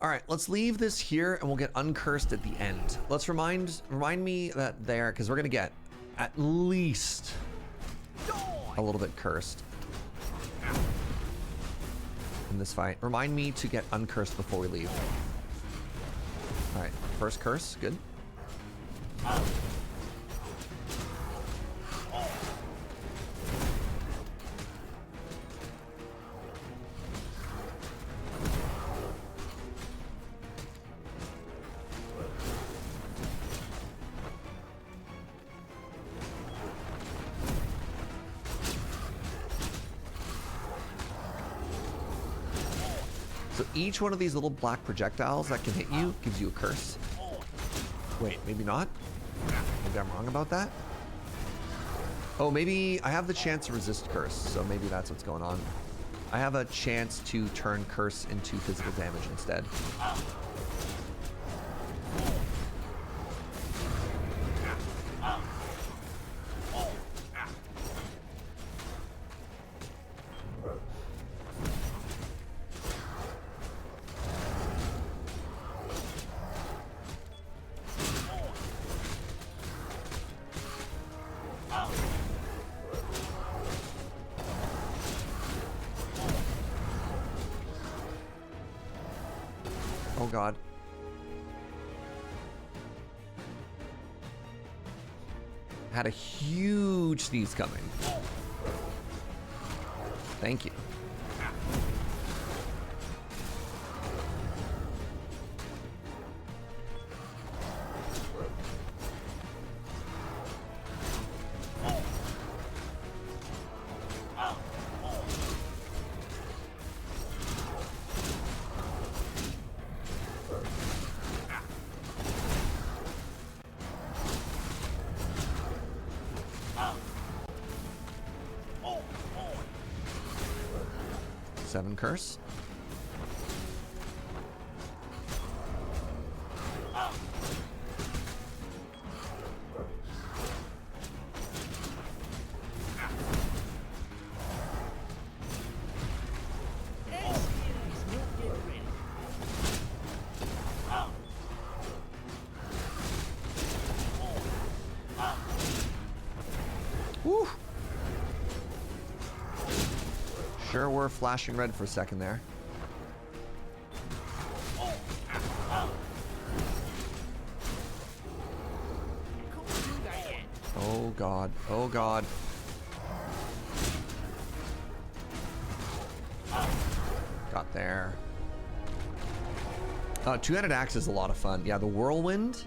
All right, let's leave this here and we'll get uncursed at the end. Let's remind me that there, because we're going to get at least a little bit cursed in this fight. Remind me to get uncursed before we leave. All right, first curse, good. So each one of these little black projectiles that can hit you gives you a curse. Wait, maybe not? Maybe I'm wrong about that? Oh, maybe I have the chance to resist curse, so maybe that's what's going on. I have a chance to turn curse into physical damage instead. Oh god. Had a huge sneeze coming. Thank you. Seven curse. Woo! Sure were flashing red for a second there. Oh god. Oh god. Got there. Two-handed axe is a lot of fun. Yeah, the whirlwind.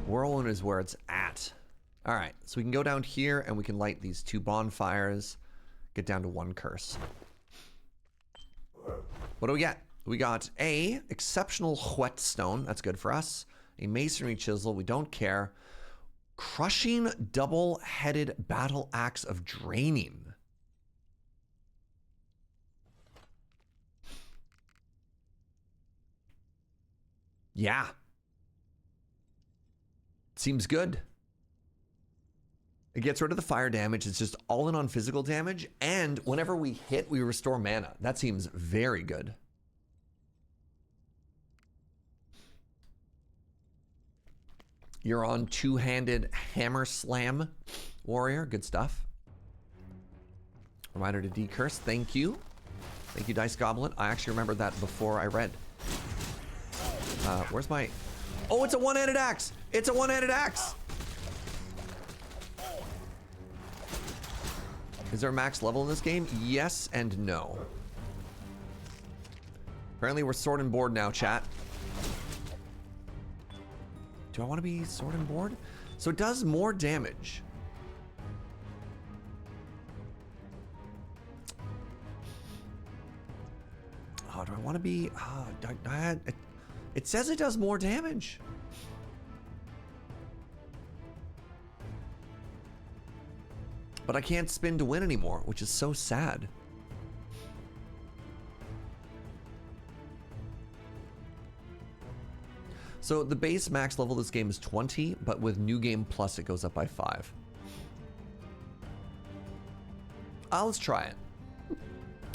Whirlwind is where it's at. All right, so we can go down here and we can light these two bonfires. Get down to one curse. What do we get? We got a exceptional whetstone. That's good for us. A masonry chisel. We don't care. Crushing double-headed battle axe of draining. Yeah. Seems good. It gets rid of the fire damage. It's just all in on physical damage. And whenever we hit, we restore mana. That seems very good. You're on two-handed hammer slam warrior. Good stuff. Reminder to decurse. Thank you. Thank you, Dice Goblin. I actually remembered that before I read. Where's my... Oh, it's a one-handed axe! It's a one-handed axe! Is there a max level in this game? Yes and no. Apparently we're sword and board now, chat. Do I want to be sword and board? So it does more damage. Oh, do I want to be... Oh, it says it does more damage. But I can't spin to win anymore, which is so sad. So the base max level of this game is 20, but with New Game Plus it goes up by 5. Let's try it.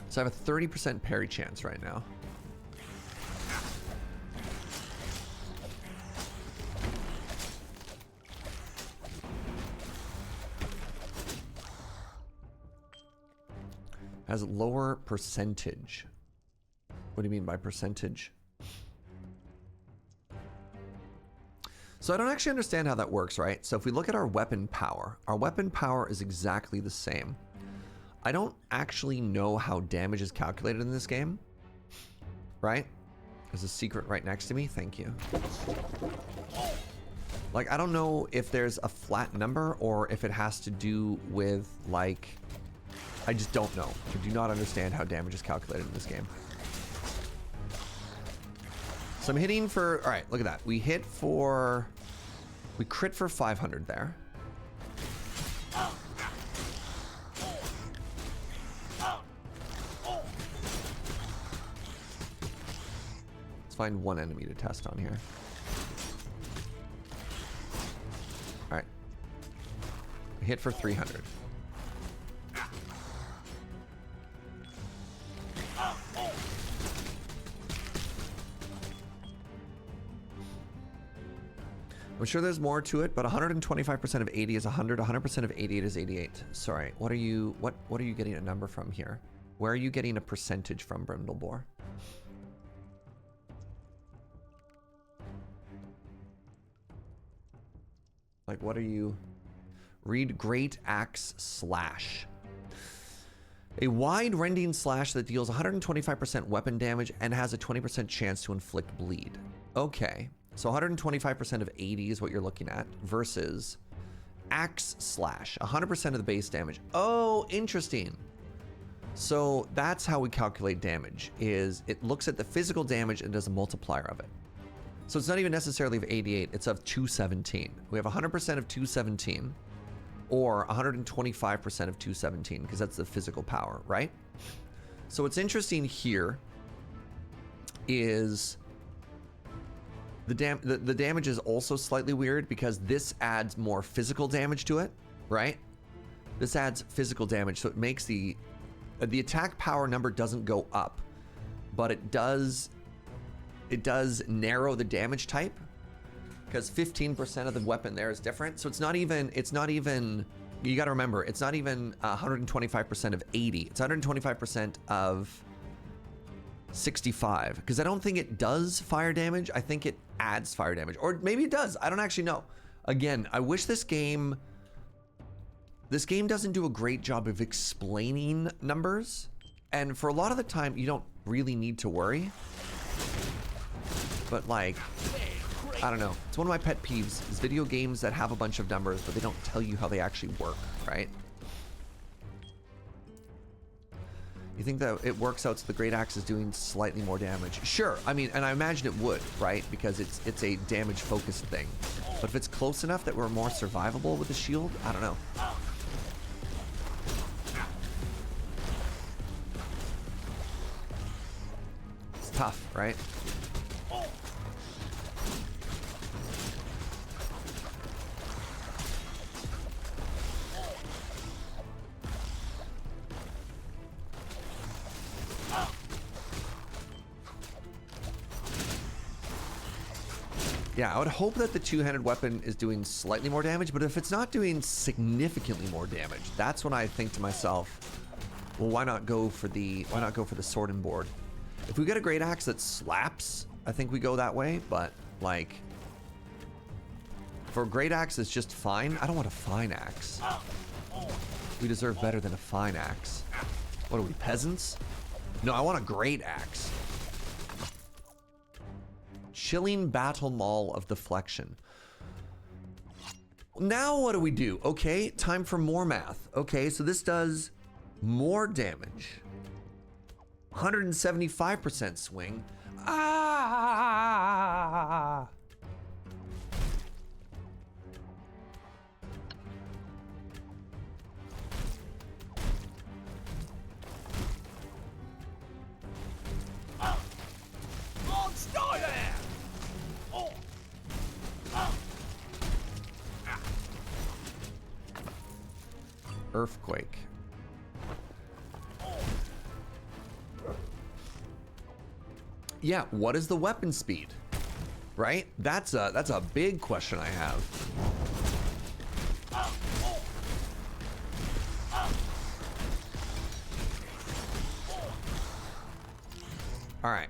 So I have a 30% parry chance right now. Has lower percentage. What do you mean by percentage? So I don't actually understand how that works, right? So if we look at our weapon power is exactly the same. I don't actually know how damage is calculated in this game, right? There's a secret right next to me. Thank you. Like, I don't know if there's a flat number or if it has to do with, like, I just don't know. I do not understand how damage is calculated in this game. So I'm hitting for, all right, look at that. We crit for 500 there. Let's find one enemy to test on here. All right. We hit for 300. I'm sure there's more to it, but 125% of 80 is 100, 100% of 88 is 88. Sorry, what are you getting a number from here? Where are you getting a percentage from, Brindlebore? Like, what are you... Read Great Axe Slash. A wide rending slash that deals 125% weapon damage and has a 20% chance to inflict bleed. Okay. So 125% of 80 is what you're looking at versus Axe Slash, 100% of the base damage. Oh, interesting. So that's how we calculate damage, is it looks at the physical damage and does a multiplier of it. So it's not even necessarily of 88, it's of 217. We have 100% of 217 or 125% of 217 because that's the physical power, right? So what's interesting here is the damage is also slightly weird because this adds more physical damage to it, right? This adds physical damage, so it makes the attack power number doesn't go up, but it does narrow the damage type because 15% of the weapon there is different. So it's not even, you got to remember, it's not even 125% of 80. It's 125% of 65, because I don't think it does fire damage. I think it adds fire damage, or maybe it does. I don't actually know. Again, I wish this game doesn't do a great job of explaining numbers, and for a lot of the time you don't really need to worry, but like, I don't know, it's one of my pet peeves is video games that have a bunch of numbers but they don't tell you how they actually work, right? You think that it works out so the Great Axe is doing slightly more damage? Sure, I mean, and I imagine it would, right? Because it's a damage-focused thing. But if it's close enough that we're more survivable with the shield, I don't know. It's tough, right? Yeah, I would hope that the two-handed weapon is doing slightly more damage, but if it's not doing significantly more damage, that's when I think to myself, well, why not go for the sword and board? If we get a great axe that slaps, I think we go that way, but like for a great axe it's just fine. I don't want a fine axe. We deserve better than a fine axe. What are we, peasants? No, I want a great axe. Chilling Battle Maul of Deflection. Now what do we do? Okay, time for more math. Okay, so this does more damage. 175% swing. Ah! Oh, stop there! Oh. Earthquake. Yeah, what is the weapon speed? Right? That's a big question I have. All right.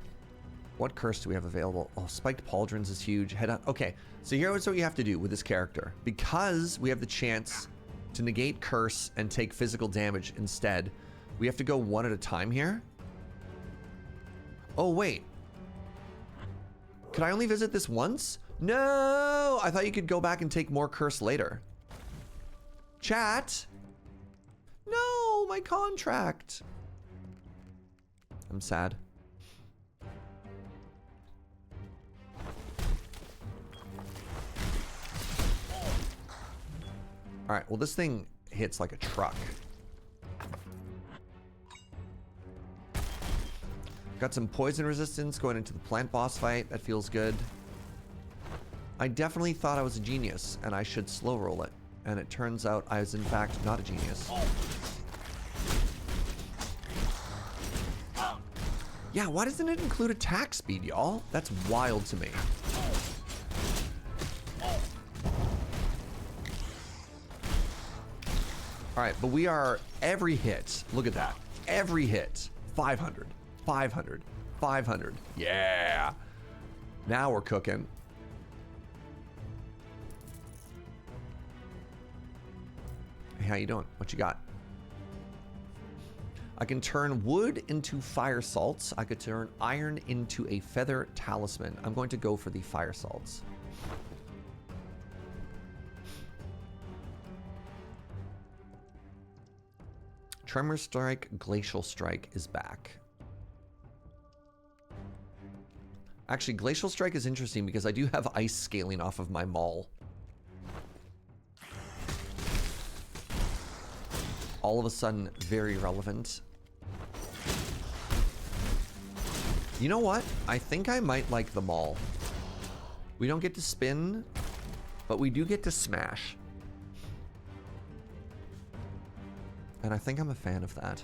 What curse do we have available? Oh, spiked pauldrons is huge. Head on. Okay, so here's what you have to do with this character. Because we have the chance to negate curse and take physical damage instead, we have to go one at a time here. Oh, wait. Could I only visit this once? No! I thought you could go back and take more curse later. Chat? No, my contract. I'm sad. All right, well, this thing hits like a truck. Got some poison resistance going into the plant boss fight. That feels good. I definitely thought I was a genius and I should slow roll it. And it turns out I was in fact not a genius. Yeah, why doesn't it include attack speed, y'all? That's wild to me. All right, but we are every hit. Look at that. Every hit. 500, 500, 500. Yeah. Now we're cooking. Hey, how you doing? What you got? I can turn wood into fire salts. I could turn iron into a feather talisman. I'm going to go for the fire salts. Tremor Strike, Glacial Strike is back. Actually, Glacial Strike is interesting because I do have ice scaling off of my maul. All of a sudden, very relevant. You know what? I think I might like the maul. We don't get to spin, but we do get to smash. And I think I'm a fan of that.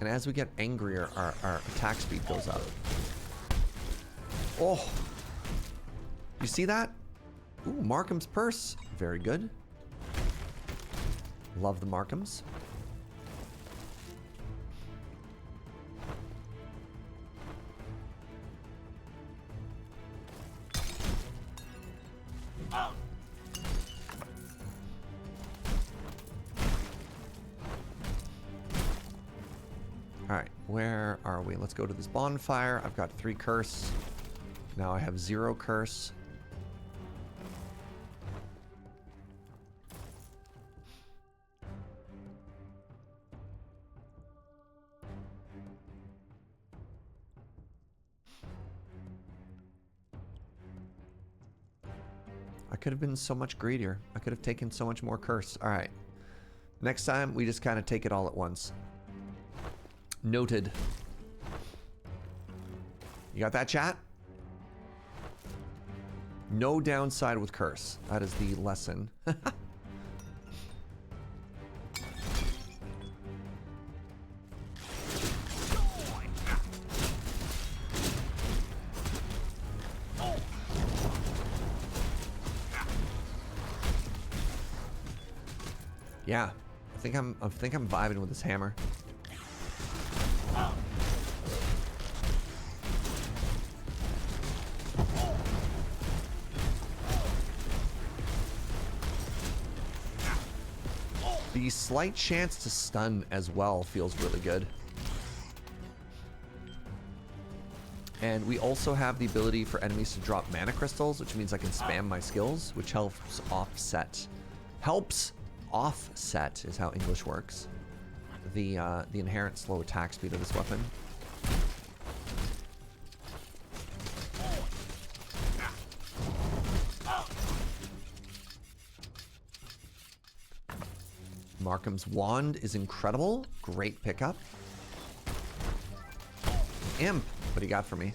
And as we get angrier, our attack speed goes up. Oh! You see that? Ooh, Markham's Purse. Very good. Love the Markhams. Alright, where are we? Let's go to this bonfire. I've got 3 curse. Now I have 0 curse. I could have been so much greedier. I could have taken so much more curse. Alright. Next time, we just kind of take it all at once. Noted. You got that, chat? No downside with curse. That is the lesson. Yeah, I think I'm vibing with this hammer. The slight chance to stun as well feels really good. And we also have the ability for enemies to drop mana crystals, which means I can spam my skills, which helps offset. Helps offset is how English works. The inherent slow attack speed of this weapon. Markham's Wand is incredible. Great pickup. Imp. What do you got for me?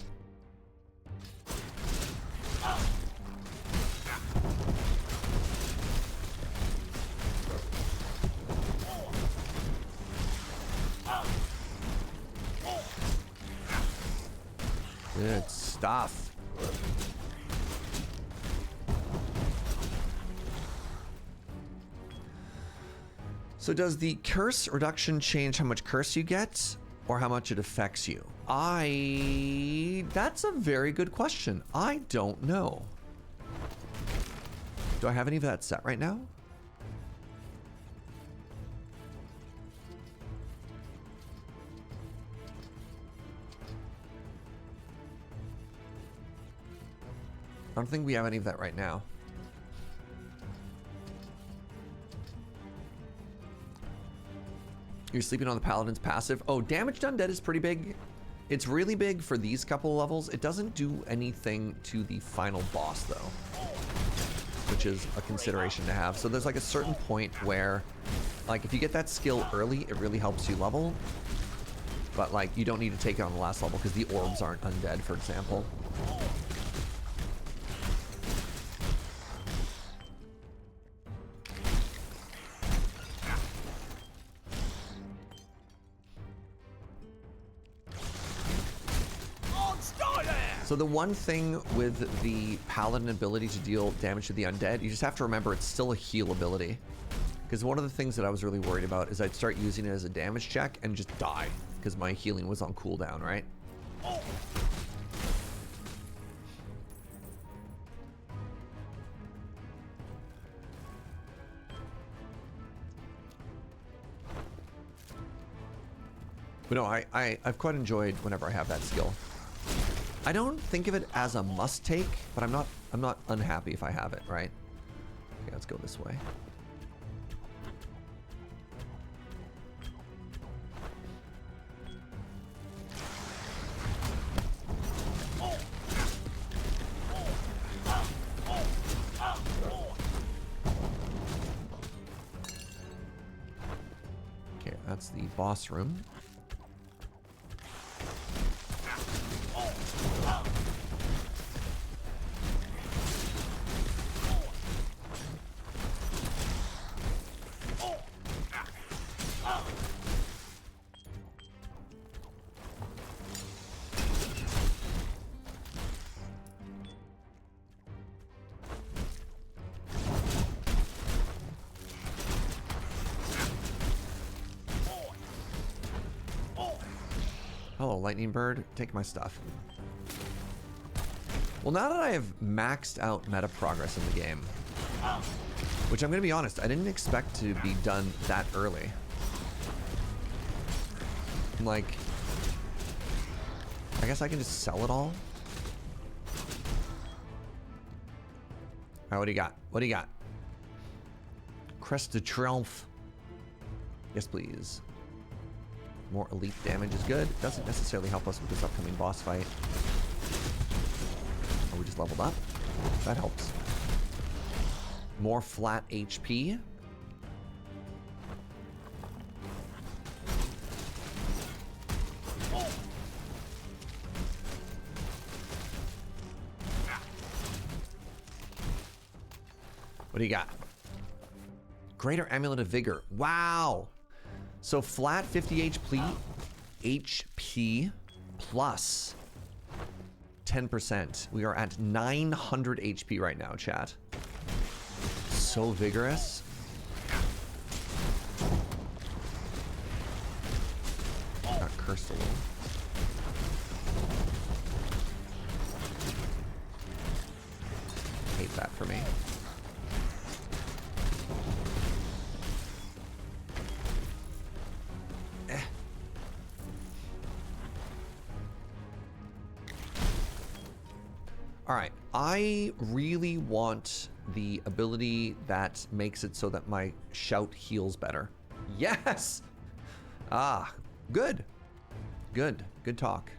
Good stuff. So does the curse reduction change how much curse you get or how much it affects you? That's a very good question. I don't know. Do I have any of that set right now? I don't think we have any of that right now. You're sleeping on the Paladin's passive. Oh, damage done dead is pretty big. It's really big for these couple of levels. It doesn't do anything to the final boss, though, which is a consideration to have. So there's like a certain point where, like, if you get that skill early, it really helps you level. But, like, you don't need to take it on the last level because the orbs aren't undead, for example. So the one thing with the Paladin ability to deal damage to the undead, you just have to remember it's still a heal ability. Because one of the things that I was really worried about is I'd start using it as a damage check and just die because my healing was on cooldown, right? But no, I've quite enjoyed whenever I have that skill. I don't think of it as a must take, but I'm not unhappy if I have it, right? Okay, let's go this way. Okay, that's the boss room. Hello, Lightning Bird. Take my stuff. Well, now that I have maxed out meta progress in the game, which I'm going to be honest, I didn't expect to be done that early. Like, I guess I can just sell it all. All right, what do you got? What do you got? Crest de Triomphe. Yes, please. More elite damage is good. Doesn't necessarily help us with this upcoming boss fight. Oh, we just leveled up. That helps. More flat HP. What do you got? Greater Amulet of Vigor. Wow. So flat 50 HP plus 10%. We are at 900 HP right now, chat. So vigorous. burst a little. Hate that for me. All right, I really want the ability that makes it so that my shout heals better. Yes! Ah, good. Good talk.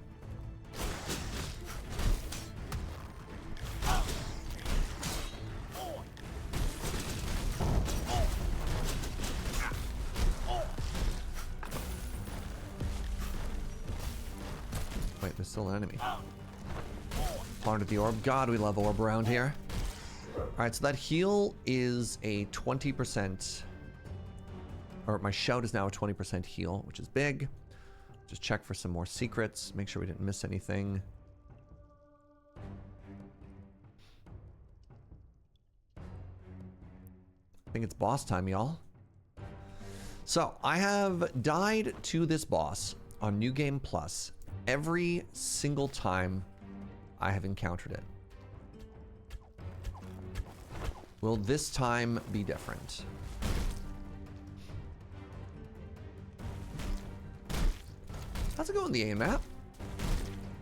Wait, there's still an enemy. Part of the orb. God, we love orb around here. All right, so that heal is a 20%, or my shout is now a 20% heal, which is big. Just check for some more secrets. Make sure we didn't miss anything. I think it's boss time, y'all. So I have died to this boss on New Game Plus every single time I have encountered it. Will this time be different? How's it going, the A map?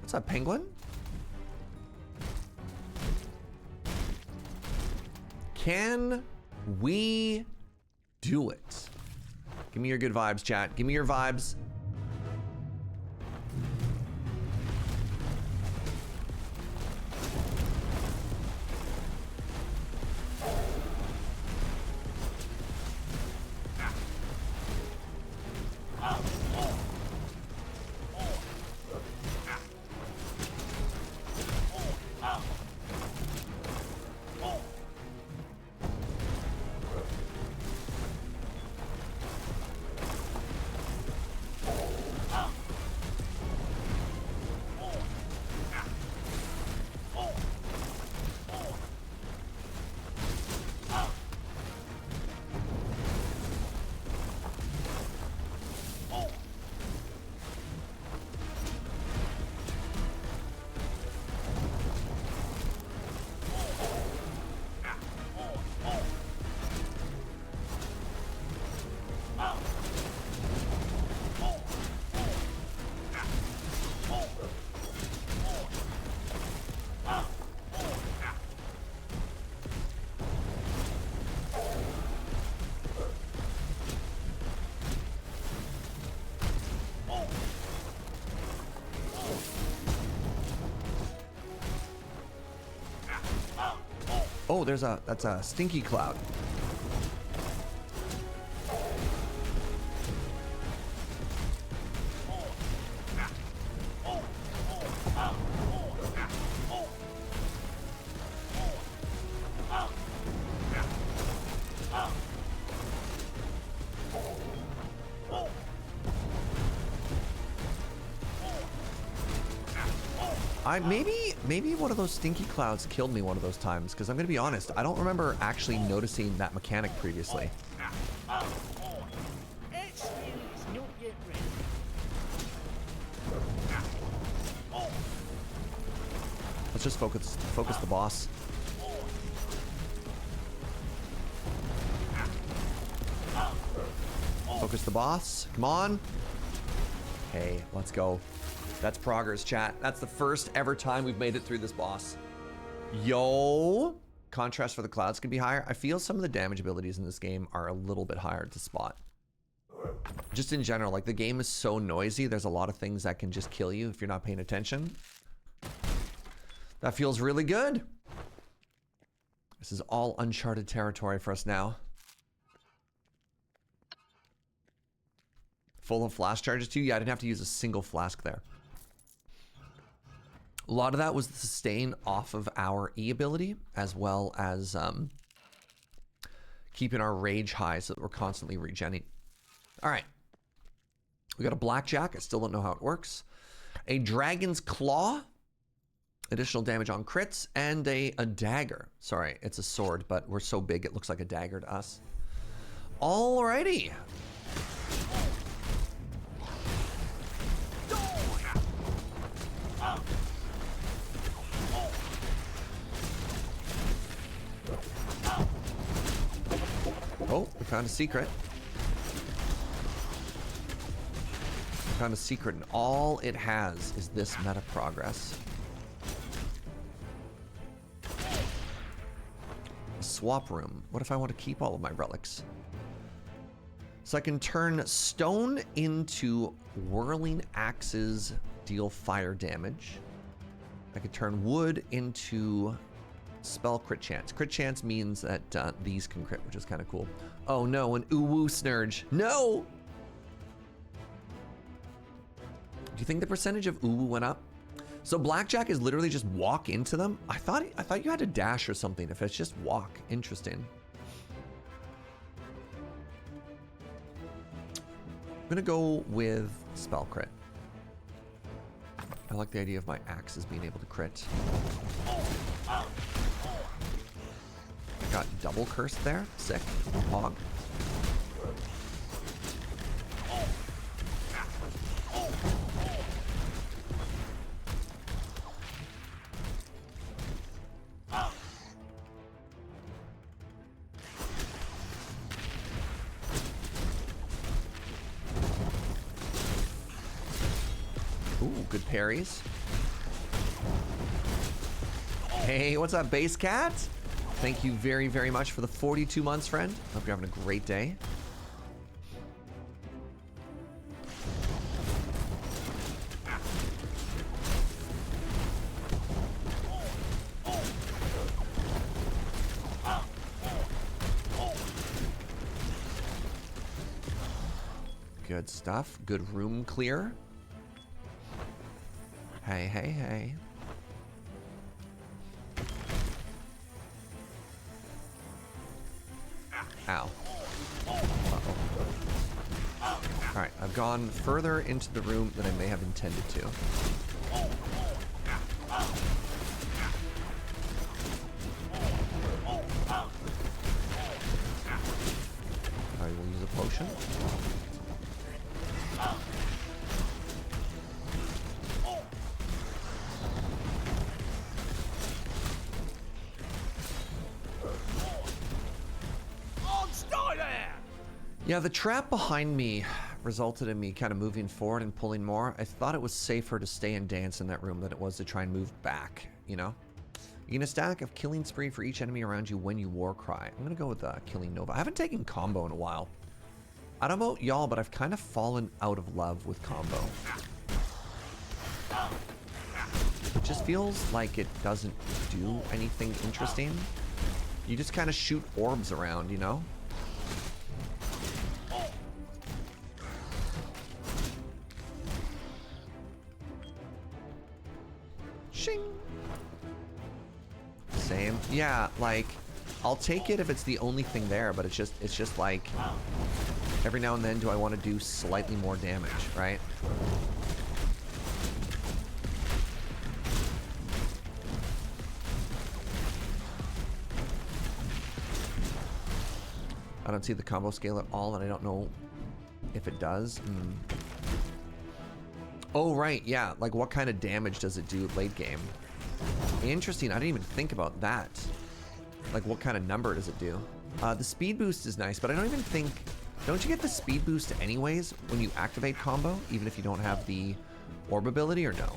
What's up, penguin? Can we do it? Give me your good vibes, chat. Give me your vibes. Oh, that's a stinky cloud. Maybe one of those stinky clouds killed me one of those times, because I'm gonna be honest, I don't remember actually noticing that mechanic previously. Let's just focus the boss. Focus the boss. Come on. Hey, let's go. That's progress, chat. That's the first ever time we've made it through this boss. Yo! Contrast for the clouds can be higher. I feel some of the damage abilities in this game are a little bit hard to spot. Just in general, like the game is so noisy, there's a lot of things that can just kill you if you're not paying attention. That feels really good. This is all uncharted territory for us now. Full of flash charges too? Yeah, I didn't have to use a single flask there. A lot of that was the sustain off of our E ability, as well as keeping our rage high so that we're constantly regenning. All right. We got a blackjack. I still don't know how it works. A dragon's claw. Additional damage on crits. And a dagger. Sorry, it's a sword, but we're so big it looks like a dagger to us. Alrighty. We found a secret. We found a secret, and all it has is this meta progress. A swap room. What if I want to keep all of my relics? So I can turn stone into whirling axes, deal fire damage. I could turn wood into spell crit chance. Crit chance means that these can crit, which is kind of cool. Oh no, an uwu snurge. No! Do you think the percentage of uwu went up? So blackjack is literally just walk into them? I thought you had to dash or something if it's just walk. Interesting. I'm gonna go with spell crit. I like the idea of my axes being able to crit. Got double curse there. Sick. Hog. Ooh, good parries. Hey, what's up, Base Cat? Thank you very, very much for the 42 months, friend. Hope you're having a great day. Good stuff. Good room clear. Hey, hey, hey. Ow. Uh-oh. Alright, I've gone further into the room than I may have intended to. I will use a potion. Yeah, the trap behind me resulted in me kind of moving forward and pulling more. I thought it was safer to stay and dance in that room than it was to try and move back, you know? You gain a stack of killing spree for each enemy around you when you war cry. I'm gonna go with Killing Nova. I haven't taken combo in a while. I don't know about y'all, but I've kind of fallen out of love with combo. It just feels like it doesn't do anything interesting. You just kind of shoot orbs around, you know? Shing. Same. Yeah, like I'll take it if it's the only thing there, but it's just like every now and then do I want to do slightly more damage, right? I don't see the combo scale at all, and I don't know if it does. Oh, right, yeah. Like, what kind of damage does it do late game? Interesting. I didn't even think about that. Like, what kind of number does it do? The speed boost is nice, but I don't even think... Don't you get the speed boost anyways when you activate combo, even if you don't have the orb ability, or no?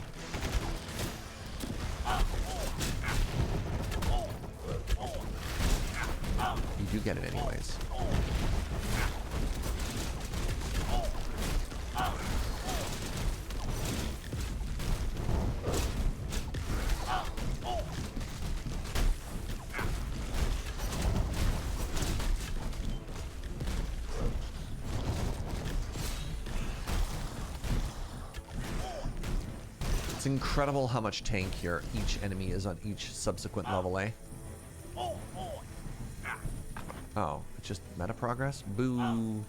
You do get it anyways. It's incredible how much tankier each enemy is on each subsequent level, eh? Oh, it's just meta progress? Boo.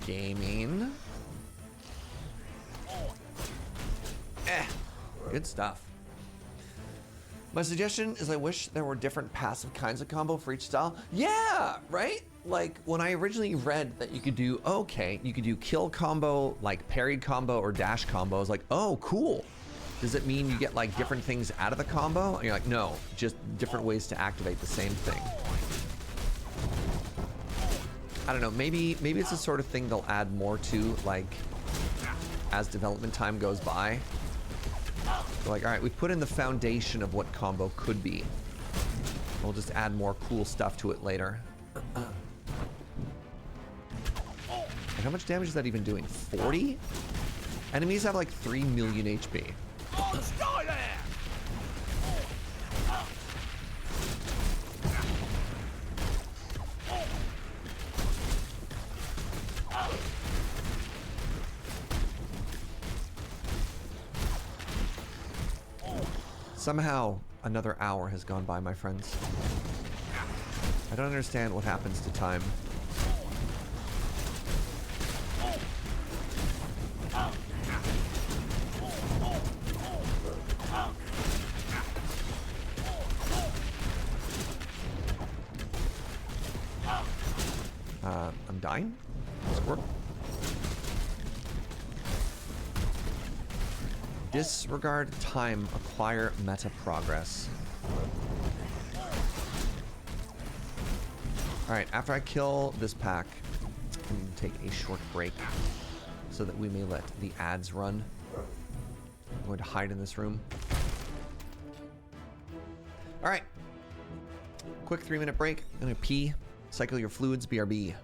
Gaming. Good stuff. My suggestion is I wish there were different passive kinds of combo for each style. Yeah, right? Like when I originally read that you could do, okay, you could do kill combo, like parried combo or dash combo. I was like, oh, cool. Does it mean you get like different things out of the combo? And you're like, no, just different ways to activate the same thing. I don't know, maybe it's the sort of thing they'll add more to, like, as development time goes by. They're like, all right, we've put in the foundation of what combo could be. We'll just add more cool stuff to it later. And how much damage is that even doing? 40? Enemies have like 3 million HP. Oh, stay there! Somehow, another hour has gone by, my friends. I don't understand what happens to time. I'm dying? Squirt. Disregard time, acquire meta progress. Alright, after I kill this pack, I'm going to take a short break so that we may let the ads run. I'm going to hide in this room. Alright. Quick 3-minute break. I'm going to pee, cycle your fluids, BRB.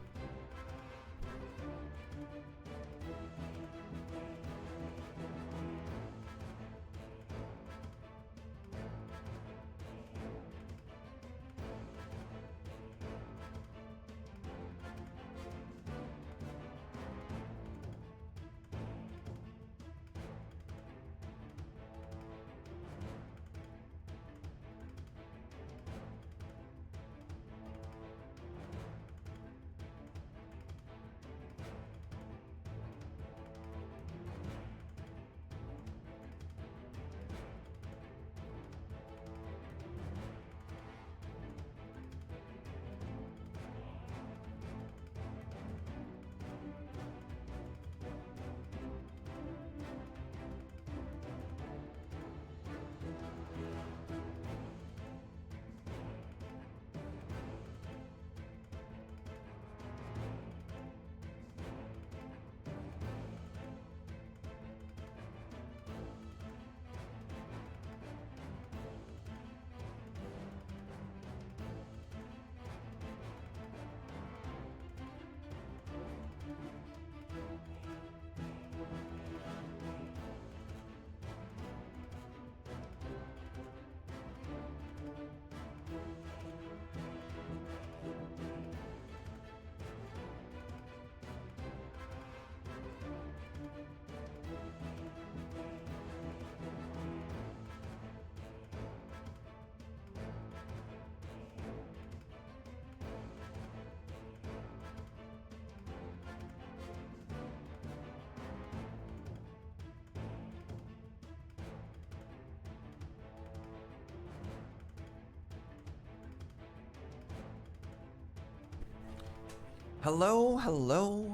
Hello, hello,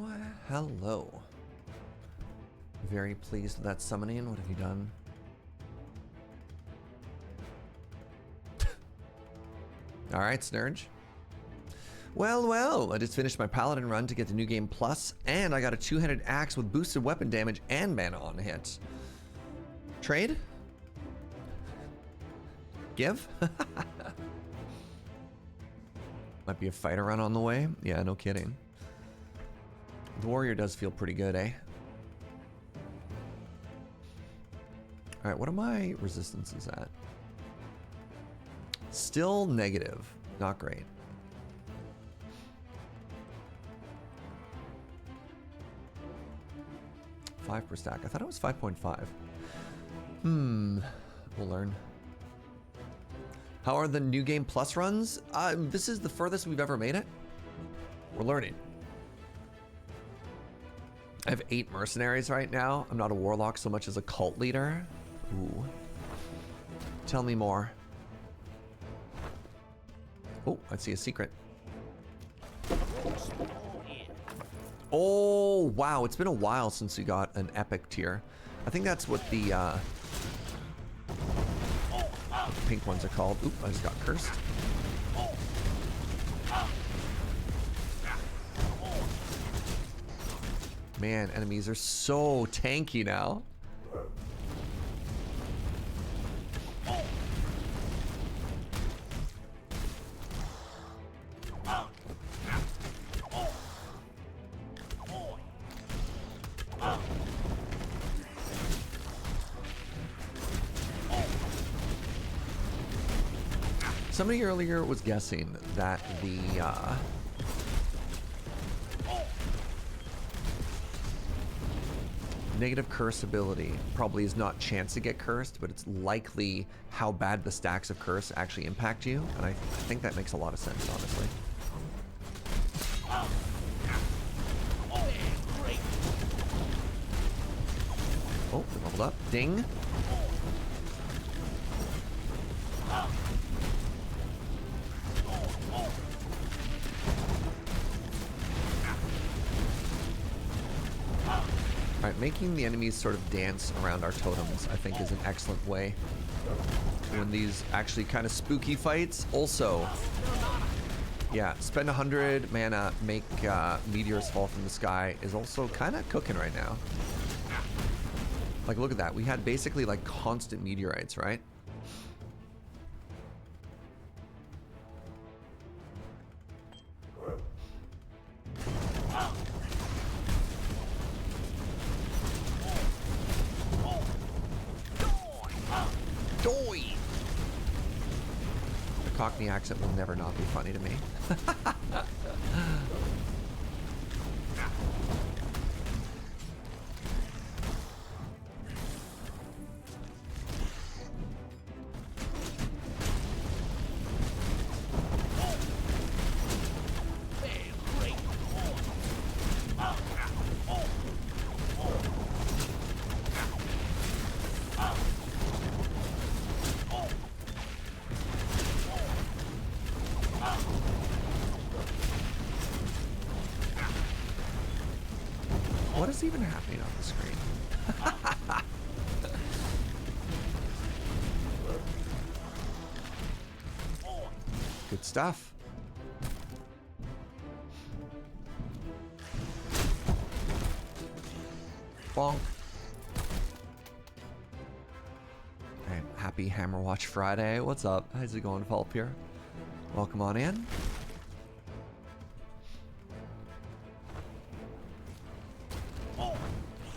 hello. Very pleased with that summoning. What have you done? All right, Snurge. Well, I just finished my Paladin run to get the New Game Plus, and I got a two-handed axe with boosted weapon damage and mana on hit. Trade? Give? Might be a fighter run on the way. Yeah, no kidding. The warrior does feel pretty good, eh? All right, what are my resistances at? Still negative. Not great. 5 per stack. I thought it was 5.5. We'll learn. How are the New Game Plus runs? This is the furthest we've ever made it. We're learning. I have 8 mercenaries right now. I'm not a warlock so much as a cult leader. Ooh. Tell me more. Oh, I see a secret. Oh, wow. It's been a while since we got an epic tier. I think that's what the pink ones are called. Oop, I just got cursed. Man, enemies are so tanky now. Somebody earlier was guessing that the negative curse ability probably is not chance to get cursed, but it's likely how bad the stacks of curse actually impact you, and I think that makes a lot of sense, honestly. Oh, we leveled up. Ding. Alright, making the enemies sort of dance around our totems, I think, is an excellent way to win these actually kind of spooky fights. Also, yeah, spend 100 mana, make meteors fall from the sky is also kind of cooking right now. Like, look at that. We had basically, like, constant meteorites, right? Cockney accent will never not be funny to me. What is even happening on the screen? Good stuff. Bonk. Alright, happy Hammerwatch Friday. What's up? How's it going, Pulp here? Welcome on in.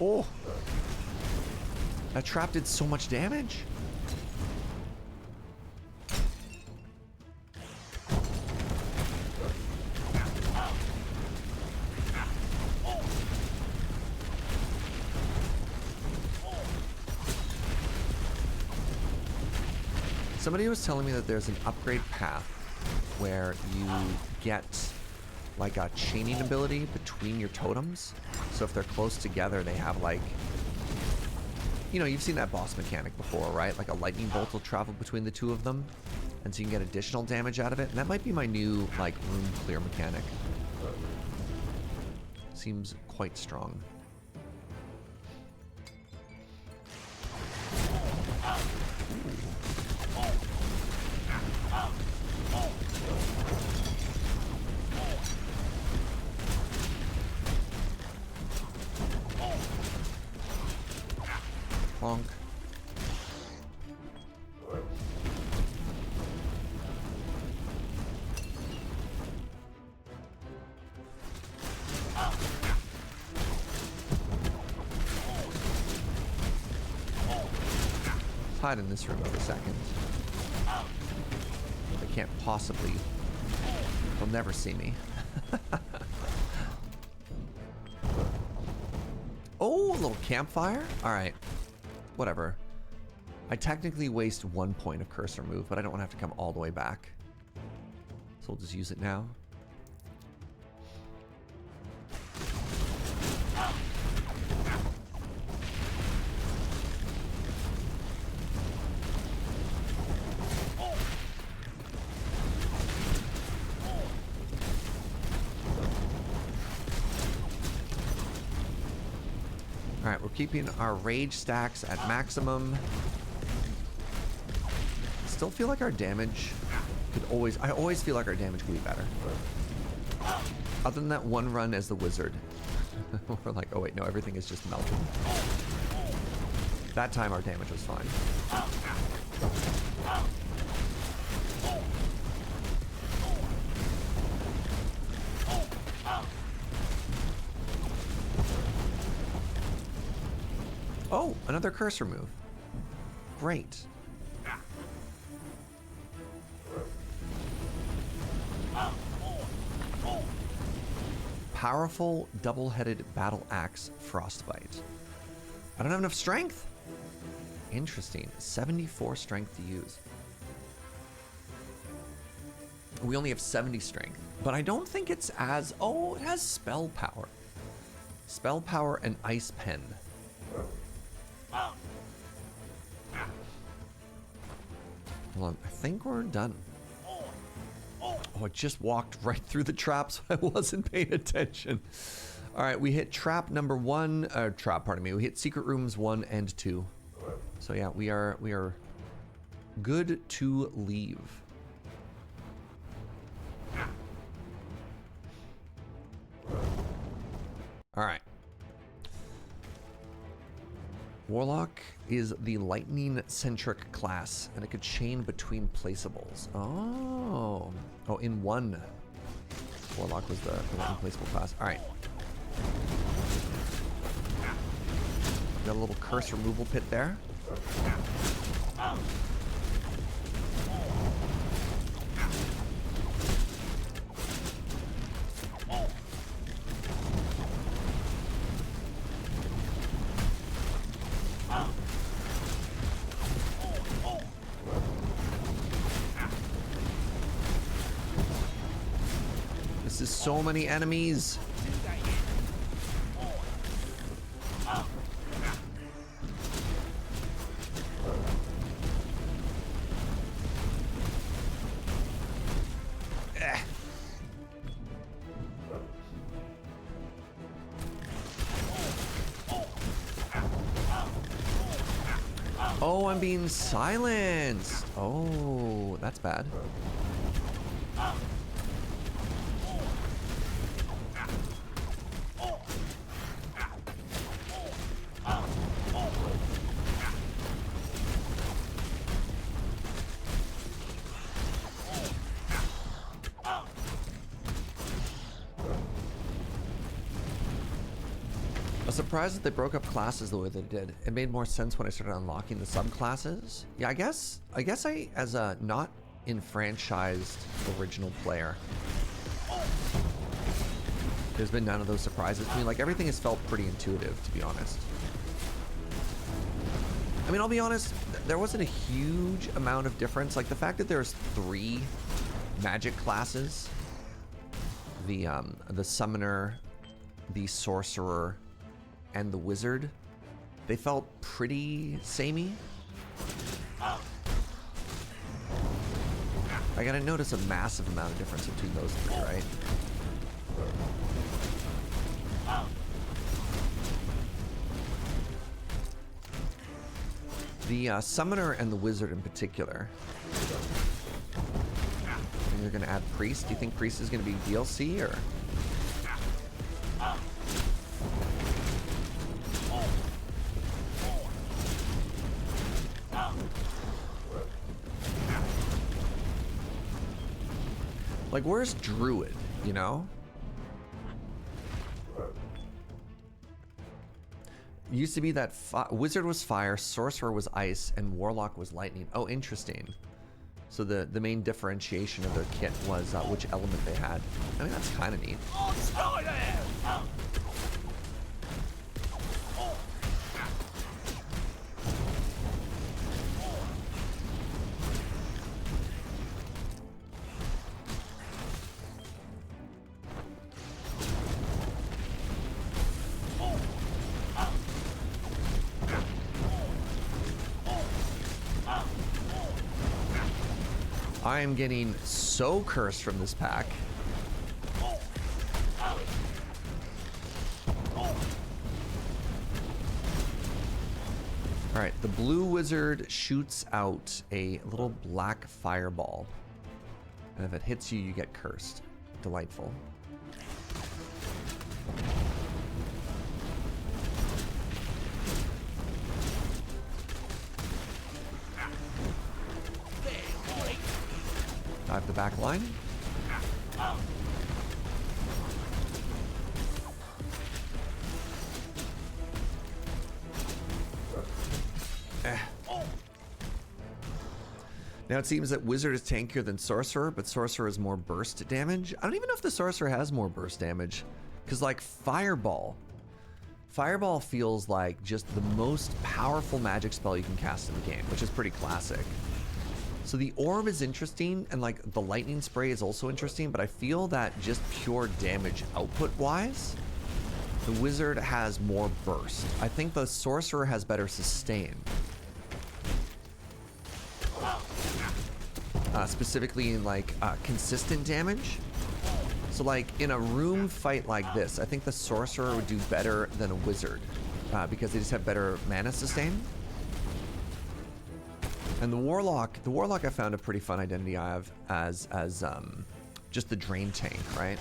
Oh, that trap did so much damage. Somebody was telling me that there's an upgrade path where you get like a chaining ability between your totems. So if they're close together, they have like, you know, you've seen that boss mechanic before, right? Like a lightning bolt will travel between the two of them, and so you can get additional damage out of it. And that might be my new like room clear mechanic. Seems quite strong. Bonk. Let's hide in this room for a second. They can't possibly. They'll never see me. Oh, a little campfire? Alright. Whatever. I technically waste 1 point of curse remove, but I don't want to have to come all the way back. So we'll just use it now. All right, we're keeping our rage stacks at maximum. Still feel like our damage could always... I always feel like our damage could be better. Other than that one run as the wizard. We're like, oh wait, no, everything is just melted. That time our damage was fine. Oh, another curse remove. Great. Powerful double-headed battle axe frostbite. I don't have enough strength. Interesting. 74 strength to use. We only have 70 strength, but I don't think it's as... Oh, it has spell power. Spell power and ice pen. Hold on, I think we're done. Oh, I just walked right through the traps. I wasn't paying attention. All right, we hit trap number 1. Pardon me. We hit secret rooms 1 and 2. So yeah, we are good to leave. All right. Warlock is the lightning-centric class, and it could chain between placeables. Oh, in one. Warlock was the lightning placeable class. All right. Got a little curse removal pit there. This is so many enemies. Oh, I'm being silenced. Oh, that's bad. I'm surprised that they broke up classes the way they did. It made more sense when I started unlocking the subclasses. Yeah, I guess I, as a not enfranchised original player, there's been none of those surprises to me. Like, everything has felt pretty intuitive, to be honest. I mean, I'll be honest, there wasn't a huge amount of difference. Like, the fact that there's 3 magic classes, the summoner, the sorcerer, and the wizard, they felt pretty samey. I gotta notice a massive amount of difference between those 3, right? The summoner and the wizard in particular. And you're gonna add priest. Do you think priest is gonna be DLC or? Like, where's druid, you know? It used to be that wizard was fire, sorcerer was ice, and warlock was lightning. Oh, interesting. So the main differentiation of their kit was which element they had. I mean, that's kind of neat. Oh, stay there! I am getting so cursed from this pack. All right, the blue wizard shoots out a little black fireball. And if it hits you, you get cursed. Delightful. Dive the back line. Now it seems that Wizard is tankier than Sorcerer, but Sorcerer is more burst damage. I don't even know if the Sorcerer has more burst damage. Because like Fireball feels like just the most powerful magic spell you can cast in the game, which is pretty classic. So the Orb is interesting, and like the Lightning Spray is also interesting, but I feel that just pure damage output-wise, the Wizard has more burst. I think the Sorcerer has better sustain. Specifically in like consistent damage. So like in a room fight like this, I think the Sorcerer would do better than a Wizard because they just have better mana sustain. And the Warlock I found a pretty fun identity I have as just the drain tank, right?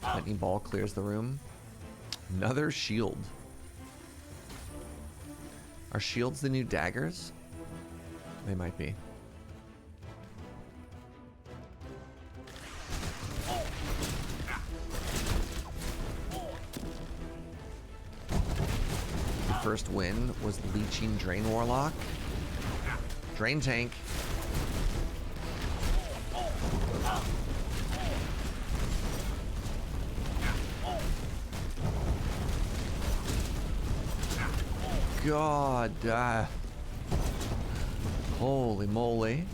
Lightning Ball clears the room. Another shield. Are shields the new daggers? They might be. The first win was Leeching Drain Warlock. Drain Tank. God, holy moly.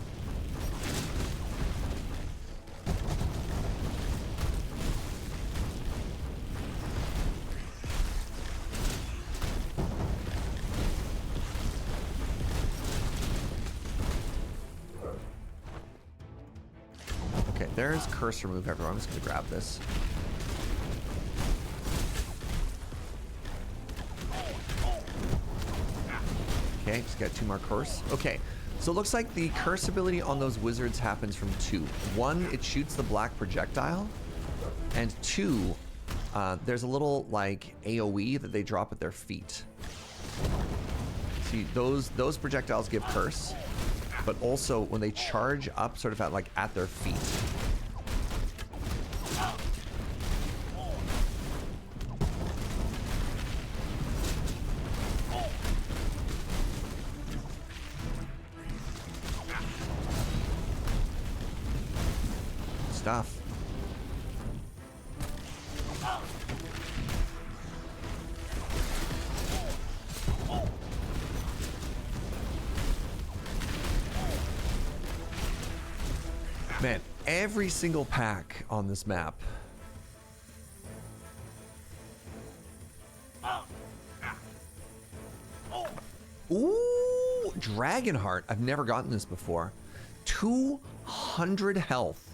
Okay, there's curse remove everyone. I'm just gonna grab this. Okay, just got 2 more curse. Okay, so it looks like the curse ability on those wizards happens from 2. 1, it shoots the black projectile, and 2, there's a little like AoE that they drop at their feet. See, those projectiles give curse, but also when they charge up, sort of at their feet. Stuff. Man, every single pack on this map. Ooh, Dragonheart. I've never gotten this before. 200 health.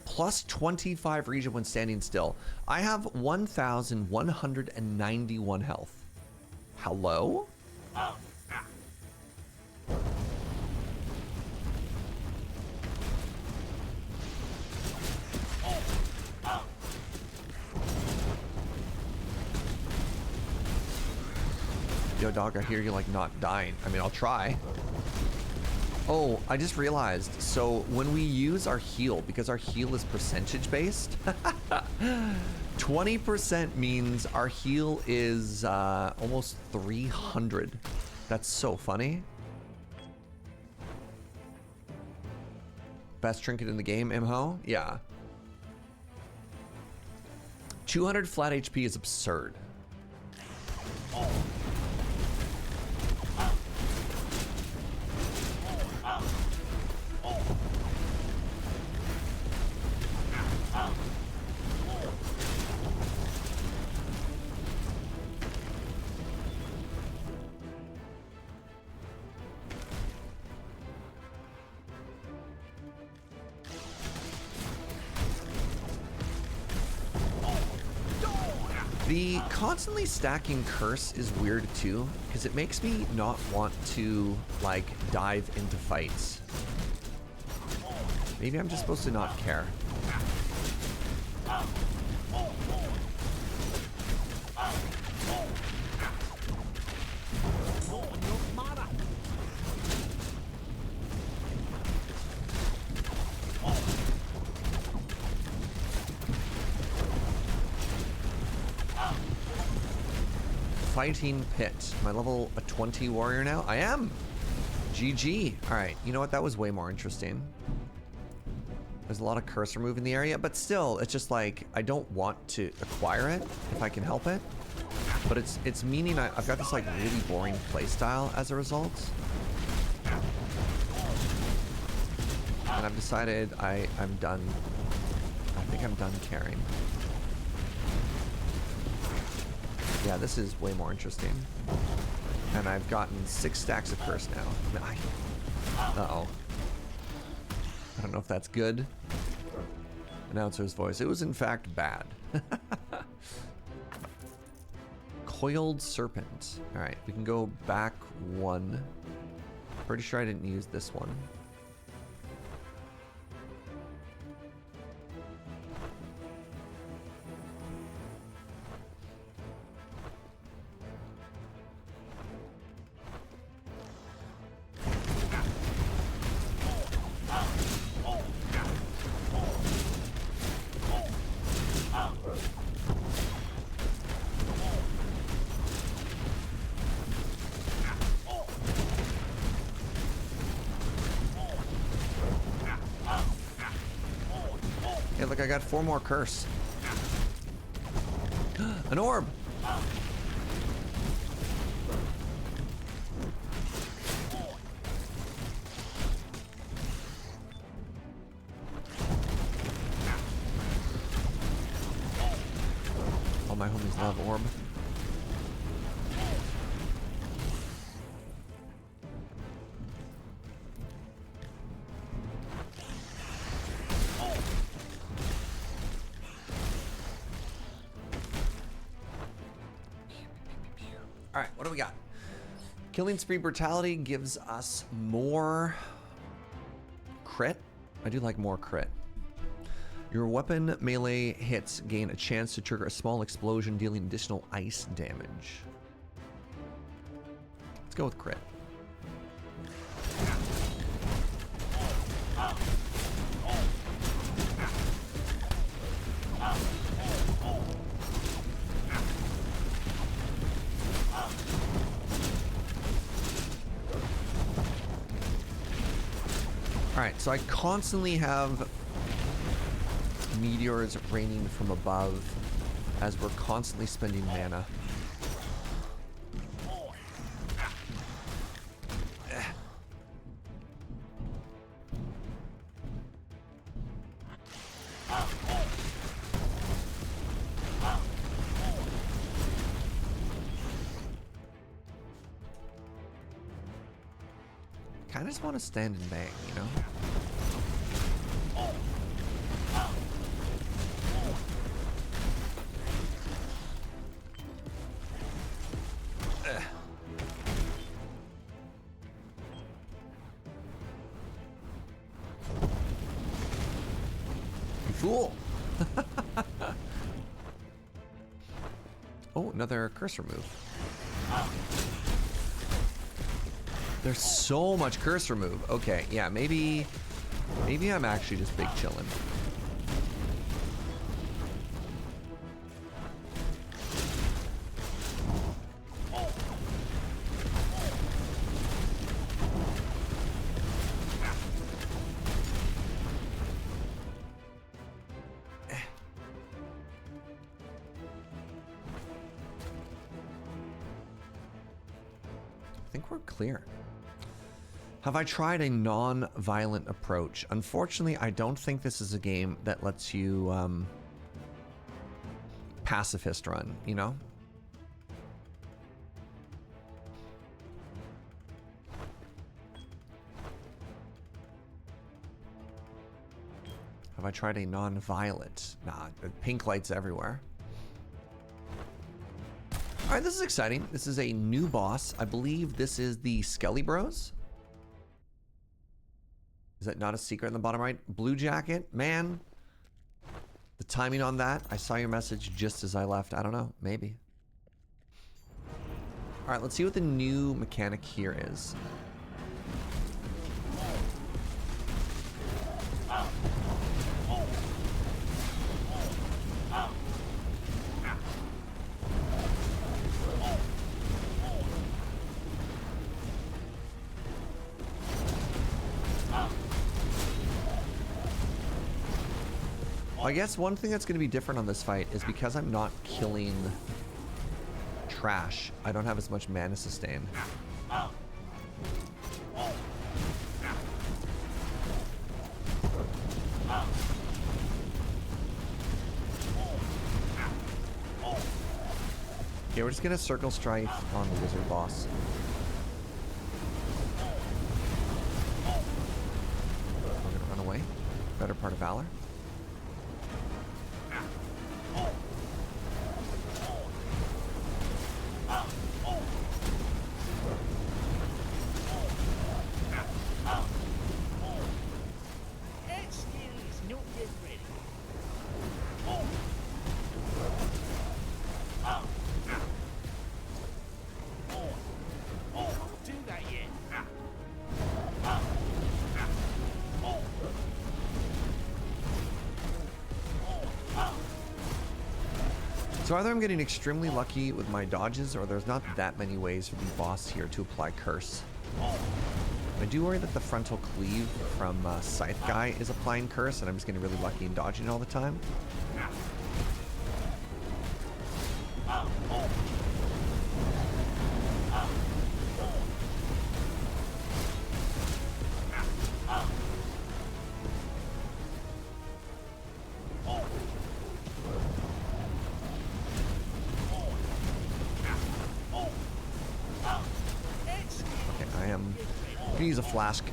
Plus 25 regen when standing still. I have 1,191 health. Hello? Yo, dog, I hear you like not dying. I mean, I'll try. Oh, I just realized, so when we use our heal, because our heal is percentage based, 20% means our heal is almost 300. That's so funny. Best trinket in the game, Imho? Yeah. 200 flat HP is absurd. The constantly stacking curse is weird too, because it makes me not want to, like, dive into fights. Maybe I'm just supposed to not care. Fighting Pit. Am I level a 20 warrior now? I am! GG. Alright, you know what? That was way more interesting. There's a lot of curse remove in the area, but still, it's just like, I don't want to acquire it if I can help it. But it's meaning I've got this like really boring playstyle as a result. And I've decided I'm done. I think I'm done caring. Yeah, this is way more interesting. And I've gotten 6 stacks of curse now. Uh-oh. I don't know if that's good. Announcer's voice. It was in fact bad. Coiled Serpent. Alright, we can go back 1. Pretty sure I didn't use this one. Look, I got 4 more curse. An orb! All my homies love orb. Alright, what do we got? Killing Spree Brutality gives us more crit. I do like more crit. Your weapon melee hits gain a chance to trigger a small explosion, dealing additional ice damage. Let's go with crit. Alright, so I constantly have meteors raining from above as we're constantly spending mana. I just want to stand and bang, you know? You fool! Oh, another curse remove. There's so much curse remove. Okay, yeah, maybe I'm actually just big chillin'. I think we're clear. Have I tried a non-violent approach? Unfortunately, I don't think this is a game that lets you pacifist run, you know? Have I tried a non-violent? Nah, pink lights everywhere. All right, this is exciting. This is a new boss. I believe this is the Skelly Bros. Is that not a secret in the bottom right? Blue jacket, man. The timing on that. I saw your message just as I left. I don't know, maybe. All right, let's see what the new mechanic here is. I guess one thing that's going to be different on this fight is because I'm not killing trash, I don't have as much mana sustain. Okay, we're just going to circle strike on the wizard boss. We're going to run away. Better part of valor. So either I'm getting extremely lucky with my dodges, or there's not that many ways for the boss here to apply curse. I do worry that the frontal cleave from Scythe Guy is applying curse, and I'm just getting really lucky and dodging all the time. Use a flask.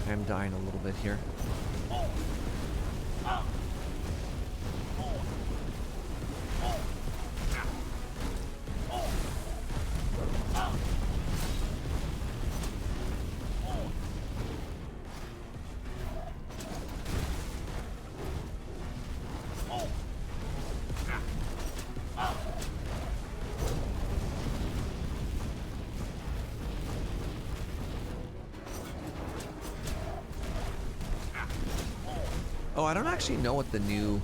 I am dying a little bit here. Oh, I don't actually know what the new...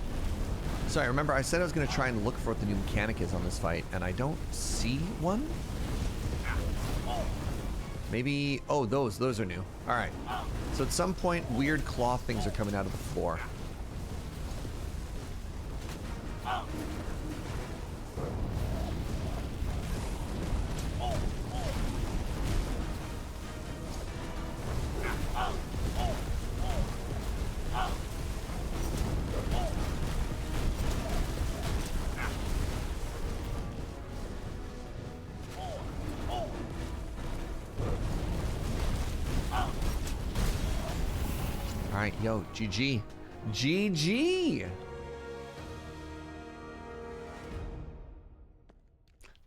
Sorry, remember I said I was going to try and look for what the new mechanic is on this fight, and I don't see one? Maybe... Oh, those are new. Alright. So at some point, weird claw things are coming out of the floor. Alright, yo, GG. GG!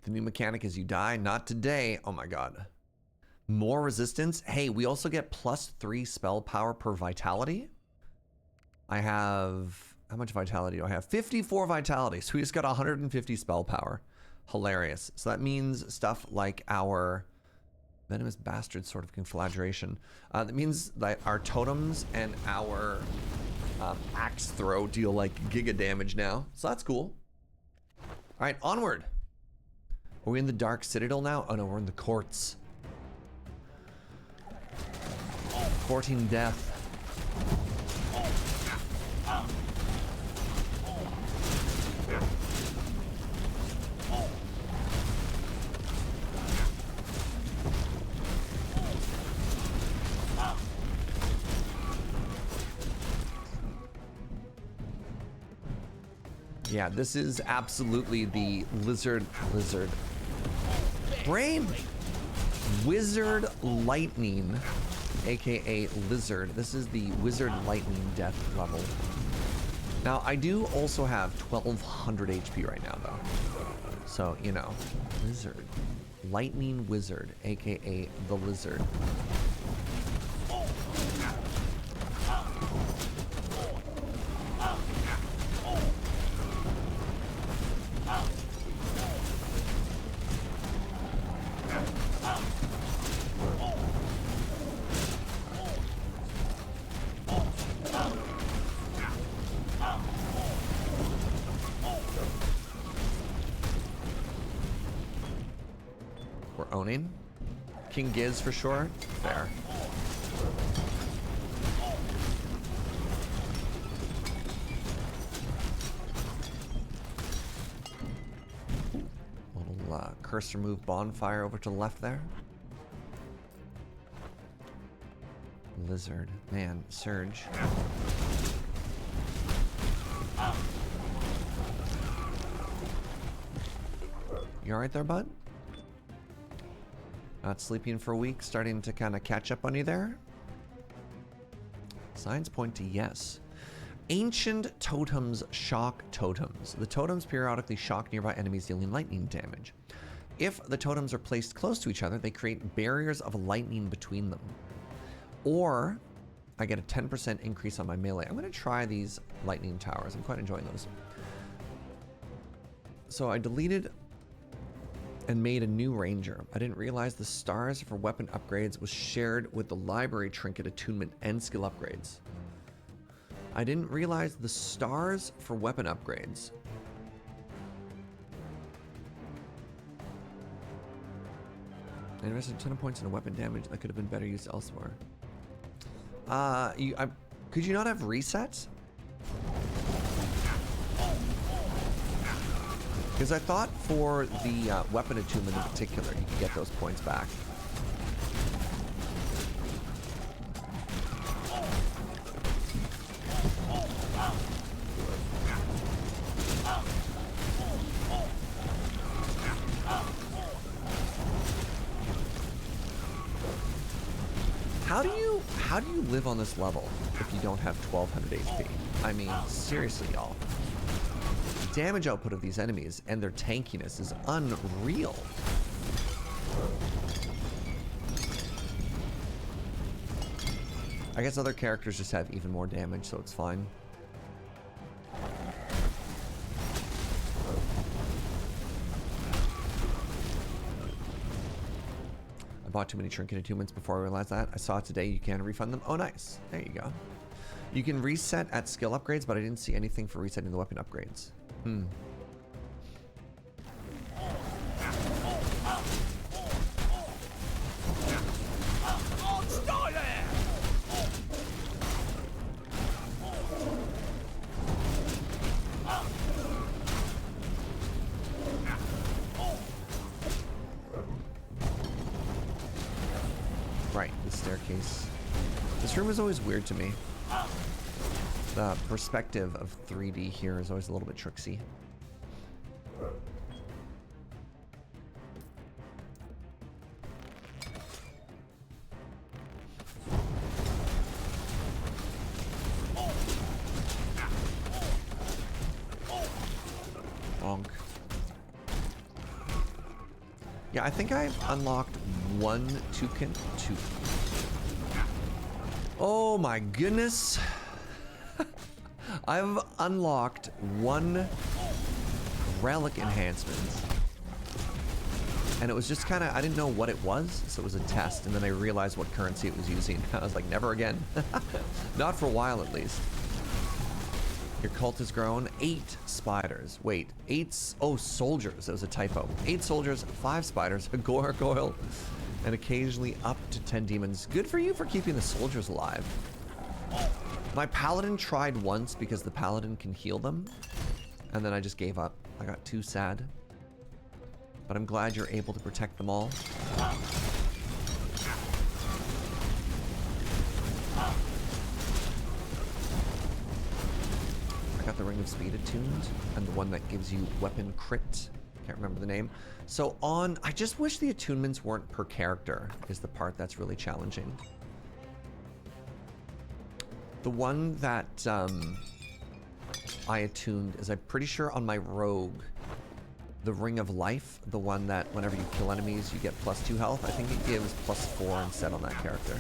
The new mechanic is you die, not today. Oh my god. More resistance? Hey, we also get +3 spell power per vitality. I have... How much vitality do I have? 54 vitality. So we just got 150 spell power. Hilarious. So that means stuff like our... Venomous Bastard sort of conflagration. That means that our totems and our axe throw deal like giga damage now. So that's cool. All right, onward. Are we in the Dark Citadel now? Oh no, we're in the courts. Courting death. Yeah, this is absolutely the lizard brain wizard lightning, aka lizard. This is the wizard lightning death level. Now, I do also have 1200 HP right now, though. So, you know, Lizard. Lightning Wizard, aka the Lizard. Owning. King Giz for sure. Fair. Little cursor move bonfire over to the left there. Lizard. Man, Surge. You alright there, bud? Not sleeping for a week, starting to kind of catch up on you there? Signs point to yes. Ancient totems shock totems. The totems periodically shock nearby enemies, dealing lightning damage. If the totems are placed close to each other, they create barriers of lightning between them. Or I get a 10% increase on my melee. I'm going to try these lightning towers. I'm quite enjoying those. So I deleted and made a new ranger. I didn't realize the stars for weapon upgrades was shared with the library trinket attunement and skill upgrades. I didn't realize the stars for weapon upgrades. I invested a ton of points in a weapon damage that could have been better used elsewhere. Could you not have resets? Because I thought for the weapon attunement in particular, you could get those points back. How do you live on this level if you don't have 1200 HP? I mean, seriously, y'all. Damage output of these enemies and their tankiness is unreal. I guess other characters just have even more damage, so it's fine. I bought too many trinket attunements before I realized that. I saw it today, you can refund them. Oh, nice. There you go. You can reset at skill upgrades, but I didn't see anything for resetting the weapon upgrades. Right, the staircase. This room is always weird to me. The perspective of 3D here is always a little bit tricksy. Bonk. Yeah, I think I've unlocked one toucan. Oh my goodness. I've unlocked one relic enhancement. And it was just kind of, I didn't know what it was, so it was a test, and then I realized what currency it was using. I was like, never again. Not for a while, at least. Your cult has grown. 8 spiders. Wait, 8, oh, soldiers. That was a typo. 8 soldiers, 5 spiders, a gargoyle, and occasionally up to 10 demons. Good for you for keeping the soldiers alive. My paladin tried once because the paladin can heal them, and then I just gave up. I got too sad. But I'm glad you're able to protect them all. I got the Ring of Speed attuned, and the one that gives you weapon crit. Can't remember the name. So I just wish the attunements weren't per character, is the part that's really challenging. The one that I attuned is I'm pretty sure on my rogue, the Ring of Life, the one that whenever you kill enemies you get +2 health, I think it gives +4 instead on that character.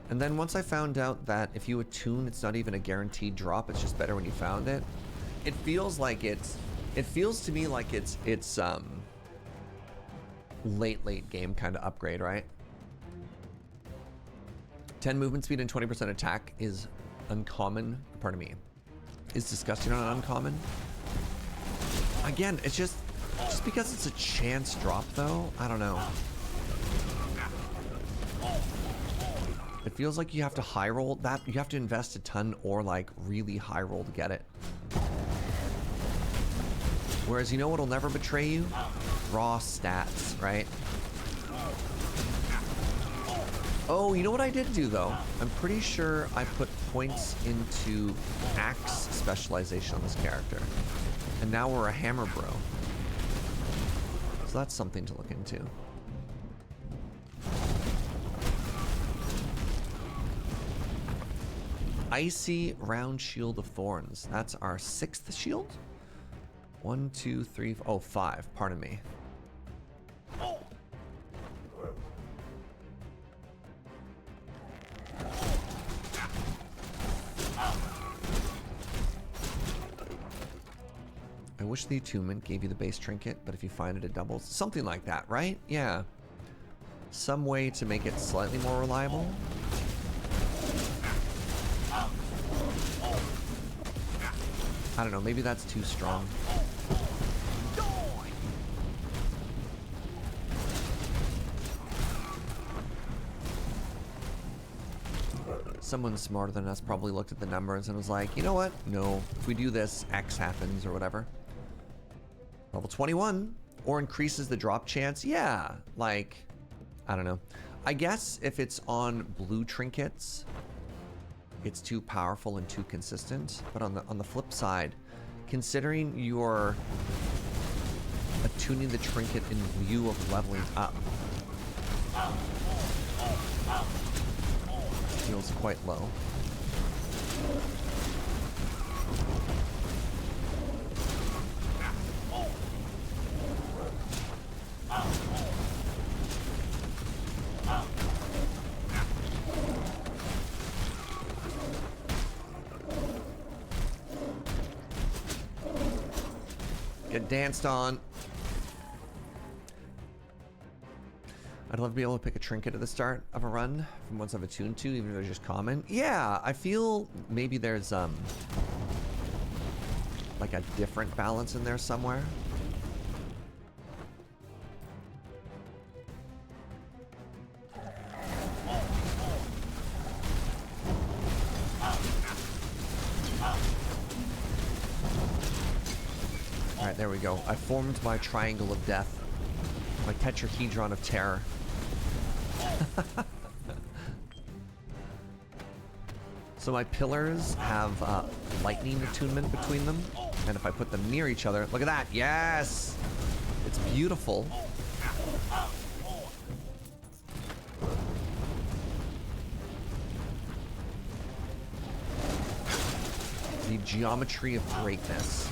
And then once I found out that if you attune, it's not even a guaranteed drop, it's just better when you found it. It feels like it feels to me like it's late game kind of upgrade, right? 10 movement speed and 20% attack is uncommon, pardon me, is disgusting on an uncommon. Again, it's just because it's a chance drop though, I don't know. It feels like you have to high roll that, you have to invest a ton or like really high roll to get it. Whereas you know what'll never betray you? Raw stats, right? Oh, you know what I did do though? I'm pretty sure I put points into axe specialization on this character. And now we're a hammer bro. So that's something to look into. Icy Round Shield of Thorns. That's our 6th shield? 1, 2, 3, oh, 5. Pardon me. I wish the attunement gave you the base trinket, but if you find it, it doubles. Something like that, right? Yeah. Some way to make it slightly more reliable. I don't know, maybe that's too strong. Someone smarter than us probably looked at the numbers and was like, you know what? No, if we do this, X happens or whatever. Level 21, or increases the drop chance. Yeah, like, I don't know. I guess if it's on blue trinkets, it's too powerful and too consistent. But on the flip side, considering you're attuning the trinket in view of leveling up, feels quite low. Get danced on. I'd love to be able to pick a trinket at the start of a run from ones I've attuned to, even if they're just common. Yeah, I feel maybe there's like a different balance in there somewhere. Alright, there we go. I formed my triangle of death. My tetrahedron of terror. So my pillars have lightning attunement between them, and if I put them near each other, look at that, yes! It's beautiful. The geometry of greatness.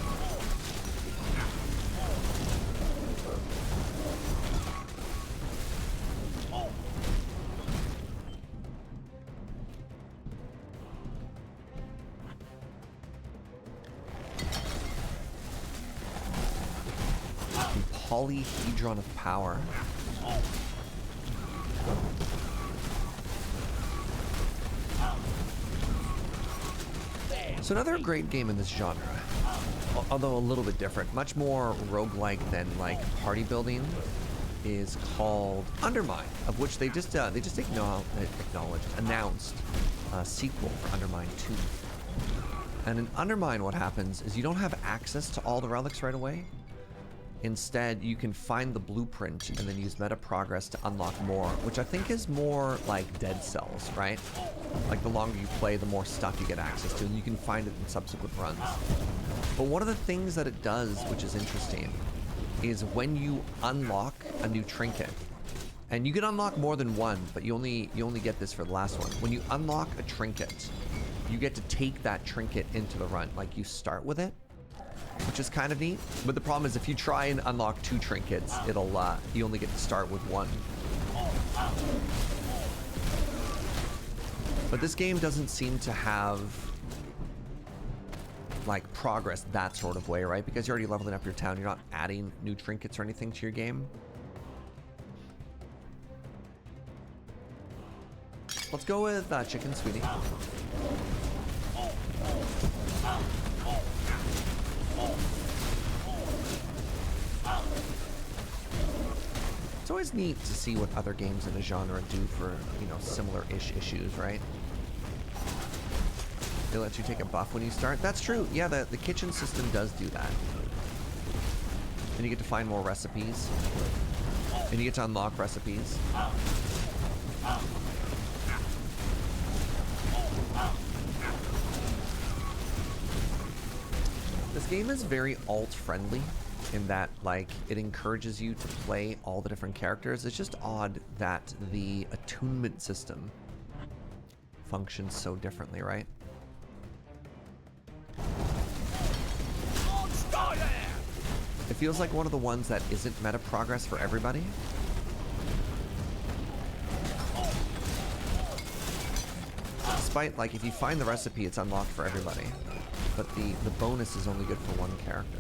Polyhedron of power. So another great game in this genre, although a little bit different, much more roguelike than like party building, is called Undermine, of which they just announced a sequel for Undermine 2. And in Undermine, what happens is you don't have access to all the relics right away. Instead, you can find the blueprint and then use meta progress to unlock more, which I think is more like Dead Cells, right? Like the longer you play, the more stuff you get access to, and you can find it in subsequent runs. But one of the things that it does, which is interesting, is when you unlock a new trinket, and you can unlock more than one, but you only get this for the last one. When you unlock a trinket, you get to take that trinket into the run. Like, you start with it, which is kind of neat. But the problem is if you try and unlock 2 trinkets, it'll you only get to start with 1. But this game doesn't seem to have like progress that sort of way, right? Because you're already leveling up your town. You're not adding new trinkets or anything to your game. Let's go with chicken, sweetie. It's always neat to see what other games in the genre do for, you know, similar-ish issues, right? They let you take a buff when you start. That's true. Yeah, the kitchen system does do that. And you get to find more recipes. And you get to unlock recipes. This game is very alt-friendly in that, like, it encourages you to play all the different characters. It's just odd that the attunement system functions so differently, right? It feels like one of the ones that isn't meta progress for everybody. Despite, like, if you find the recipe, it's unlocked for everybody. But the bonus is only good for one character.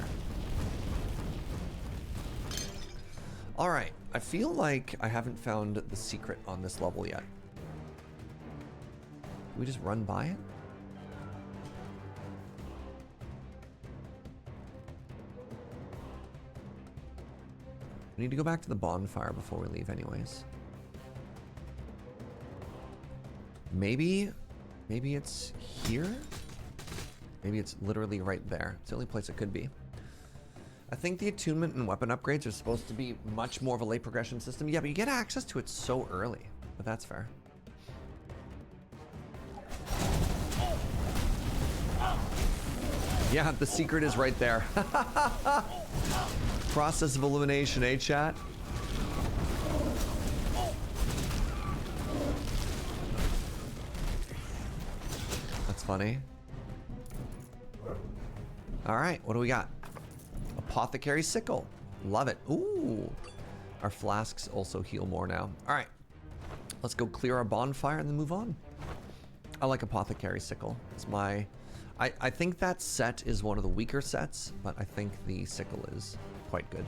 Alright, I feel like I haven't found the secret on this level yet. Can we just run by it? We need to go back to the bonfire before we leave anyways. Maybe it's here? Maybe it's literally right there. It's the only place it could be. I think the attunement and weapon upgrades are supposed to be much more of a late progression system. Yeah, but you get access to it so early. But that's fair. Yeah, the secret is right there. Process of elimination, eh, chat? That's funny. All right, what do we got? Apothecary sickle. Love it. Ooh. Our flasks also heal more now. All right. Let's go clear our bonfire and then move on. I like Apothecary sickle. It's my... I think that set is one of the weaker sets, but I think the sickle is quite good.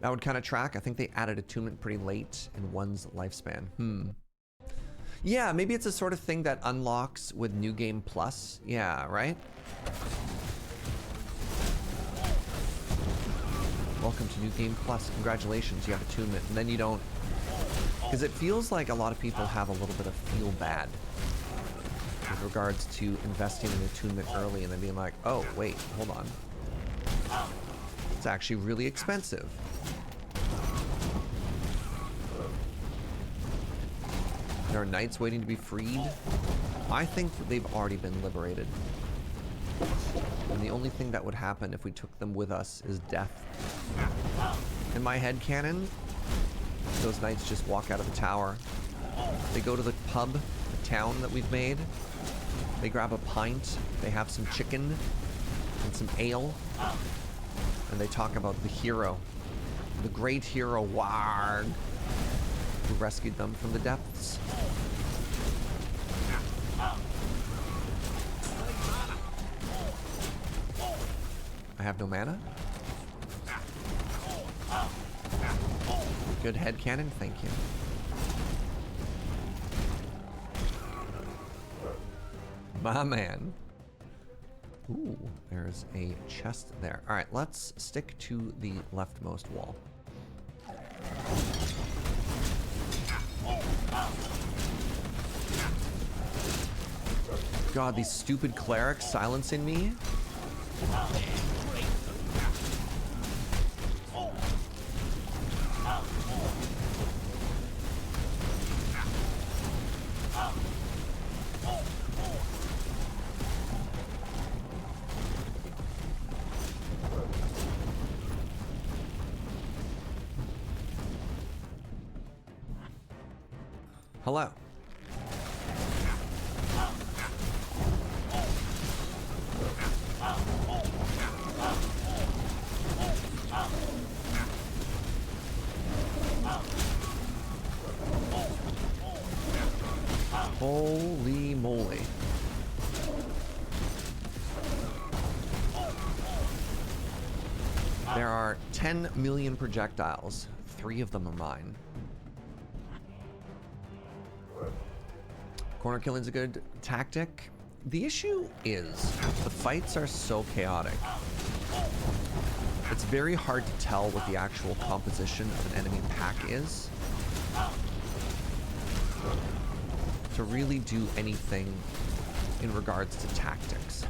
That would kind of track. I think they added attunement pretty late in one's lifespan. Yeah, maybe it's a sort of thing that unlocks with New Game Plus. Yeah, right? Welcome to New Game Plus. Congratulations, you have attunement. And then you don't... Because it feels like a lot of people have a little bit of feel bad with regards to investing in attunement early and then being like, oh, wait, hold on. It's actually really expensive. There are knights waiting to be freed. I think they've already been liberated. And the only thing that would happen if we took them with us is death. In my headcanon, those knights just walk out of the tower. They go to the pub, the town that we've made. They grab a pint. They have some chicken and some ale. And they talk about the hero. The great hero, Warg, who rescued them from the depths. I have no mana? Good headcanon, thank you. My man. Ooh, there's a chest there. All right, let's stick to the leftmost wall. god, these stupid clerics silencing me. Hello. Holy moly. There are 10 million projectiles. 3 of them are mine. Corner killing's a good tactic. The issue is the fights are so chaotic. It's very hard to tell what the actual composition of an enemy pack is to really do anything in regards to tactics.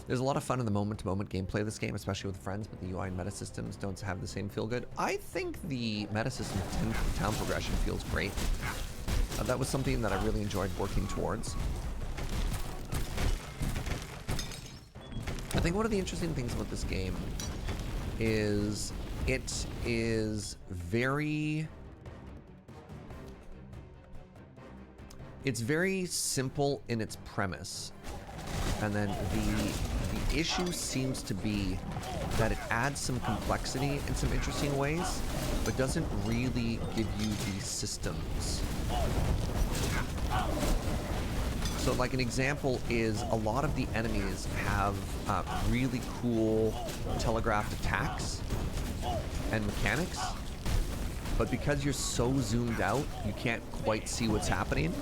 There's a lot of fun in the moment-to-moment gameplay of this game, especially with friends, but the UI and meta systems don't have the same feel good. I think the meta system of town progression feels great. That was something that I really enjoyed working towards. I think one of the interesting things about this game is it is very... It's very simple in its premise. And then the issue seems to be that it adds some complexity in some interesting ways, but doesn't really give you the systems. So like an example is a lot of the enemies have really cool telegraphed attacks and mechanics, but because you're so zoomed out, you can't quite see what's happening.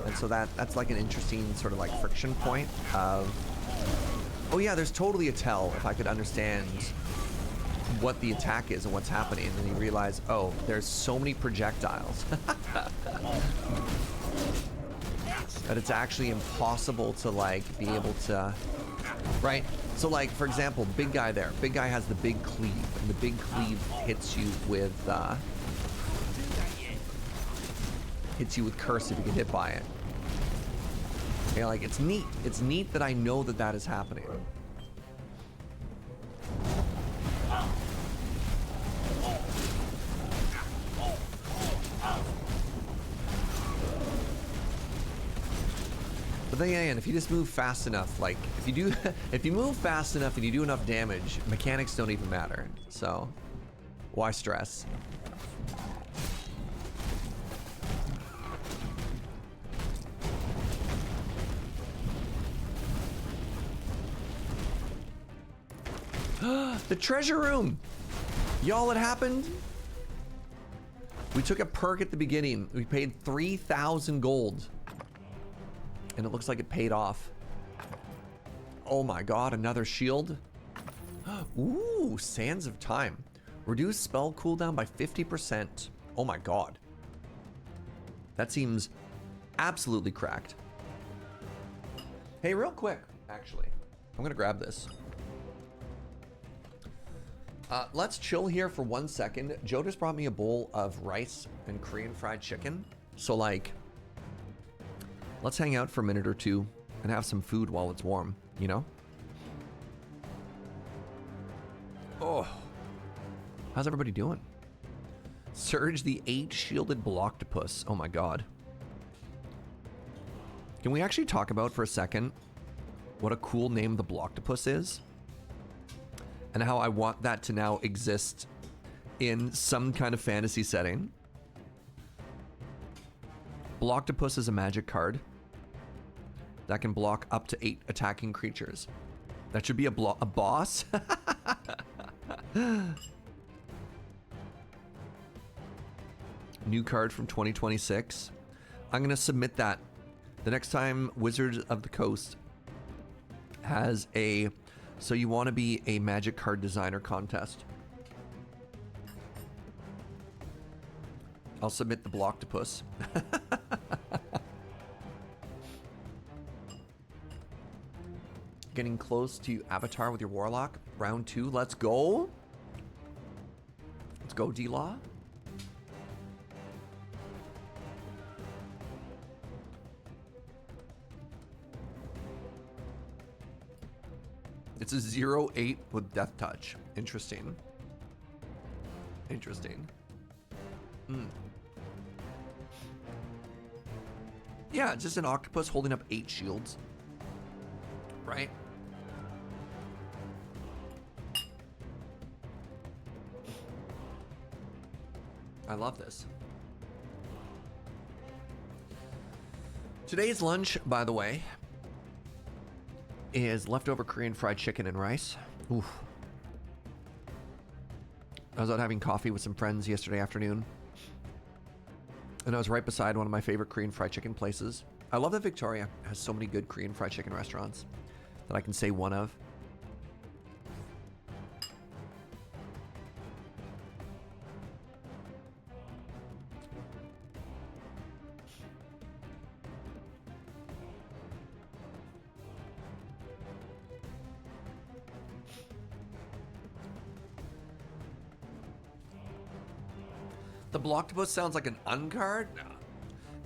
And so that's like an interesting sort of like friction point of, oh yeah, there's totally a tell if I could understand what the attack is and what's happening, and you realize, oh, there's so many projectiles that it's actually impossible to like be able to, right? So like, for example, big guy there, big guy has the big cleave, and the big cleave hits you with curse if you get hit by it. You know, like, it's neat. It's neat that I know that that is happening. But then again, if you just move fast enough, like, if you move fast enough and you do enough damage, mechanics don't even matter. So, why stress? The treasure room! Y'all, it happened. We took a perk at the beginning. We paid 3,000 gold. And it looks like it paid off. Oh my god, another shield. Ooh, Sands of Time. Reduce spell cooldown by 50%. Oh my god. That seems absolutely cracked. Hey, real quick, actually. I'm gonna grab this. Let's chill here for 1 second. Joe just brought me a bowl of rice and Korean fried chicken. So like, let's hang out for a minute or two and have some food while it's warm, you know? Oh, how's everybody doing? Surge the 8-shielded Blocktopus. Oh my god. Can we actually talk about for a second what a cool name the Blocktopus is? And how I want that to now exist in some kind of fantasy setting. Blocktopus is a magic card that can block up to 8 attacking creatures. That should be a boss. New card from 2026. I'm going to submit that the next time Wizards of the Coast has a So You Want to Be a Magic Card Designer contest. I'll submit the Blocktopus. Getting close to Avatar with your Warlock. Round 2, let's go. Let's go, D-Law. It's a 0-8 with Death Touch. Interesting. Interesting. Yeah, it's just an octopus holding up 8 shields. Right? I love this. Today's lunch, by the way, is leftover Korean fried chicken and rice. Oof. I was out having coffee with some friends yesterday afternoon, and I was right beside one of my favorite Korean fried chicken places. I love that Victoria has so many good Korean fried chicken restaurants that I can say one of. The Blocktopus sounds like an uncard? No.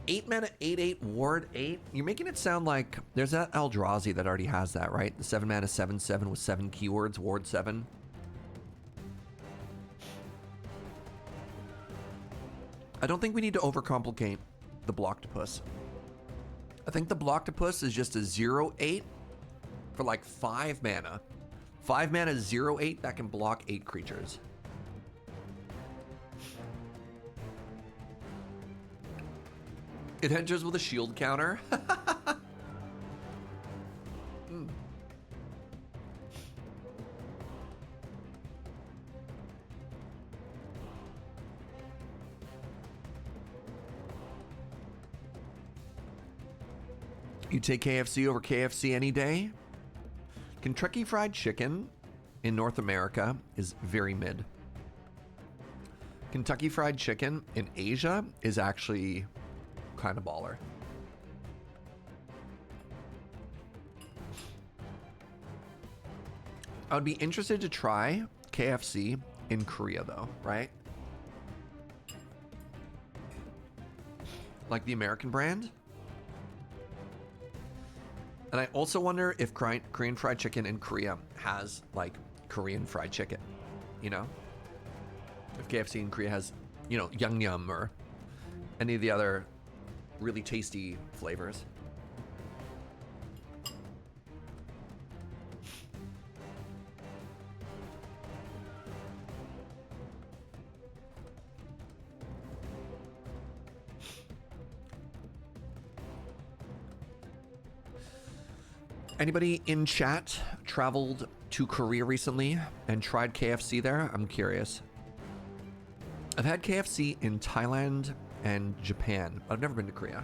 8 mana, 8/8, ward 8. You're making it sound like there's that Eldrazi that already has that, right? The 7 mana, 7/7 with 7 keywords, ward 7. I don't think we need to overcomplicate the Blocktopus. I think the Blocktopus is just a 0/8 for like 5 mana. 5 mana, 0/8 that can block 8 creatures. It enters with a shield counter. You take KFC over KFC any day? Kentucky Fried Chicken in North America is very mid. Kentucky Fried Chicken in Asia is actually kind of baller. I would be interested to try KFC in Korea though, right? Like the American brand. And I also wonder if Korean fried chicken in Korea has like Korean fried chicken, you know? If KFC in Korea has, you know, Yangnyeom or any of the other really tasty flavors. Anybody in chat traveled to Korea recently and tried KFC there? I'm curious. I've had KFC in Thailand and Japan, but I've never been to Korea.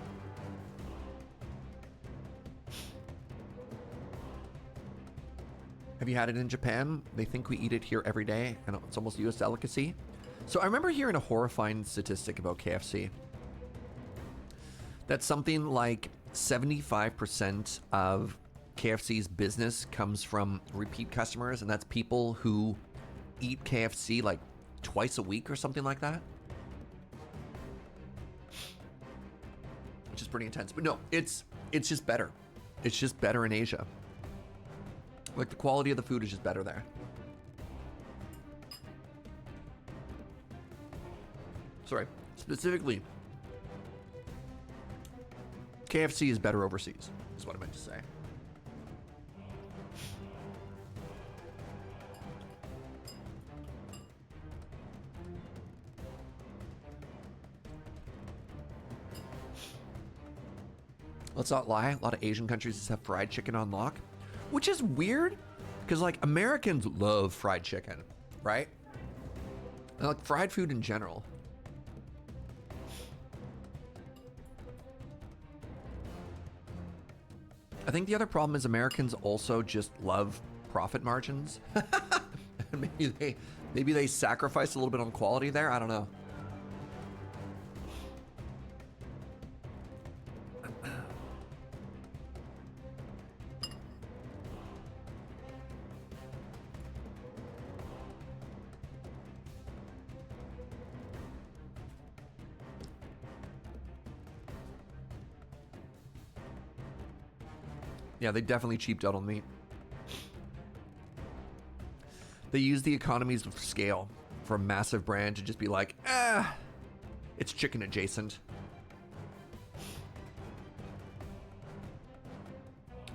Have you had it in Japan? They think we eat it here every day, and it's almost a US delicacy. So I remember hearing a horrifying statistic about KFC. That something like 75% of KFC's business comes from repeat customers, and that's people who eat KFC like twice a week or something like that. Which is pretty intense. But no, it's just better. It's just better in Asia. Like the quality of the food is just better there. Sorry, specifically, KFC is better overseas, is what I meant to say. Let's not lie, a lot of Asian countries just have fried chicken on lock, which is weird because like Americans love fried chicken, right? And like fried food in general. I think the other problem is Americans also just love profit margins. And maybe they sacrifice a little bit on quality there. I don't know. Yeah, they definitely cheaped out on meat. They use the economies of scale for a massive brand to just be like, it's chicken adjacent.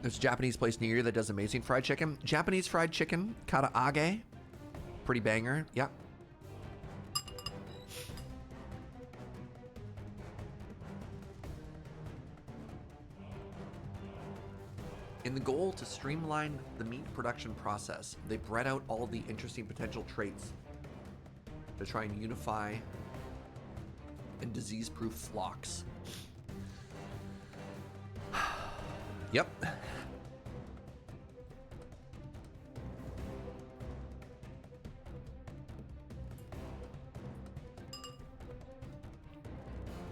There's a Japanese place near you that does amazing fried chicken. Japanese fried chicken, karaage. Pretty banger, yep. In the goal to streamline the meat production process, they bred out all of the interesting potential traits to try and unify and disease-proof flocks. Yep.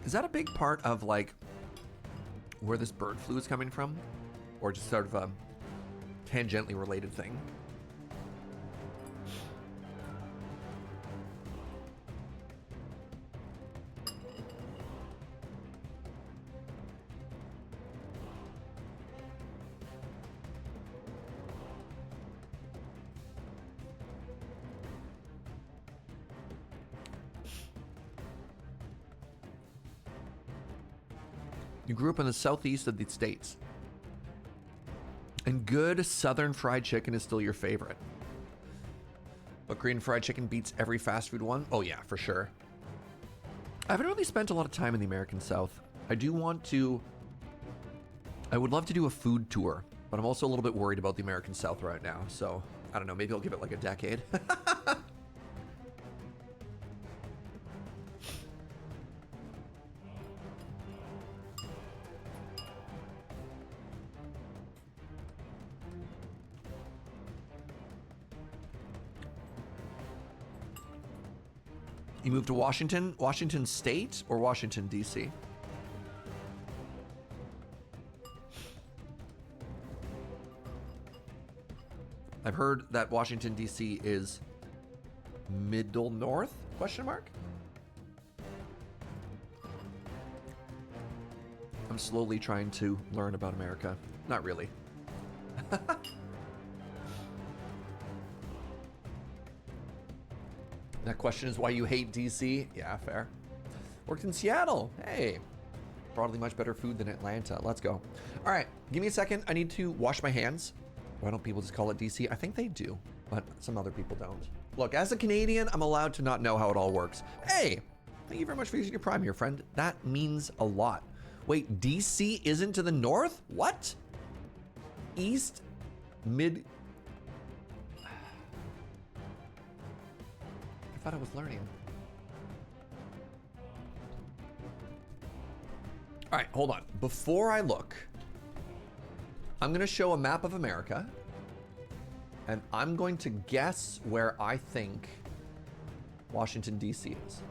Is that a big part of like where this bird flu is coming from? Or just sort of a tangentially related thing? You grew up in the southeast of the States. And good southern fried chicken is still your favorite. But Korean fried chicken beats every fast food one? Oh yeah, for sure. I haven't really spent a lot of time in the American South. I would love to do a food tour, but I'm also a little bit worried about the American South right now. So, I don't know, maybe I'll give it like a decade. You moved to Washington? Washington State or Washington, D.C.? I've heard that Washington, D.C. is middle north, question mark? I'm slowly trying to learn about America. Not really. That question is why you hate DC? Yeah, fair. Worked in Seattle. Hey. Broadly much better food than Atlanta. Let's go. All right, give me a second. I need to wash my hands. Why don't people just call it DC? I think they do, but some other people don't. Look, as a Canadian, I'm allowed to not know how it all works. Hey, thank you very much for using your Prime here, friend. That means a lot. Wait, DC isn't to the north? What? East, mid... I thought I was learning. All right, hold on. Before I look, I'm going to show a map of America, and I'm going to guess where I think Washington, D.C. is.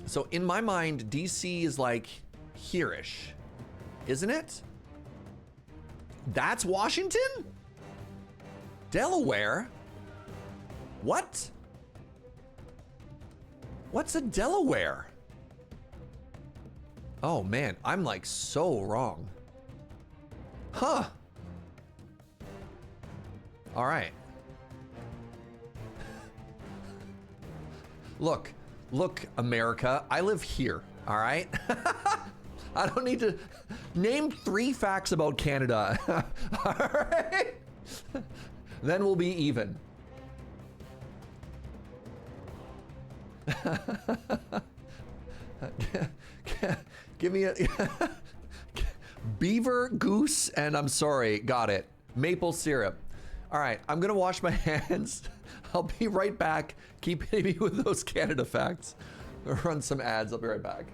So in my mind, D.C. is like here-ish, isn't it? That's Washington? Delaware? What? What's a Delaware? Oh man, I'm like so wrong. Huh. All right. Look, America, I live here, all right? I don't need to name 3 facts about Canada, all right? Then we'll be even. Give me a beaver, goose, and I'm sorry, got it. Maple syrup. All right, I'm gonna wash my hands. I'll be right back. Keep hitting me with those Canada facts. Run some ads, I'll be right back.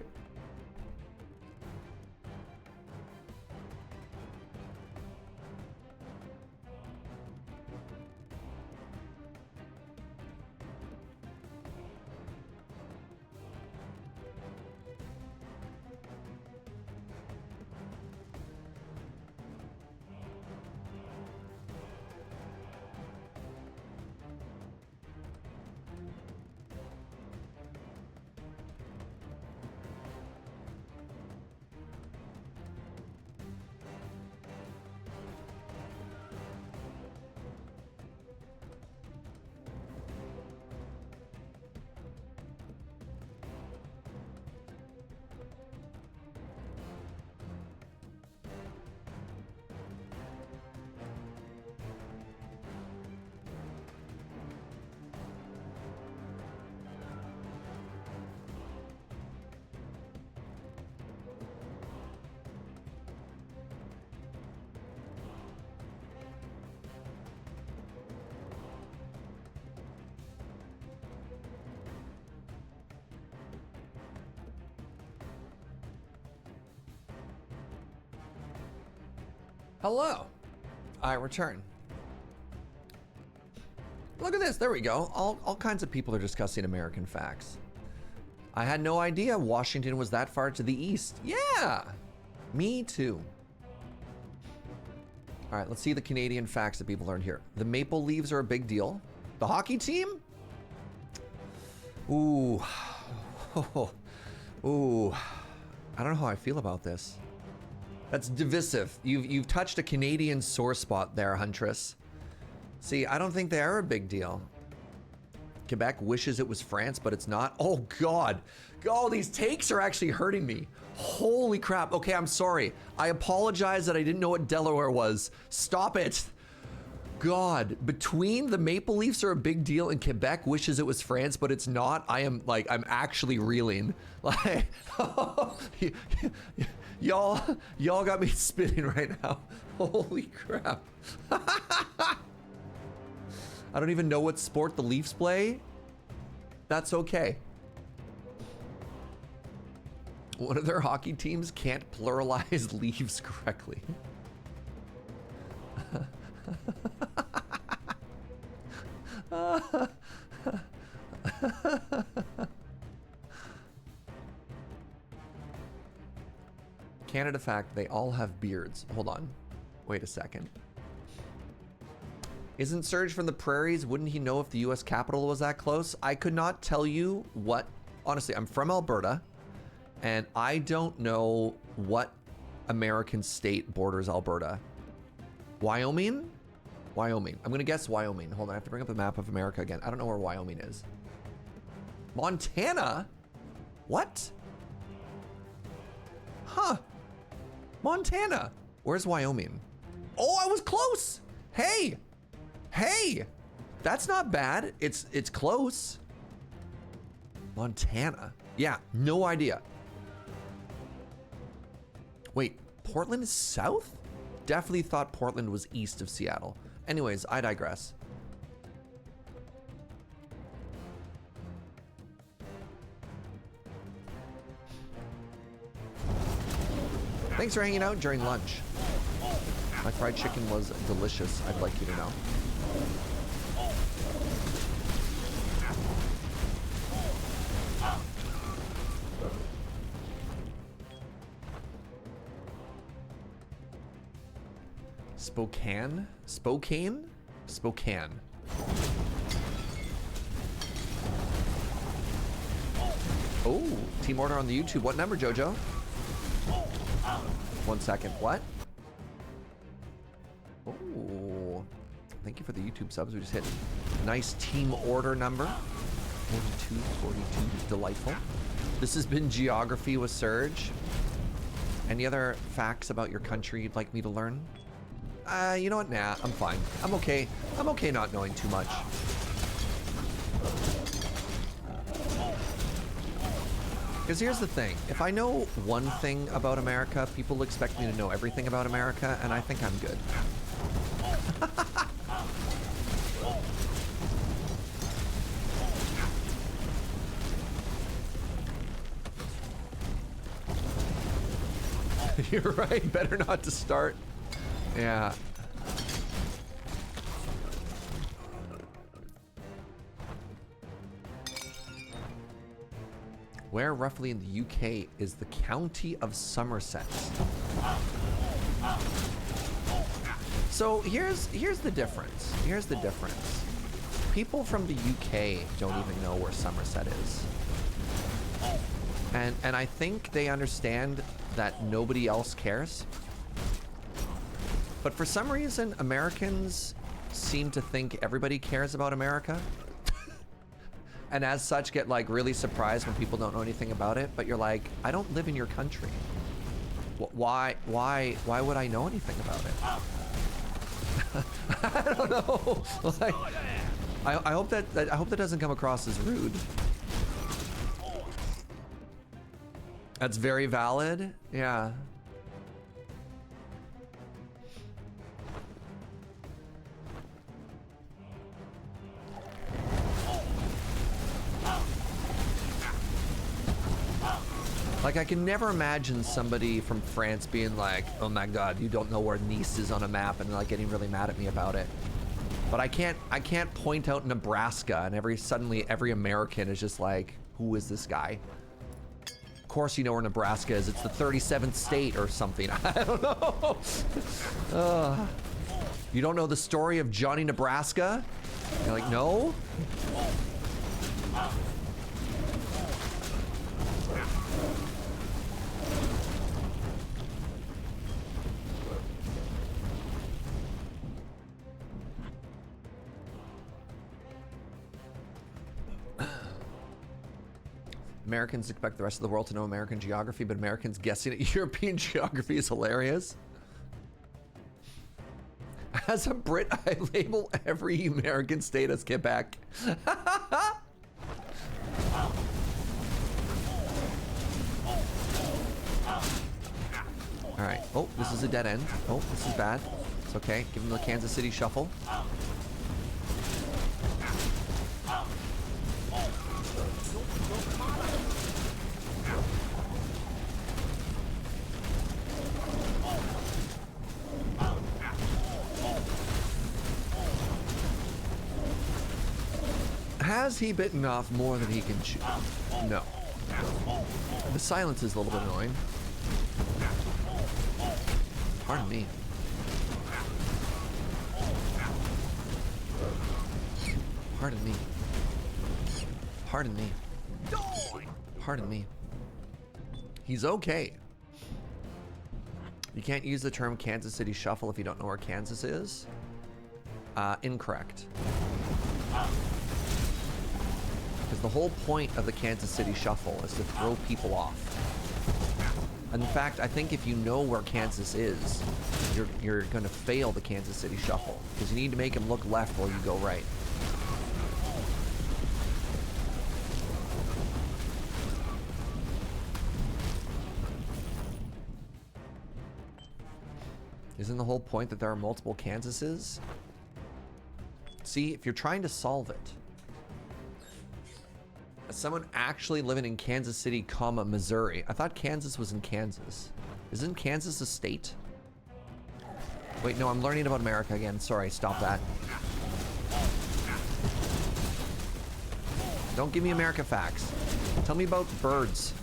Hello. I return. Look at this. There we go. All kinds of people are discussing American facts. I had no idea Washington was that far to the east. Yeah. Me too. All right, let's see the Canadian facts that people learned here. The Maple Leafs are a big deal. The hockey team? Ooh. Ooh. I don't know how I feel about this. That's divisive. You've touched a Canadian sore spot there, Huntress. See, I don't think they are a big deal. Quebec wishes it was France, but it's not. Oh, God. Oh, these takes are actually hurting me. Holy crap. Okay, I'm sorry. I apologize that I didn't know what Delaware was. Stop it. God, between the Maple Leafs are a big deal and Quebec wishes it was France, but it's not, I'm actually reeling. Like, y'all got me spinning right now. Holy crap. I don't even know what sport the Leafs play. That's okay. One of their hockey teams can't pluralize leaves correctly. Canada fact, they all have beards. Hold on. Wait a second. Isn't Serge from the prairies? Wouldn't he know if the US Capitol was that close? I could not tell you what. Honestly, I'm from Alberta, and I don't know what American state borders Alberta. Wyoming? Wyoming. I'm gonna guess Wyoming. Hold on, I have to bring up the map of America again. I don't know where Wyoming is. Montana? What? Huh. Montana. Where's Wyoming? Oh, I was close. Hey. Hey. That's not bad. It's close. Montana. Yeah, no idea. Wait, Portland is south? Definitely thought Portland was east of Seattle. Anyways, I digress. Thanks for hanging out during lunch. My fried chicken was delicious, I'd like you to know. Spokane? Spokane? Spokane. Oh, team order on the YouTube. What number, Jojo? 1 second. What? Oh, thank you for the YouTube subs. We just hit nice team order number. 42. Delightful. This has been Geography with Serge. Any other facts about your country you'd like me to learn? You know what? Nah, I'm fine. I'm okay. I'm okay not knowing too much. Because here's the thing. If I know one thing about America, people expect me to know everything about America, and I think I'm good. You're right. Better not to start. Yeah. Where roughly in the UK is the county of Somerset? So here's the difference. Here's the difference. People from the UK don't even know where Somerset is. And I think they understand that nobody else cares. But for some reason, Americans seem to think everybody cares about America. And as such, get like really surprised when people don't know anything about it. But you're like, I don't live in your country. Why would I know anything about it? I don't know. Like, I hope that doesn't come across as rude. That's very valid. Yeah. Like, I can never imagine somebody from France being like, oh my God, you don't know where Nice is on a map, and like getting really mad at me about it. But I can't point out Nebraska, and suddenly every American is just like, who is this guy? Of course you know where Nebraska is. It's the 37th state or something. I don't know. You don't know the story of Johnny Nebraska? You're like, no? Americans expect the rest of the world to know American geography, but Americans guessing at European geography is hilarious. As a Brit, I label every American state as Quebec. All right. Oh, this is a dead end. Oh, this is bad. It's okay. Give him the Kansas City shuffle. Has he bitten off more than he can chew? No. The silence is a little bit annoying. Pardon me. Pardon me. Pardon me. Pardon me. He's okay. You can't use the term Kansas City Shuffle if you don't know where Kansas is. Incorrect. Because the whole point of the Kansas City Shuffle is to throw people off. In fact, I think if you know where Kansas is, you're going to fail the Kansas City Shuffle. Because you need to make him look left while you go right. Isn't the whole point that there are multiple Kansases? See, if you're trying to solve it, as someone actually living in Kansas City, Missouri, I thought Kansas was in Kansas. Isn't Kansas a state? Wait, no, I'm learning about America again. Sorry, stop that. Don't give me America facts. Tell me about birds.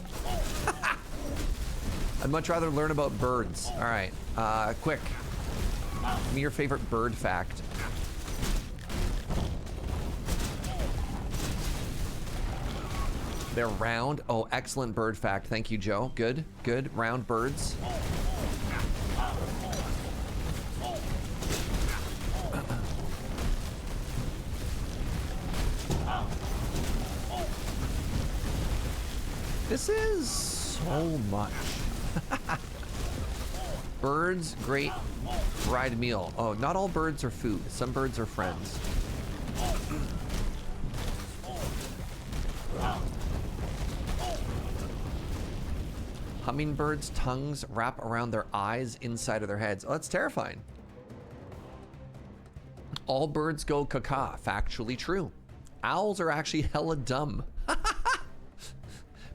I'd much rather learn about birds. All right, quick. Give me your favorite bird fact. They're round. Oh, excellent bird fact. Thank you, Joe. Good, good. Round birds. This is so much. Birds, great fried meal. Oh, not all birds are food. Some birds are friends. Hummingbirds' tongues wrap around their eyes inside of their heads. Oh, that's terrifying. All birds go caca. Factually true. Owls are actually hella dumb.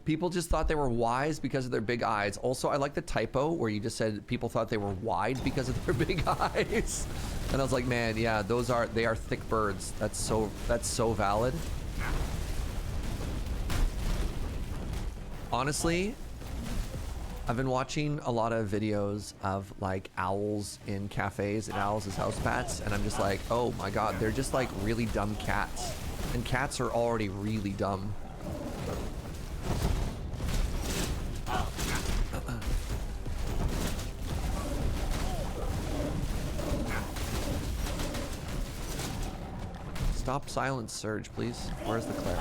People just thought they were wise because of their big eyes. Also, I like the typo where you just said people thought they were wide because of their big eyes. And I was like, man, yeah, they are thick birds. That's so valid. Honestly, I've been watching a lot of videos of like owls in cafes and owls as house pets, and I'm just like, oh my god, they're just like really dumb cats. And cats are already really dumb. Stop silence, Surge, please. Where's the cleric?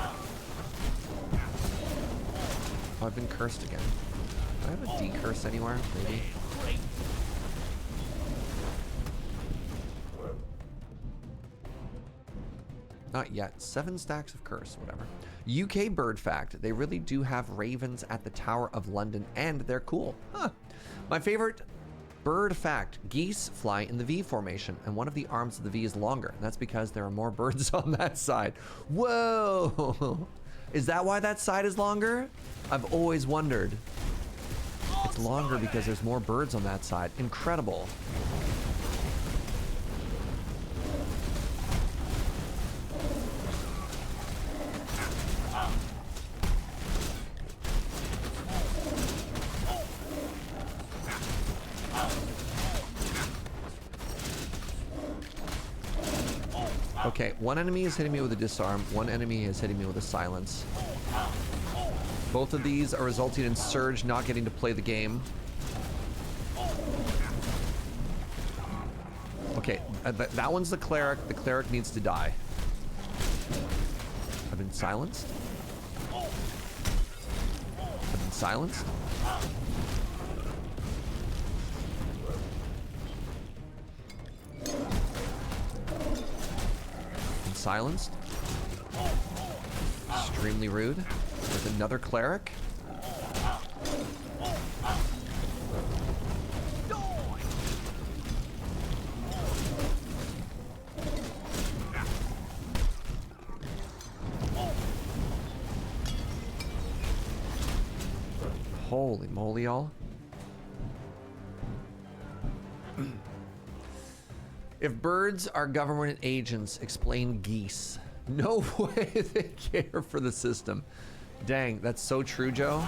Oh, I've been cursed again. Do I have a D-curse anywhere? Maybe. Not yet. 7 stacks of curse, whatever. UK bird fact. They really do have ravens at the Tower of London, and they're cool. Huh. My favorite bird fact. Geese fly in the V formation, and one of the arms of the V is longer. And that's because there are more birds on that side. Whoa! Is that why that side is longer? I've always wondered. It's longer because there's more birds on that side. Incredible. Okay, one enemy is hitting me with a disarm, one enemy is hitting me with a silence. Both of these are resulting in Surge not getting to play the game. Okay, that one's the cleric. The cleric needs to die. I've been silenced. I've been silenced. Silenced. Extremely rude. With another cleric. Holy moly, y'all. If birds are government agents, explain geese. No way they care for the system. Dang, that's so true, Joe.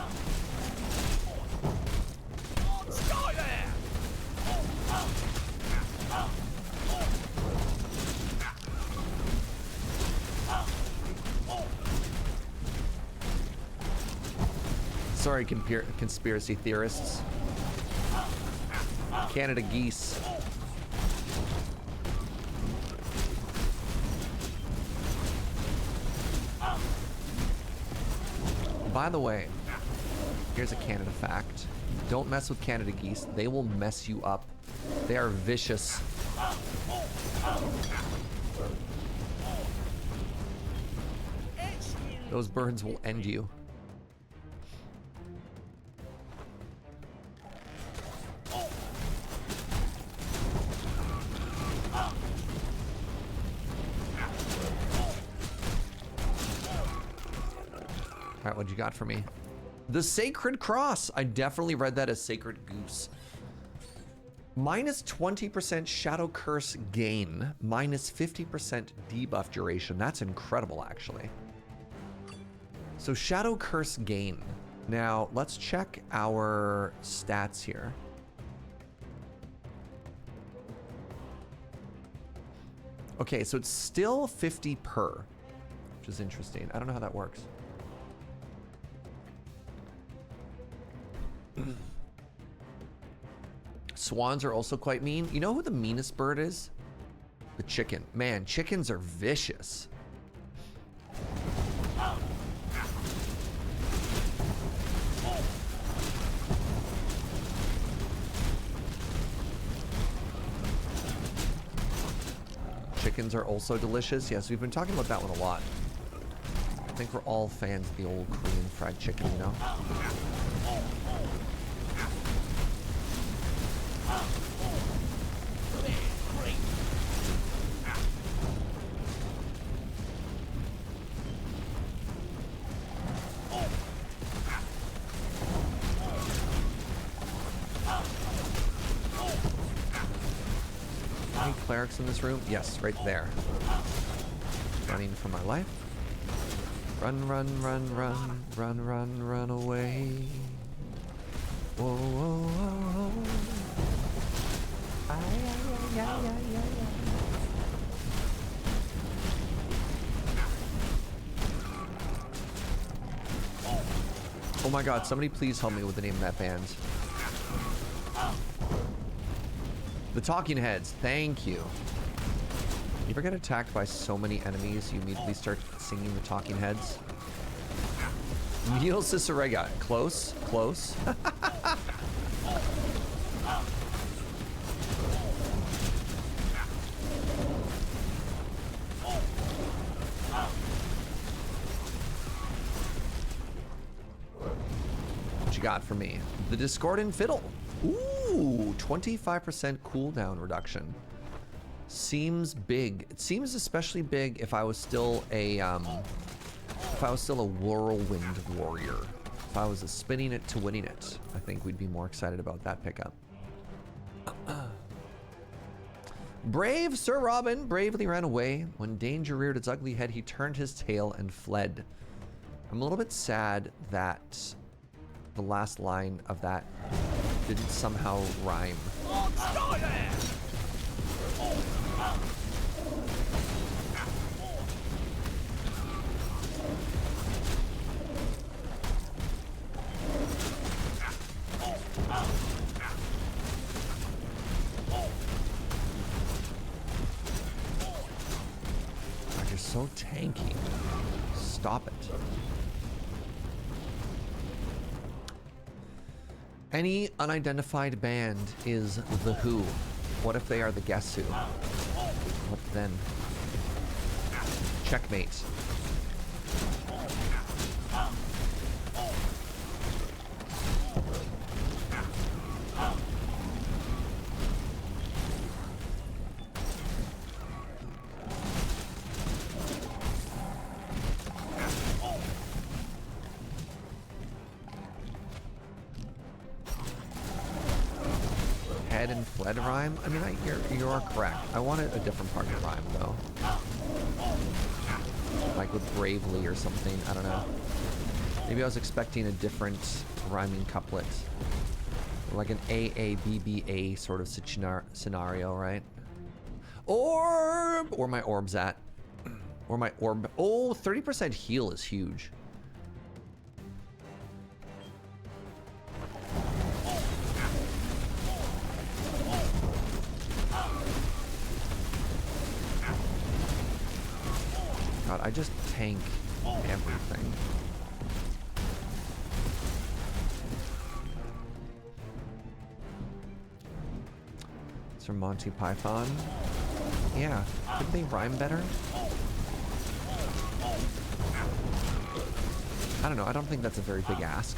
Sorry, conspiracy theorists. Canada geese. By the way, here's a Canada fact. Don't mess with Canada geese. They will mess you up. They are vicious. Those birds will end you. Alright, what you got for me? The Sacred Cross. I definitely read that as Sacred Goose. Minus 20% Shadow Curse gain. Minus 50% debuff duration. That's incredible, actually. So Shadow Curse gain. Now, let's check our stats here. Okay, so it's still 50 per, which is interesting. I don't know how that works. Swans are also quite mean. You know who the meanest bird is? The chicken. Man, chickens are vicious. Chickens are also delicious. Yes, we've been talking about that one a lot. I think we're all fans of the old Korean fried chicken, you know? Any clerics in this room? Yes, right there. Running for my life. Run, run, run, run, run, run, run away. Whoa, whoa, whoa, whoa. Ay, ay, ay, ay, ay, ay. Oh my god, somebody please help me with the name of that band. The Talking Heads, thank you. You ever get attacked by so many enemies you immediately start singing the Talking Heads? Neil Cicerega, close, close. What you got for me? The Discordant Fiddle. Ooh, 25% cooldown reduction. Seems big. It seems especially big if I was still a whirlwind warrior. If I was a spinning it to winning it, I think we'd be more excited about that pickup. Brave Sir Robin bravely ran away. When danger reared its ugly head, he turned his tail and fled. I'm a little bit sad that the last line of that didn't somehow rhyme. Stay there! God, you're so tanky. Stop it. Any unidentified band is the Who. What if they are the Guess Who? What then? Checkmate. Head and fled rhyme? I mean, you are correct. I wanted a different part of the rhyme, though. Like with bravely or something. I don't know. Maybe I was expecting a different rhyming couplet. Like an AABBA sort of scenario, right? Orb! Where my orb's at. Where my orb... Oh, 30% heal is huge. God, I just tank everything. It's from Monty Python. Yeah, could they rhyme better? I don't know, I don't think that's a very big ask.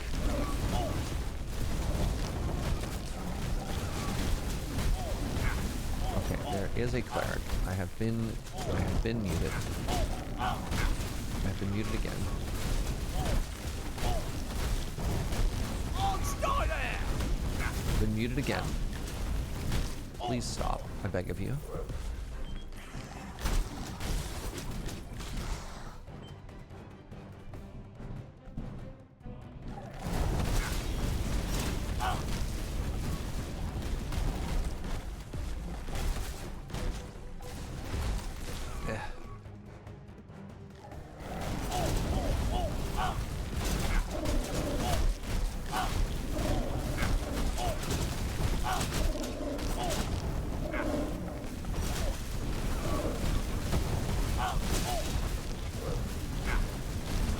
Okay, there is a cleric. I have been muted. I've been muted again. Been muted again. Please stop, I beg of you.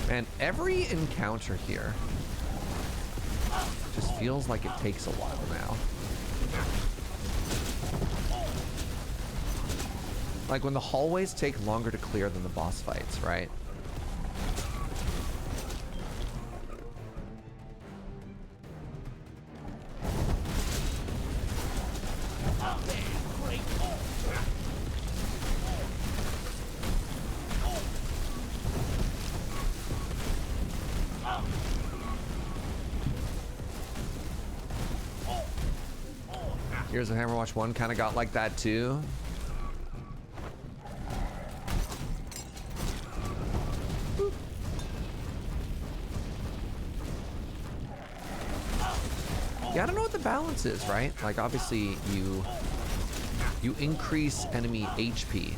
And every encounter here just feels like it takes a while now. Like when the hallways take longer to clear than the boss fights, right? Here's a Hammerwatch 1 kind of got like that too. Yeah, I don't know what the balance is, right? Like obviously you increase enemy HP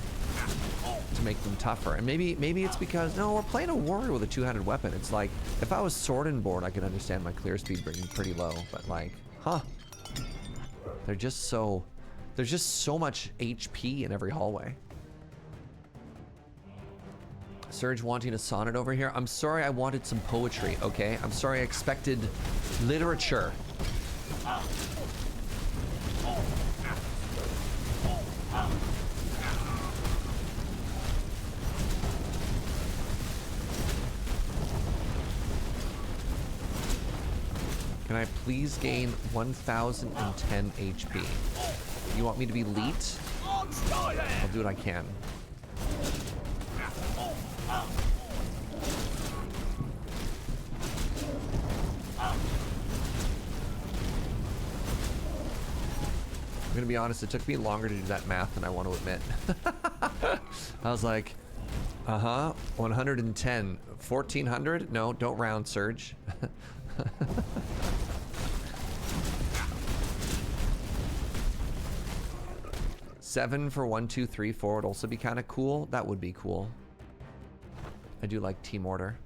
to make them tougher. And maybe it's because, no, we're playing a warrior with a two-handed weapon. It's like, if I was sword and board, I could understand my clear speed being pretty low, but like, huh. There's just so much HP in every hallway. Surge wanting a sonnet over here. I'm sorry I wanted some poetry, okay? I'm sorry I expected literature. Can I please gain 1010 HP? You want me to be elite? I'll do what I can. gonna be honest, it took me longer to do that math than I want to admit. I was like, 110, 1400? No, don't round, Surge. Seven for 1, 2, 3, 4 would also be kind of cool. That would be cool. I do like T-Mortar.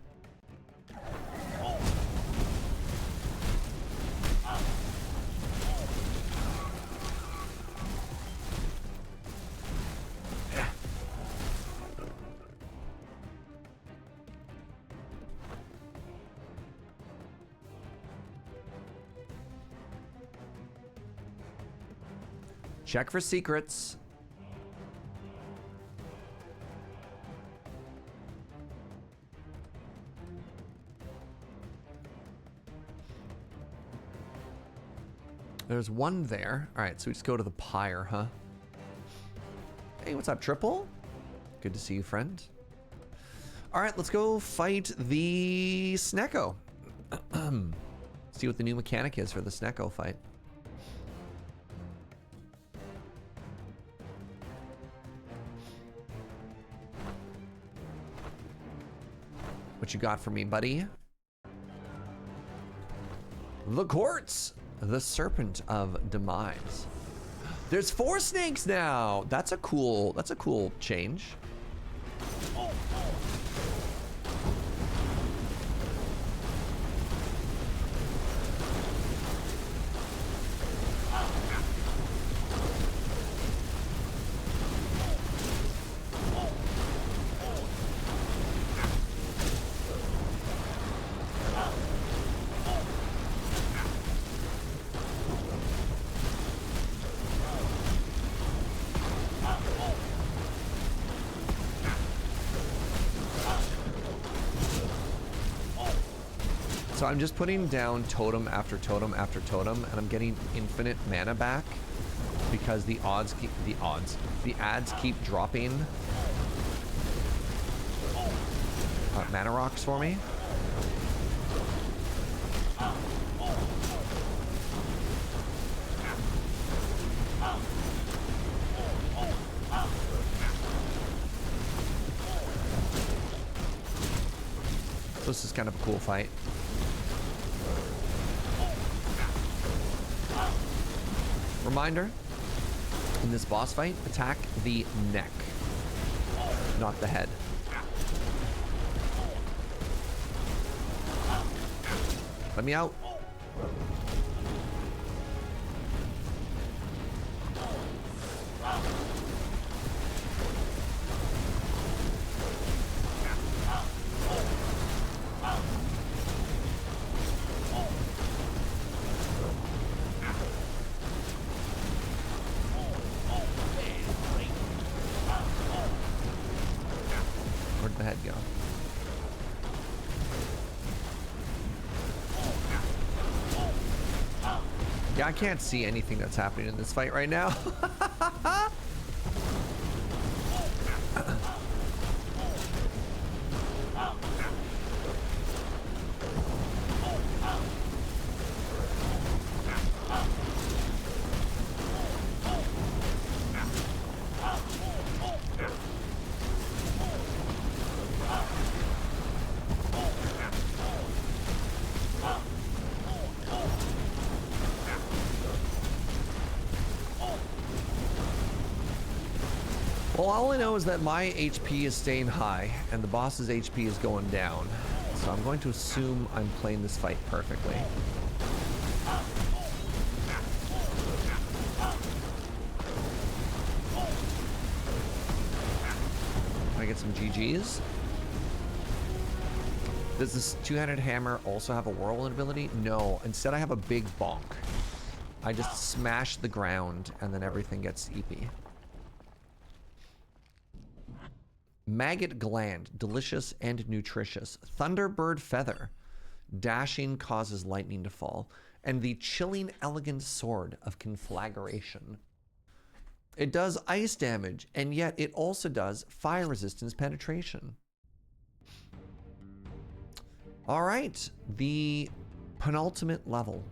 Check for secrets. There's one there. All right, so we just go to the pyre, huh? Hey, what's up, Triple? Good to see you, friend. All right, let's go fight the Snecko. See what the new mechanic is for the Snecko fight. What you got for me, buddy? The Quartz, the Serpent of Demise. There's 4 snakes now. That's a cool change. So I'm just putting down totem after totem after totem, and I'm getting infinite mana back because the ads keep dropping mana rocks for me. So this is kind of a cool fight. Reminder, in this boss fight, attack the neck, not the head. Let me out. Where'd the head go? Yeah, I can't see anything that's happening in this fight right now. Well, all I know is that my HP is staying high and the boss's HP is going down. So I'm going to assume I'm playing this fight perfectly. Can I get some GGs? Does this two-handed hammer also have a whirlwind ability? No, instead I have a big bonk. I just smash the ground and then everything gets EP. Maggot gland, delicious and nutritious. Thunderbird feather, dashing causes lightning to fall. And the chilling elegant sword of conflagration. It does ice damage, and yet it also does fire resistance penetration. All right, the penultimate level.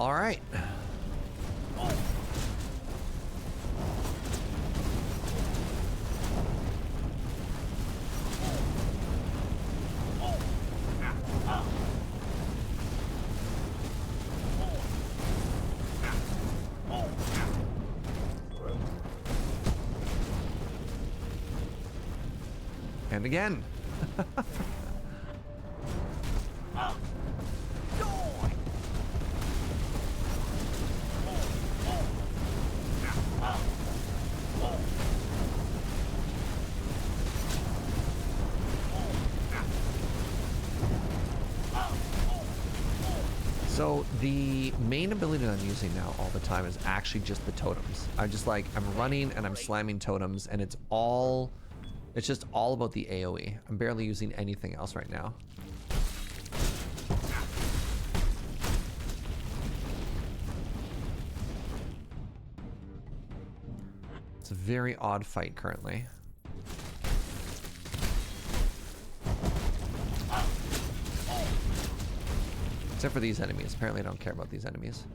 All right. And again. So the main ability that I'm using now all the time is actually just the totems. I'm running and I'm slamming totems, and it's just all about the AoE. I'm barely using anything else right now. It's a very odd fight currently. Except for these enemies. Apparently I don't care about these enemies.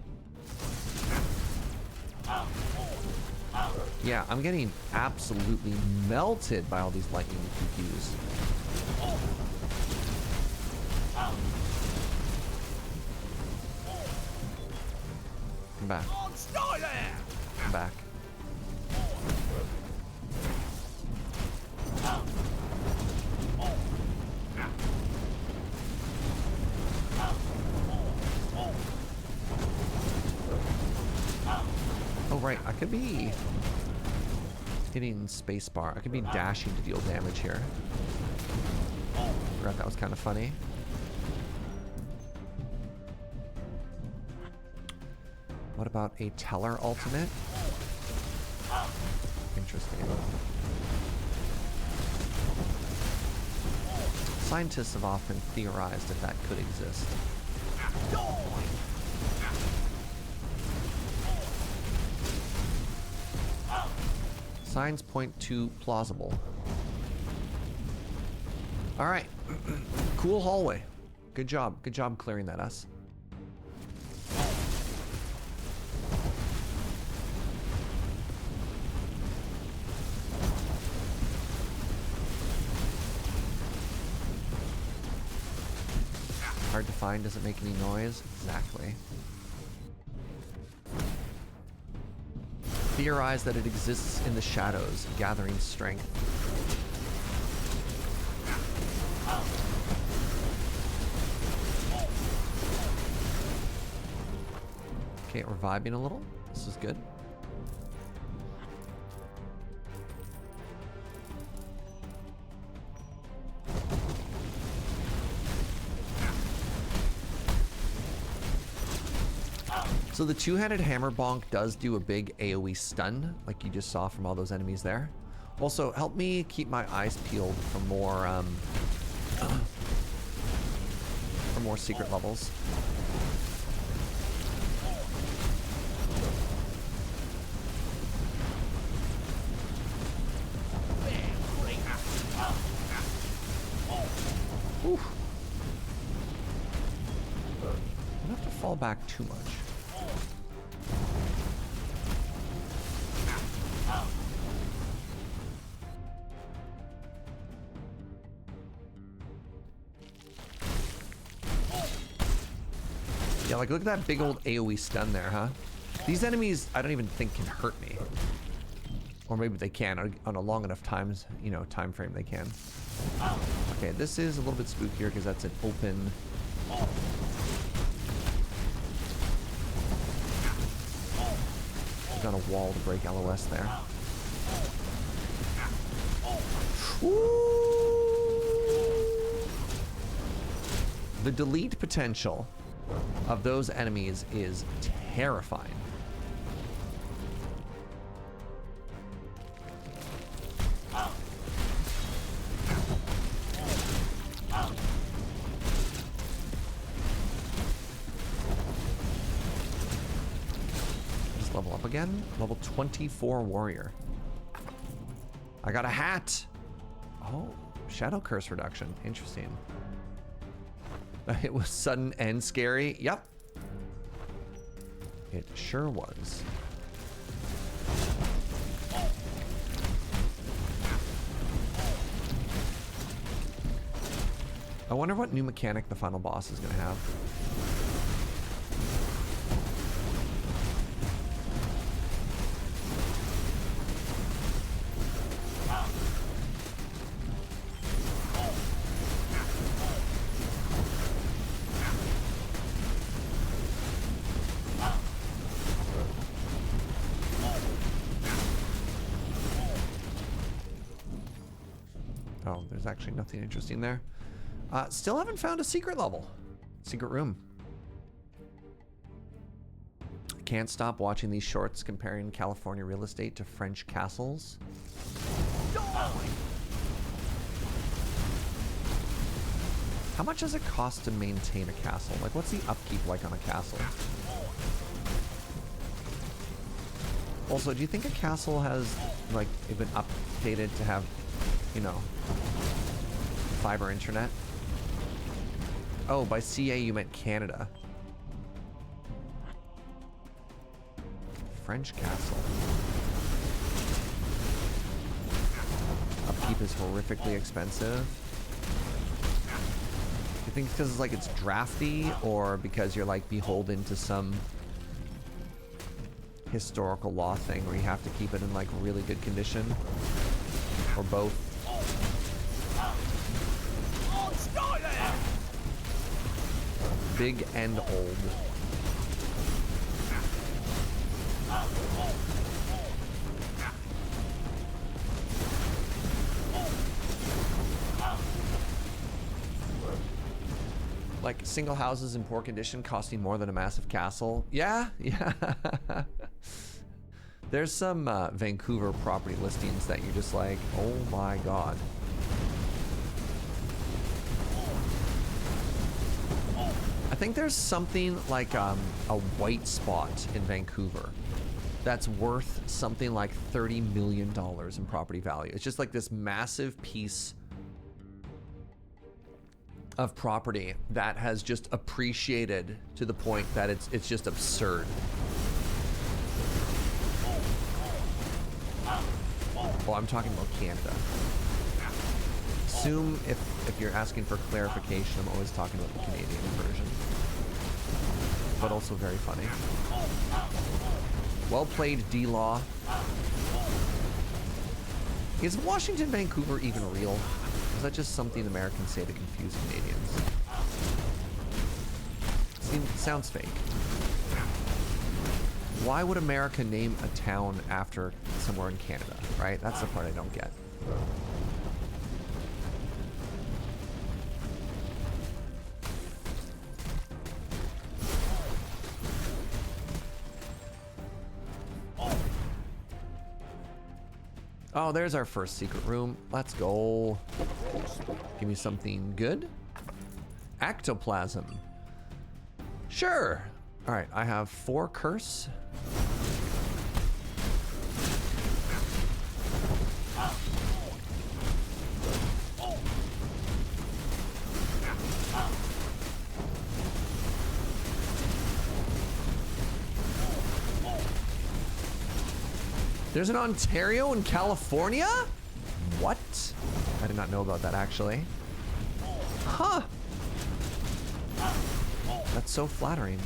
Yeah, I'm getting absolutely melted by all these lightning QQs. Come back. Come back. Oh, right. I could be hitting spacebar. I could be dashing to deal damage here. Forgot that was kind of funny. What about a Teller ultimate? Interesting. Scientists have often theorized if that could exist. Signs point to plausible. All right. Cool hallway. Good job. Good job clearing that, us. Hard to find. Doesn't make any noise. Exactly. Theorize that it exists in the shadows, gathering strength. Okay, we're vibing a little. This is good. So the two-handed hammer bonk does do a big AoE stun, like you just saw from all those enemies there. Also, help me keep my eyes peeled for more secret levels. Oof. I don't have to fall back too much. Yeah, like look at that big old AoE stun there, huh? These enemies, I don't even think can hurt me. Or maybe they can on a long enough time frame they can. Okay, this is a little bit spookier because that's an open. We've got a wall to break LOS there. Ooh. The delete potential of those enemies is terrifying. Just level up again. Level 24 warrior. I got a hat. Oh, shadow curse reduction. Interesting. It was sudden and scary. Yep. It sure was. I wonder what new mechanic the final boss is going to have. Oh, there's actually nothing interesting there. Still haven't found a secret level. Secret room. Can't stop watching these shorts comparing California real estate to French castles. How much does it cost to maintain a castle? Like, what's the upkeep like on a castle? Also, do you think a castle has, like, been updated to have, you know, fiber internet? Oh, by CA you meant Canada. French castle. Upkeep is horrifically expensive. You think it's because it's drafty, or because you're like beholden to some historical law thing where you have to keep it in like really good condition? Or both? Big and old. Like single houses in poor condition costing more than a massive castle. Yeah, yeah. There's some Vancouver property listings that you're just like, oh my god. I think there's something like a white spot in Vancouver that's worth something like $30 million in property value. It's just like this massive piece of property that has just appreciated to the point that it's just absurd. Oh, I'm talking about Canada. Assume if you're asking for clarification, I'm always talking about the Canadian version. But also very funny. Well played, D-Law. Is Washington, Vancouver even real? Is that just something Americans say to confuse Canadians? Sounds fake. Why would America name a town after somewhere in Canada, right? That's the part I don't get. Oh, there's our first secret room. Let's go. Give me something good. Ectoplasm. Sure. All right, I have 4 curse. There's an Ontario in California? What? I did not know about that, actually. Huh. That's so flattering.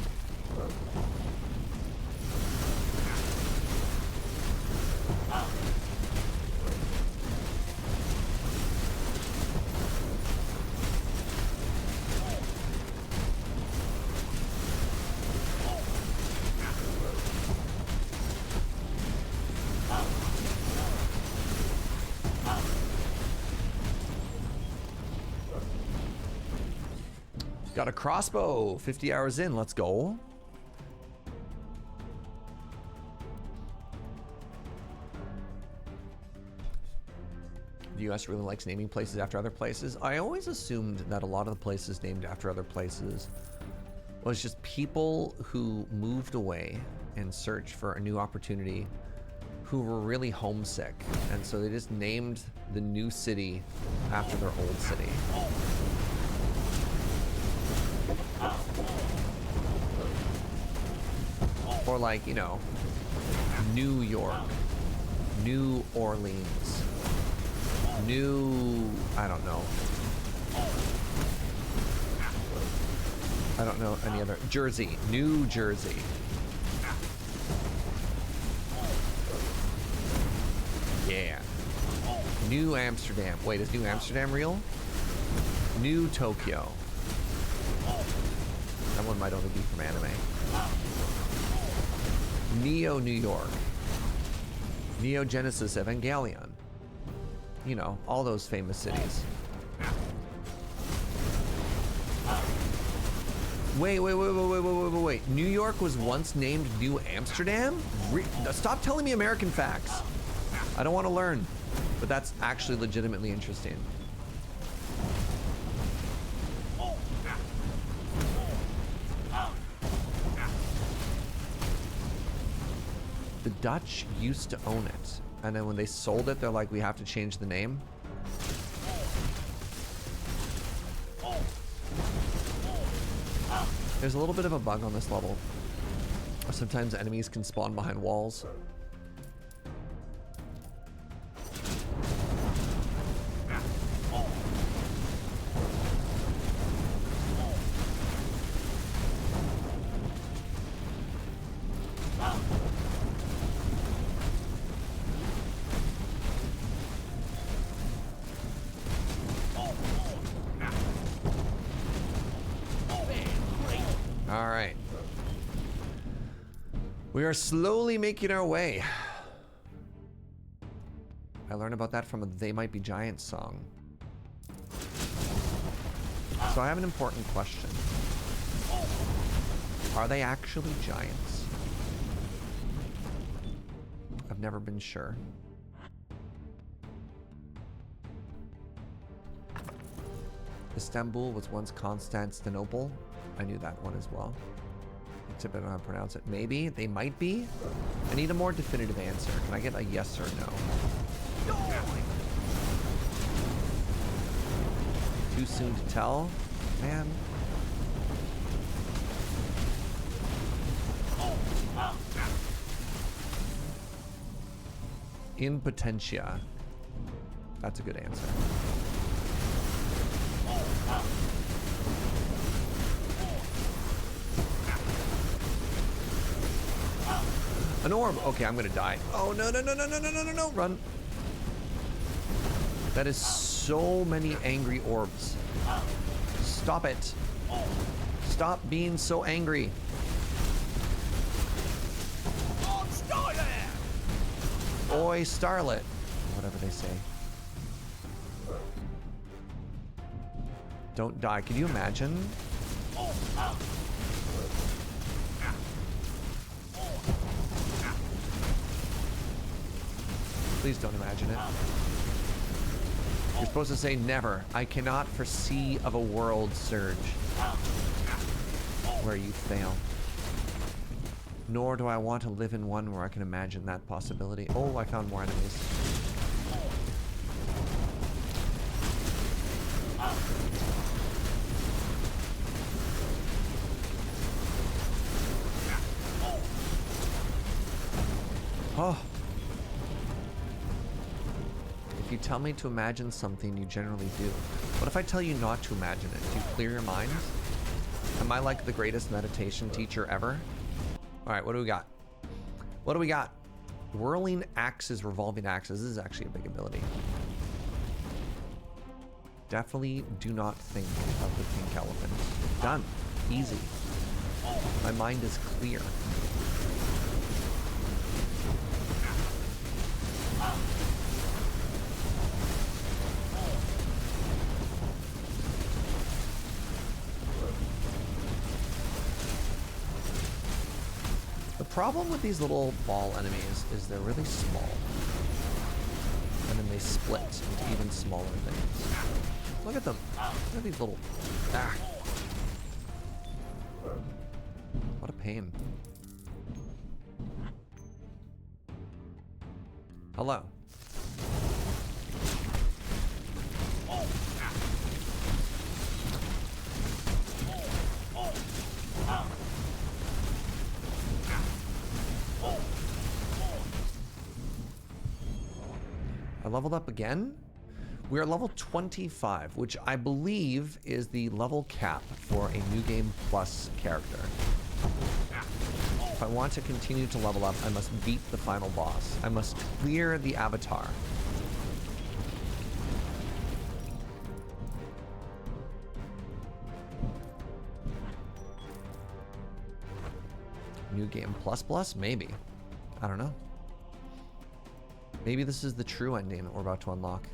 Got a crossbow, 50 hours in, let's go. The US really likes naming places after other places. I always assumed that a lot of the places named after other places was just people who moved away in search for a new opportunity who were really homesick. And so they just named the new city after their old city. Or like, you know, New York, New Orleans, I don't know. I don't know any other. Jersey, New Jersey. Yeah. New Amsterdam. Wait, is New Amsterdam real? New Tokyo. That one might only be from anime. Neo New York. Neo Genesis Evangelion. You know, all those famous cities. Wait. New York was once named New Amsterdam? Stop telling me American facts. I don't want to learn, but that's actually legitimately interesting. The Dutch used to own it, and then when they sold it, they're like, we have to change the name. There's a little bit of a bug on this level. Sometimes enemies can spawn behind walls. We are slowly making our way. I learned about that from a They Might Be Giants song. So I have an important question. Are they actually giants? I've never been sure. Istanbul was once Constantinople. I knew that one as well. Except I don't know how to pronounce it. Maybe. They might be. I need a more definitive answer. Can I get a yes or no? Too soon to tell? Man. In potentia. That's a good answer. An orb. Okay, I'm gonna die. Oh, no, run. That is so many angry orbs. Stop it. Stop being so angry. Oi, starlet. Whatever they say. Don't die. Can you imagine? Please don't imagine it. You're supposed to say never. I cannot foresee of a world surge where you fail. Nor do I want to live in one where I can imagine that possibility. Oh, I found more enemies. Oh. If you tell me to imagine something, you generally do. What if I tell you not to imagine it? Do you clear your mind? Am I like the greatest meditation teacher ever? All right, what do we got? What do we got? Whirling axes, revolving axes. This is actually a big ability. Definitely do not think of the pink elephant. Done. Easy. My mind is clear. The problem with these little ball enemies is they're really small. And then they split into even smaller things. Look at them. Look at these little... Ah. What a pain. Hello. leveled up again. We are level 25, which I believe is the level cap for a New Game Plus character. If I want to continue to level up, I must beat the final boss. I must clear the avatar. New Game Plus Plus? Maybe. I don't know. Maybe this is the true ending that we're about to unlock.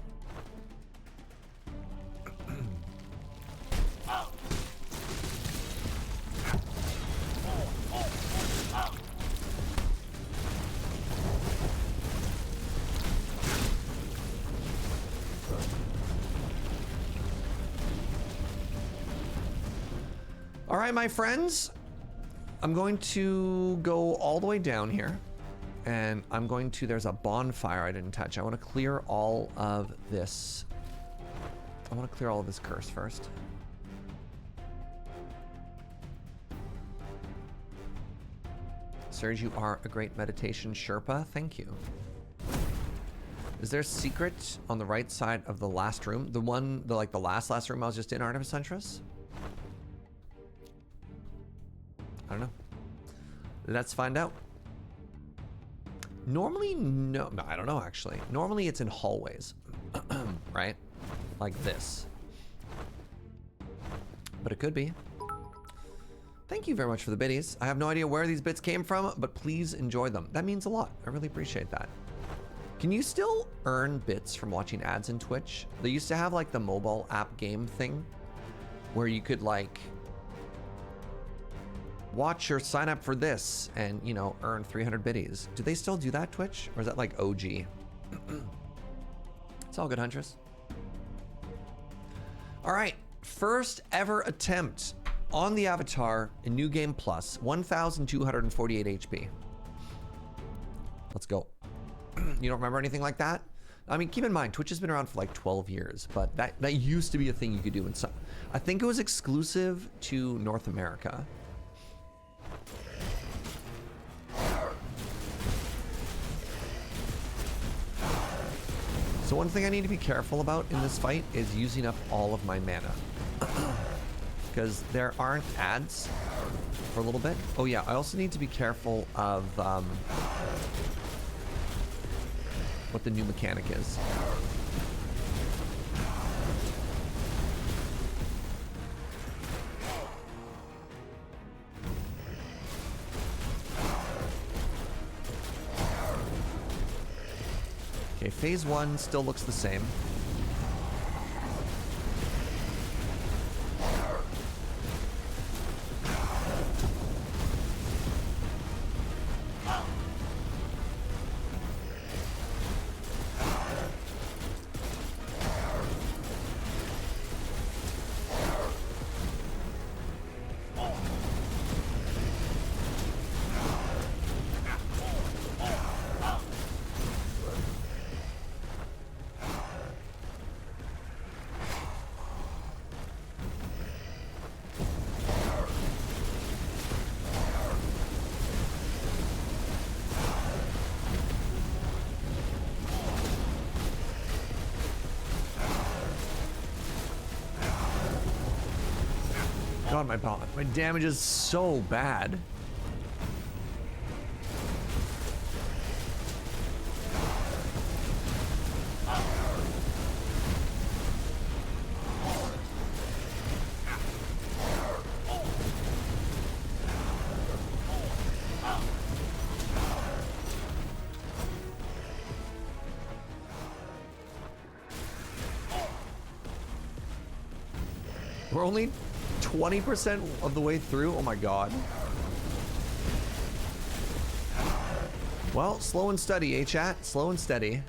All right, my friends, I'm going to go all the way down here, and I'm going to, there's a bonfire I didn't touch. I want to clear all of this. I want to clear all of this curse first. Serge, you are a great meditation Sherpa. Thank you. Is there a secret on the right side of the last room? The one, like the last room I was just in, Artemis Huntress? I don't know. Let's find out. Normally, no, I don't know actually. Normally it's in hallways, right? Like this. But it could be. Thank you very much for the biddies. I have no idea where these bits came from, but please enjoy them. That means a lot. I really appreciate that. Can you still earn bits from watching ads in Twitch? They used to have like the mobile app game thing where you could like watch or sign up for this and, you know, earn 300 biddies. Do they still do that, Twitch? Or is that like OG? It's all good, Huntress. All right, first ever attempt on the avatar in New Game Plus, 1,248 HP. Let's go. You don't remember anything like that? I mean, keep in mind, Twitch has been around for like 12 years, but that used to be a thing you could do in some. I think it was exclusive to North America. So one thing I need to be careful about in this fight is using up all of my mana. Because there aren't ads for a little bit. Oh yeah, I also need to be careful of what the new mechanic is. Okay, phase 1 still looks the same. God, my damage is so bad. We're only 20% of the way through. Oh my god. Well, slow and steady, chat? Slow and steady.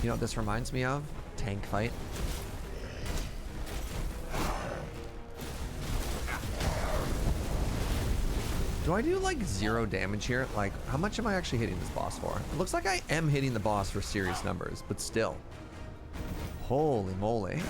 You know what this reminds me of? tank fight. Do I do like 0 damage here? Like, how much am I actually hitting this boss for? It looks like I am hitting the boss for serious numbers, but still. Holy moly.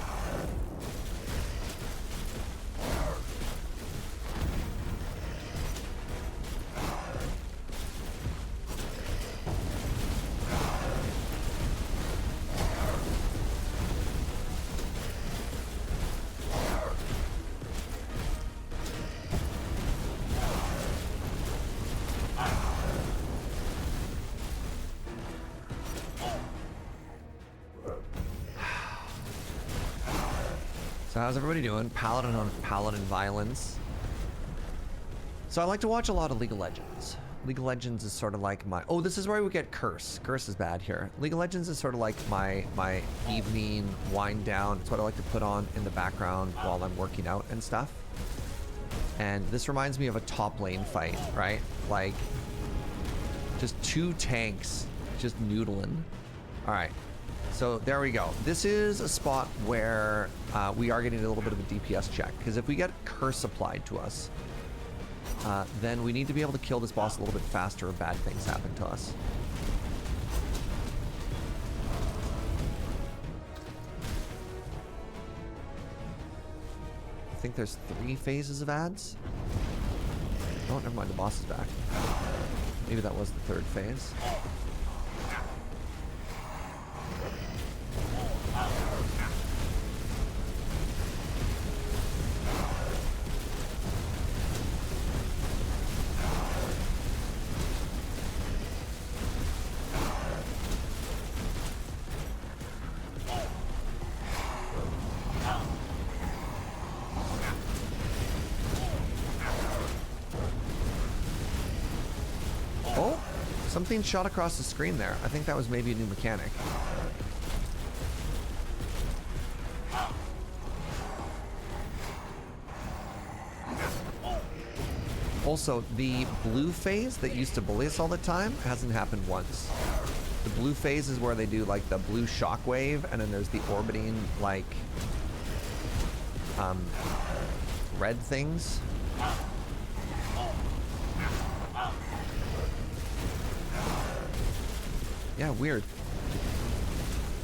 So how's everybody doing? Paladin on Paladin violence. So I like to watch a lot of League of Legends. League of Legends is sort of like my... Oh, this is where we get Curse. Curse is bad here. League of Legends is sort of like my evening wind down. It's what I like to put on in the background while I'm working out and stuff. And this reminds me of a top lane fight, right? Like, just 2 tanks just noodling. All right. So there we go. This is a spot where we are getting a little bit of a DPS check, because if we get Curse applied to us, then we need to be able to kill this boss a little bit faster or bad things happen to us. I think there's 3 phases of ads. Oh, never mind, the boss is back. Maybe that was the 3rd phase. Something shot across the screen there. I think that was maybe a new mechanic. Also, the blue phase that used to bully us all the time hasn't happened once. The blue phase is where they do like the blue shockwave, and then there's the orbiting like red things. Yeah, weird.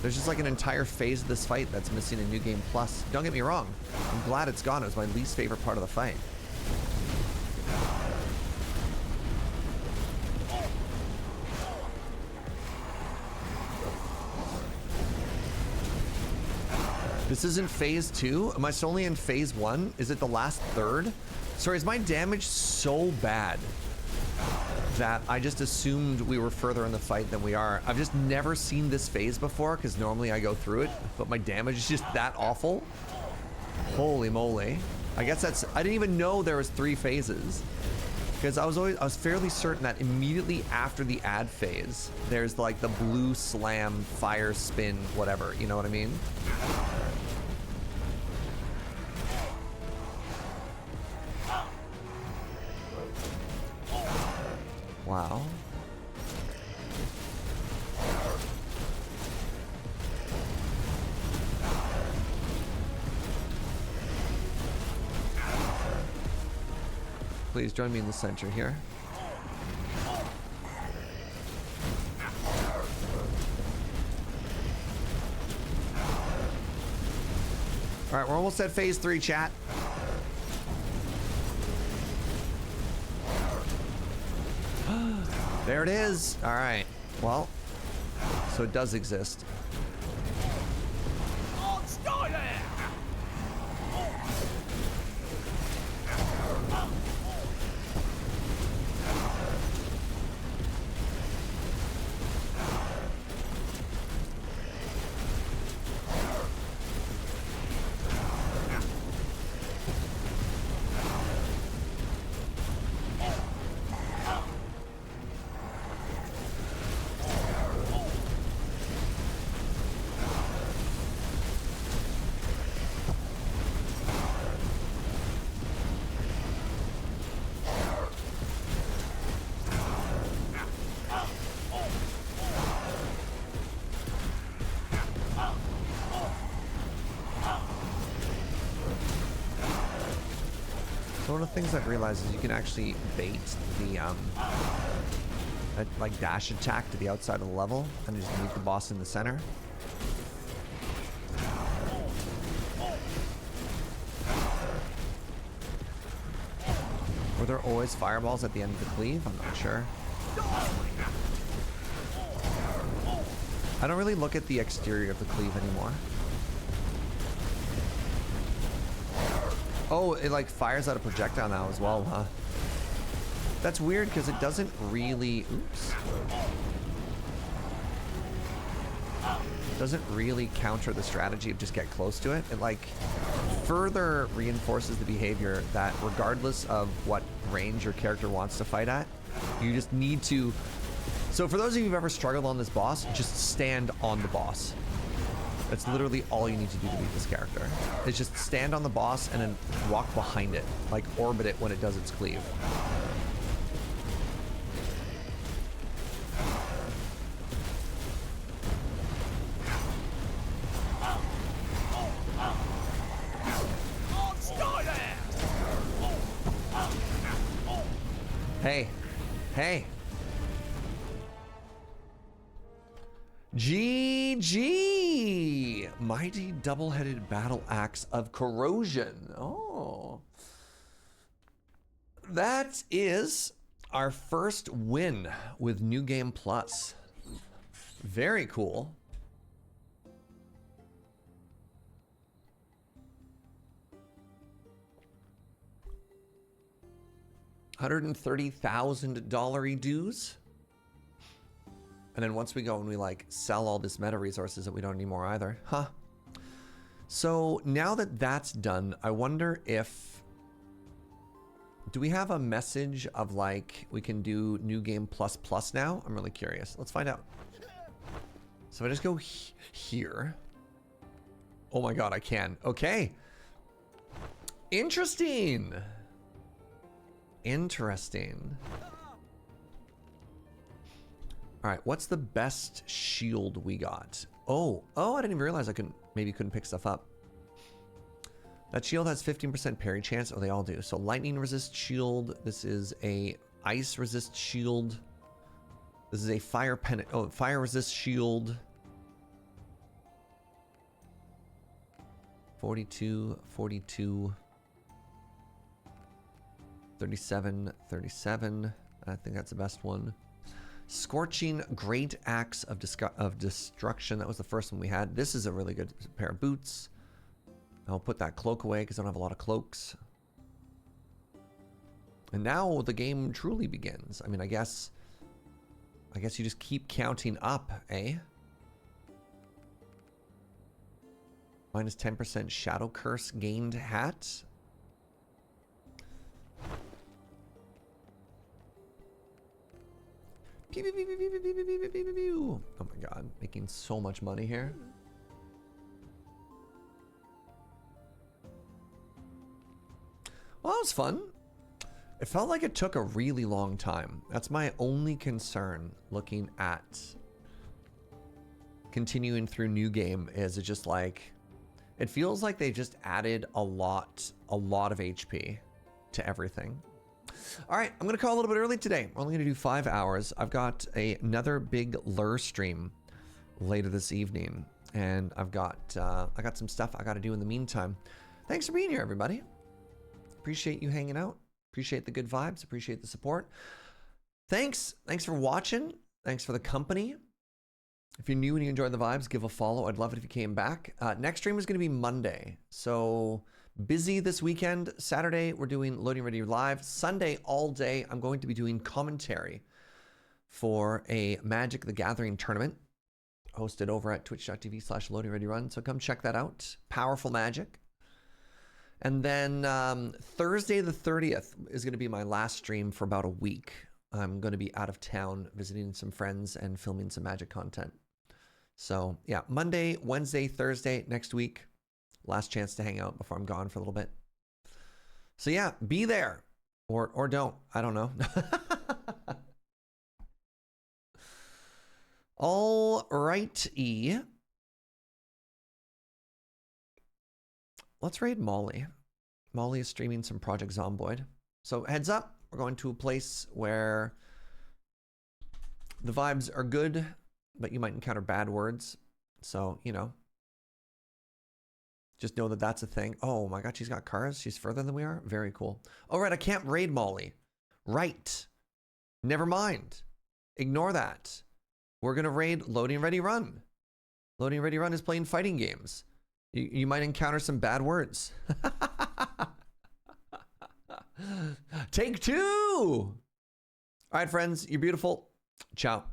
There's just like an entire phase of this fight that's missing in New Game Plus. Don't get me wrong. I'm glad it's gone. It was my least favorite part of the fight. This isn't phase 2? Am I still only in phase 1? Is it the last third? Sorry, is my damage so bad that I just assumed we were further in the fight than we are? I've just never seen this phase before, because normally I go through it, but my damage is just that awful. Holy moly. I guess that's... I didn't even know there was 3 phases, because I was fairly certain that immediately after the ad phase, there's like the blue slam, fire spin, whatever, you know what I mean? Wow. Please join me in the center here. All right, we're almost at phase 3, chat. There it is. All right. Well, so it does exist. Oh, stay there! So one of the things I've realized is you can actually bait the like dash attack to the outside of the level and just meet the boss in the center. Were there always fireballs at the end of the cleave? I'm not sure. I don't really look at the exterior of the cleave anymore. Oh, it like fires out a projectile now as well, huh? That's weird because it doesn't really, oops. Doesn't really counter the strategy of just get close to it. It like further reinforces the behavior that regardless of what range your character wants to fight at, you just need to. So for those of you who've ever struggled on this boss, just stand on the boss. That's literally all you need to do to beat this character. Is just stand on the boss and then walk behind it, like orbit it when it does its cleave. Hey, hey. GG! Mighty double-headed battle axe of corrosion. Oh. That is our first win with New Game Plus. Very cool. $130,000 dues. And then once we go and we like sell all this meta resources that we don't need more either. Huh. So now that that's done, I wonder if, do we have a message of like, we can do New Game Plus Plus now? I'm really curious. Let's find out. So if I just go here. Oh my God, I can. Okay. Interesting. Interesting. All right, what's the best shield we got? Oh, I didn't even realize I couldn't pick stuff up. That shield has 15% parry chance. Oh, they all do. So lightning resist shield. This is a ice resist shield. This is a fire resist shield. 42, 42. 37, 37. I think that's the best one. Scorching Great Axe of Destruction. That was the first one we had. This is a really good pair of boots. I'll put that cloak away because I don't have a lot of cloaks. And now the game truly begins. I mean, I guess you just keep counting up, eh? Minus 10% Shadow Curse gained hat. Oh my God, making so much money here. Well, that was fun. It felt like it took a really long time. That's my only concern looking at continuing through New Game is it just like, it feels like they just added a lot of HP to everything. All right, I'm gonna call a little bit early today. We're only gonna do 5 hours. I've got another big lure stream later this evening, and I got some stuff I gotta do in the meantime. Thanks for being here, everybody. Appreciate you hanging out. Appreciate the good vibes. Appreciate the support. Thanks for watching. Thanks for the company. If you're new and you enjoyed the vibes, give a follow. I'd love it if you came back. Next stream is gonna be Monday, so busy this weekend. Saturday, we're doing Loading Ready Live. Sunday, all day, I'm going to be doing commentary for a Magic the Gathering tournament hosted over at twitch.tv/loadingreadyrun. So come check that out. Powerful Magic. And then Thursday the 30th is going to be my last stream for about a week. I'm going to be out of town visiting some friends and filming some Magic content. So yeah, Monday, Wednesday, Thursday next week. Last chance to hang out before I'm gone for a little bit. So yeah, be there or don't. I don't know. All righty. Let's raid Molly. Molly is streaming some Project Zomboid. So heads up, we're going to a place where the vibes are good, but you might encounter bad words. So, you know, just know that that's a thing. Oh my God, she's got cars. She's further than we are. Very cool. All right, I can't raid Molly. Right. Never mind. Ignore that. We're going to raid Loading Ready Run. Loading Ready Run is playing fighting games. You might encounter some bad words. Take two. All right, friends, you're beautiful. Ciao.